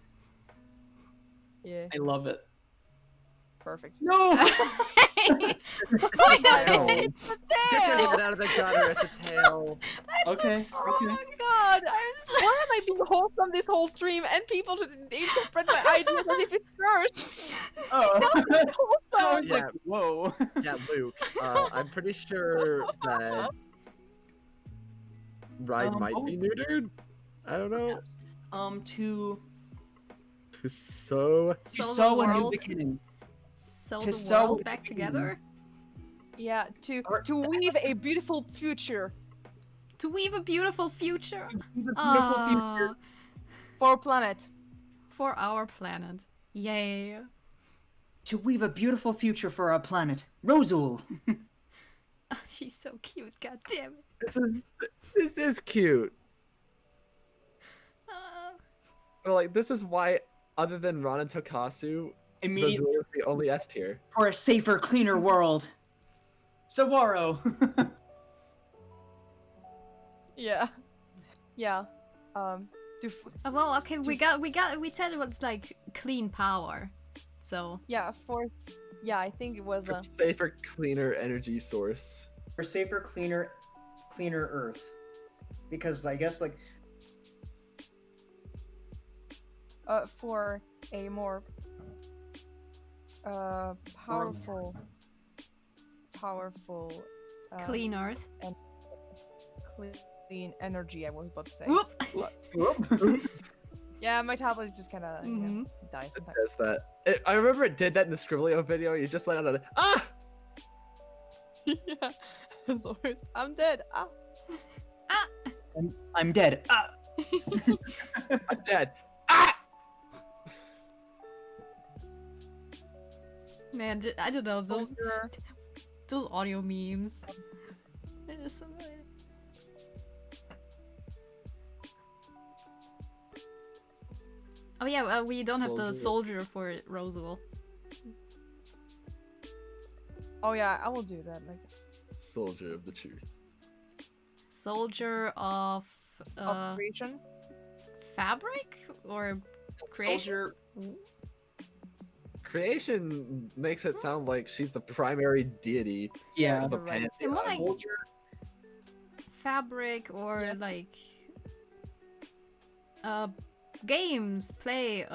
Yeah. I love it. Perfect. No. Wait a Tail. minute. Get your head out of the gutter. It's a tail. Okay. That's Okay. wrong. God, I'm why am I being wholesome this whole stream and people just interpret my ideas as if it's cursed? Oh. Wholesome. Yeah. Like, whoa. Yeah, Luke. I'm pretty sure that Rye might be neutered. I don't know. To So sow a new world, beginning. sew to the sew world a back beginning. together. Yeah, to weave a beautiful future To weave a beautiful future. The beautiful future. Ah, for our planet. for our planet. Yay. To weave a beautiful future for our planet. Rosul. Oh, she's so cute. God damn it. this is cute. Ah. But like this is why, other than Ron and Tokasu, Immediately Rosul is the only S tier. for a safer, cleaner world. Sawaro. Yeah. Yeah. To Well, okay, we said it was like clean power. So, yeah, force. Yeah, I think it was For safer, cleaner energy source. For safer, cleaner Earth. Because I guess like for a more powerful clean earth. clean energy. I was about to say. Whoop. Yeah, my tablet just kind of Mhm. dies It sometimes. does that. I remember it did that in the Scribblio video. You just let out a ah. Yeah, as always. I'm dead. Ah. I'm dead. Ah! I'm dead. Ah. Man, I don't know, Soldier. those audio memes. They're just so good. Oh yeah, we don't have the soldier for Rosul. Oh yeah, I will do that. Like Soldier of the truth. Soldier of operation. fabric or creation? Soldier. Creation makes it sound like she's the primary deity Yeah. of the You're right. And more pantheon. like Soldier. fabric or Yeah. like games, play,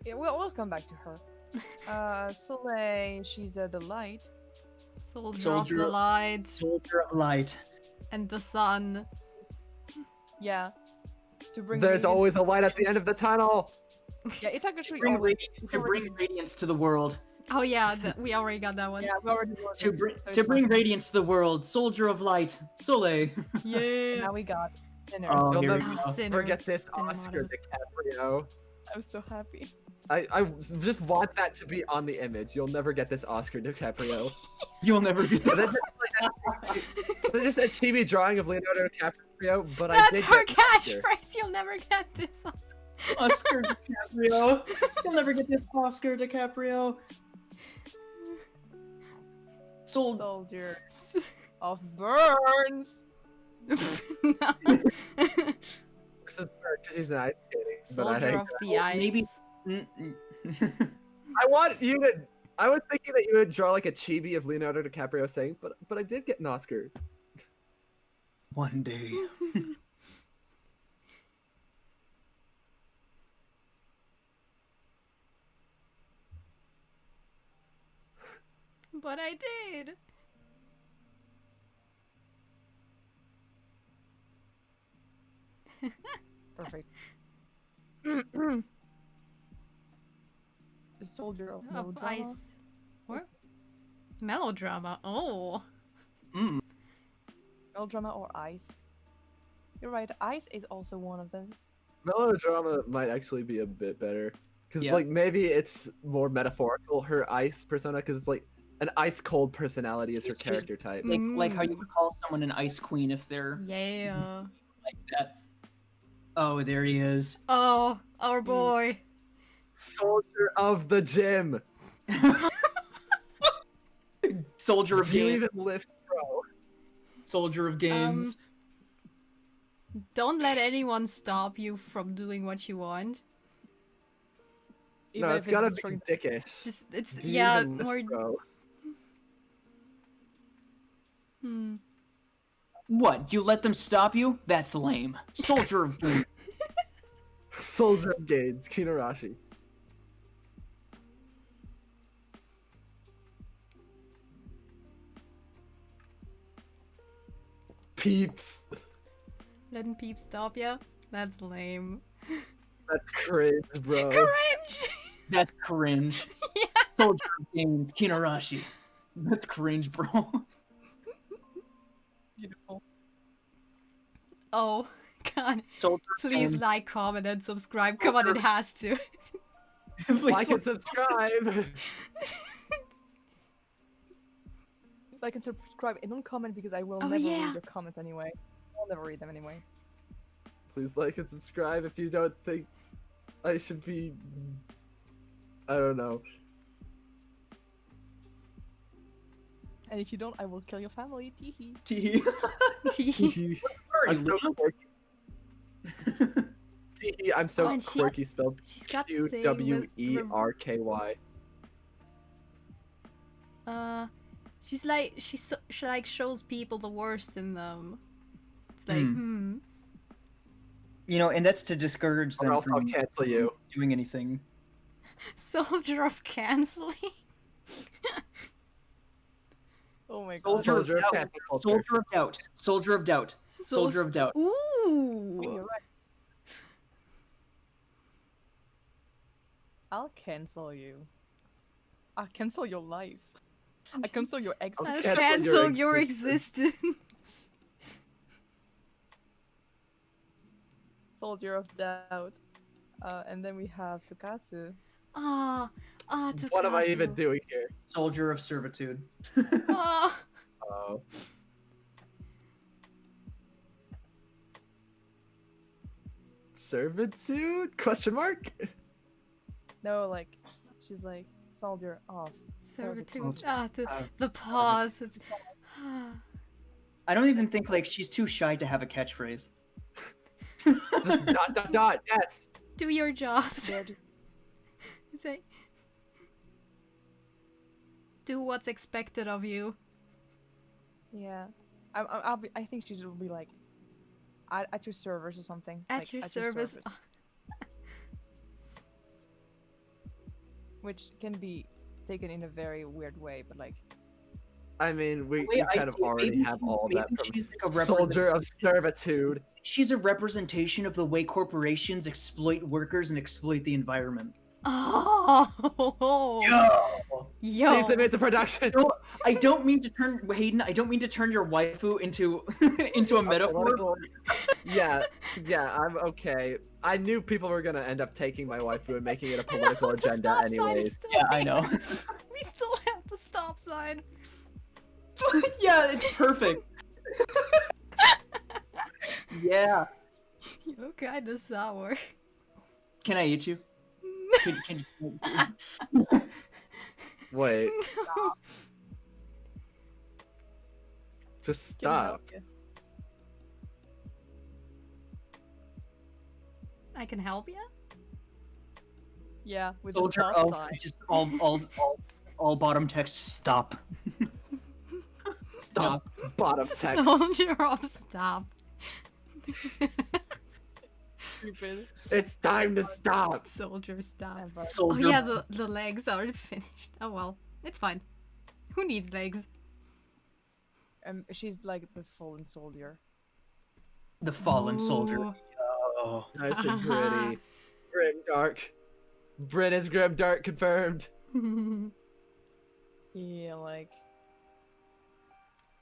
Yeah, we'll come back to her. Soleil, she's the light. soldier of Soldier the of- light Soldier of light. and the sun. Yeah. To bring. There's radiance- always a light at the end of the tunnel. Yeah, it's actually Bring always. to bring radiance to the world. Oh yeah, we already got that one. Yeah, we already wrote To it, bring so it's to bring fine. radiance to the world. Soldier of light. Soleil. Yeah. Now we got sinners. Oh, You'll here we never Ah, go. sinner. forget this Oscar Cinematos. DiCaprio. I'm so happy. I just want that to be on the image. You'll never get this Oscar DiCaprio. You'll never get They're that. just a chibi drawing of Leonardo DiCaprio, but I That's did her get the Oscar. catchphrase. You'll never get this. Oscar DiCaprio. You'll never get this Oscar DiCaprio. Soldier of Burns. No. This is because she's an ice skating. But I Soldier think of the ice. maybe- I want you to. I was thinking that you would draw like a chibi of Leonardo DiCaprio saying, but I did get an Oscar. One day. But I did. Perfect. The soldier of Of melodrama. ice. What? Melodrama. Oh. Mm. Melodrama or ice. You're right. Ice is also one of them. Melodrama might actually be a bit better because Yeah. like maybe it's more metaphorical. Her ice persona because it's like an ice cold personality is her It's just- character type. Like how you would call someone an ice queen if they're Yeah. like that. Oh, there he is. Oh, our boy. Soldier of the gym. Soldier of Do you games. even lift, bro? Soldier of games. Don't let anyone stop you from doing what you want. No, Even it's if gotta just be for- dickish. Just it's Do you yeah even lift, more. bro? Hmm. What? You let them stop you? That's lame. Soldier of games. Soldier of Games, Kinarashi. Peeps. Letting peeps stop ya? That's lame. That's cringe, bro. Cringe. That's cringe. Yeah. Soldier of games. Kinarashi. That's cringe, bro. Beautiful. Oh God! Soldier of Please games. like, comment, and subscribe. Come on, it has to. Please Like and subscribe. Like and subscribe and don't comment because I will Oh, never yeah. read your comments anyway. I'll never read them anyway. Please like and subscribe if you don't think I should be. I don't know. And if you don't, I will kill your family. Teehee. Tee. I'm so quirky. Tee, I'm so Oh, and she- quirky. Spelled she's got the thing with QWERKY. She's like she like shows people the worst in them. It's like You know, and that's to discourage Or them else I'll from cancel you. doing anything. Soldier of canceling. Oh my god. Soldier of doubt. cancel culture. Soldier of doubt. Soldier of doubt. Soldier of doubt. Ooh. You're right. I'll cancel you. I'll cancel your life. I cancel your I'll existence. cancel cancel your your existence. Soldier of doubt. And then we have Tokasu. What am I even Tokasu. doing here? Soldier of servitude. Ah. Oh. Servitude? Question mark? No, like she's like soldier of Servitude. Uh, The pause. It's... I don't even think like she's too shy to have a catchphrase. Just dot, yes. Do your jobs. They're just- Say. Do what's expected of you. Yeah. I think she should be like at your service or something. At like, your service. Which can be taken in a very weird way, but like I mean, we Wait, I kind of see. already Maybe have all of that maybe from she's like a Soldier of Servitude. She's a representation of the way corporations exploit workers and exploit the environment. Oh. Yo. Sees them into production. No, I don't mean to turn Hayden. I don't mean to turn your waifu into into a metaphor. Yeah, I'm okay. I knew people were gonna end up taking my waifu and making it a political The agenda stop sign is anyways. still Yeah, I here. know. We still have the stop sign. Yeah, it's perfect. Yeah. You look kinda sour. Can I eat you? Can Wait, Just Can I help stop. you? I can help you. Yeah, with the Soldier stop of sign. just all bottom text. Stop. Stop. Bottom text. Soldier of stop. Stupid. It's time to stop. Soldier stop. And Oh Soldier. yeah, the legs aren't finished. Oh well, it's fine. Who needs legs? she's like the fallen soldier. The fallen soldier. Ooh. Oh. Nice and gritty. Grim dark. Bryn is grim dark confirmed. Yeah, like.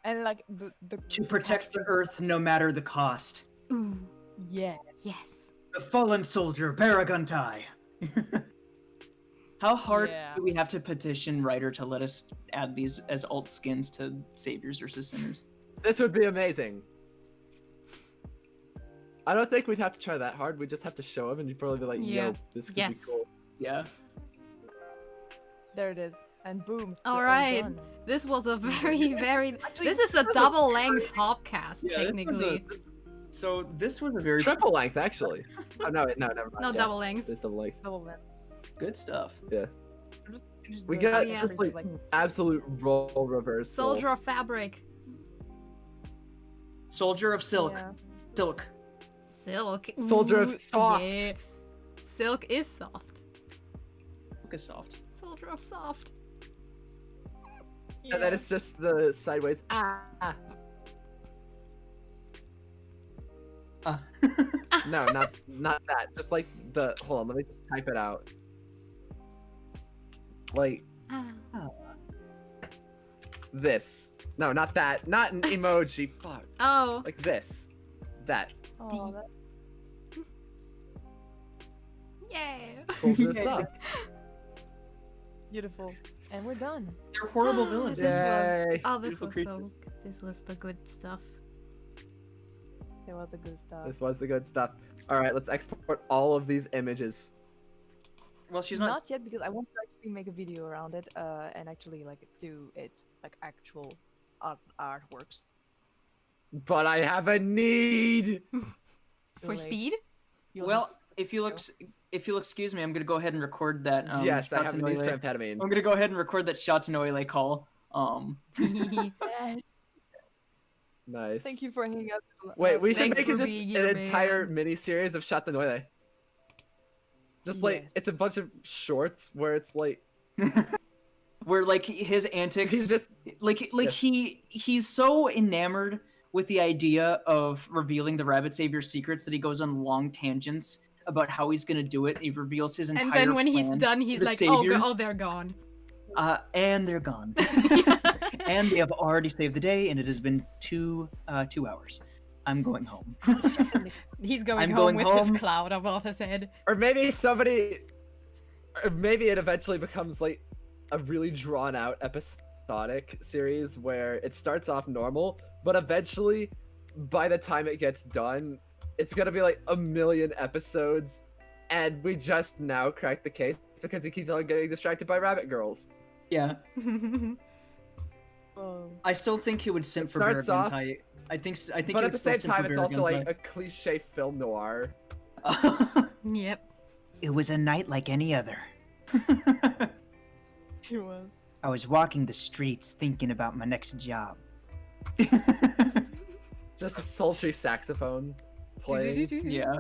And like the To protect the Earth, no matter the cost. Ooh, Yeah. yes. The fallen soldier, Baraguntai. How hard Yeah. do we have to petition Writer to let us add these as alt skins to Saviors versus Sinners? This would be amazing. I don't think we'd have to try that hard. We'd just have to show him and you'd probably be like, Yeah. yo, this could Yes. be cool. Yeah. There it is. And boom. All they're right. done. This was a very. Actually, This is a double length Hopcast, technically. So this was a very Triple length, actually. Oh, no, never mind. No, yeah. double length. It's double length. Double length. good stuff. Just We the- got yeah. just like absolute role reversal. Soldier of fabric. Soldier of silk. Yeah. Silk. Silk. Soldier of Ooh, soft. Yeah. Silk is soft. Silk is soft. Soldier of soft. And then it's just the sideways. No, not that. Just like the. Hold on, let me just type it out. Like Ah. this. No, not that. Not an emoji. Fuck. Oh. Like this. That. Oh, that- Yeah. Soldier Yeah. soft. beautiful. And we're done. They're horrible villains. This Yay. was. Oh, this Beautiful was creatures. so. This was the good stuff. It was the good stuff. This was the good stuff. All right, let's export all of these images. Well, she's not not. yet because I want to actually make a video around it and actually like do it like actual artworks. But I have a need. For late. speed? Well, if you'll excuse me, I'm gonna go ahead and record that. Yes, I have a need for Shatanoile- amphetamine. I'm gonna go ahead and record that Shatanoile call. Nice. Thank you for hanging out. with Wait, us. we should Thanks make it for just being an here, entire man. mini series of Shot the Noile. Just like Yeah. it's a bunch of shorts where it's like Where like his antics, he's just like Yeah. he's so enamored with the idea of revealing the Rabbit Savior secrets that he goes on long tangents about how he's gonna do it. He reveals his entire And then when he's plan done, he's the like, saviors. oh, they're gone. And they're gone. And they have already saved the day, and it has been 2 hours. I'm going home. He's going I'm home going with home. his cloud above his head. or maybe it eventually becomes like a really drawn out episodic series where it starts off normal, but eventually by the time it gets done, it's gonna be like 1,000,000 episodes, and we just now cracked the case because he keeps on getting distracted by rabbit girls. Yeah, Oh. I still think he would simp It for starts off- Baraguntai. I think. But he at would the still same simp time, for it's also like Baraguntai. a cliche film noir. Yep. It was a night like any other. He was. I was walking the streets thinking about my next job. Just a sultry saxophone playing. Yeah.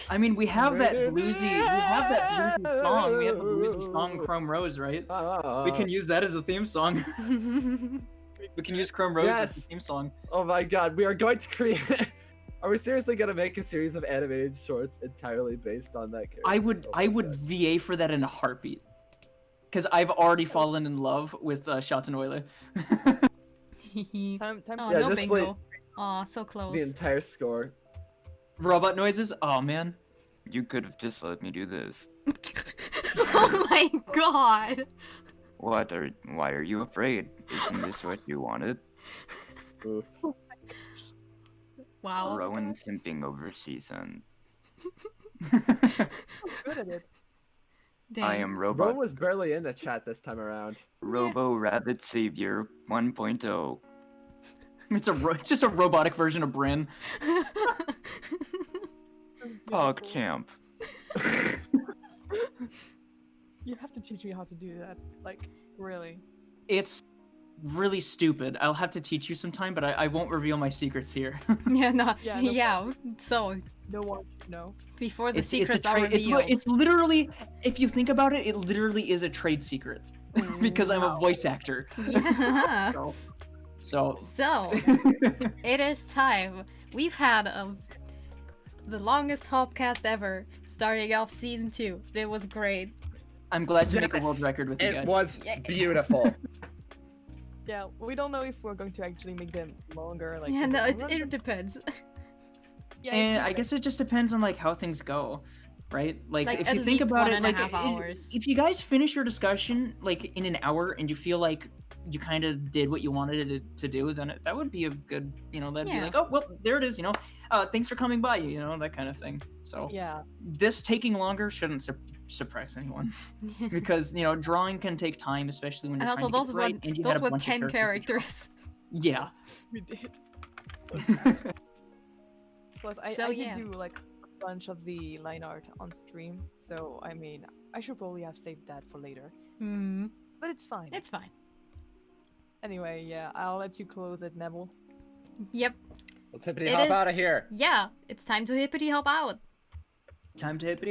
I mean, we have that bluesy song. We have the bluesy song Chrome Rose, right? We can use that as the theme song. We can use Chrome Rose as the Yes. theme song. Oh my god, we are going to create. Are we seriously gonna make a series of animated shorts entirely based on that character? I would Oh my God. VA for that in a heartbeat. Because I've already fallen in love with Shatanoile. Time Oh, to Yeah, no just bingo. like- Aw, so the close. entire score. Robot noises? Oh man. You could have just let me do this. Oh my god. Why are you afraid? Isn't this what you wanted? Oof. Wow. Rowan simping over season. good at it. Dang. I am Rome Robot was barely in the chat this time around. Robo Rabbit Savior 1.0. It's it's just a robotic version of Bryn. PogChamp. You have to teach me how to do that. Like, really. It's really stupid. I'll have to teach you sometime, but I won't reveal my secrets here. Yeah, no, Yeah, no yeah. So No one should know. before the It's a secrets are trade. revealed. It's literally, if you think about it, it literally is a trade secret because I'm a voice actor. Yeah. So. So it is time. We've had the longest Hopcast ever, starting off season 2. It was great. I'm glad to make a Yes, world record with you guys. It was beautiful. Yeah, we don't know if we're going to actually make them longer. Like, Yeah, in the no, long it, run, it but- depends. yeah, And it I guess it just depends on like how things go, right? Like, Like, if at you think least about one it, and a like half hours. if you guys finish your discussion like in an hour and you feel like you kind of did what you wanted it to do, then that would be a good, that'd be Yeah. like, oh well, there it is, thanks for coming by, that kind of thing. So Yeah. this taking longer shouldn't suppress anyone because drawing can take time, especially when And you're also, trying to get those it right, were and you had a those were bunch of 10 to draw. characters. Yeah. We did. Plus, So, I yeah. did do like a bunch of the line art on stream, so I mean, I should probably have saved that for later. Hmm. But it's fine. It's fine. Anyway, yeah, I'll let you close it, Nebel. Yep. Let's hippity It hop is- out of here. Yeah, it's time to hippity hop out. Time to hippity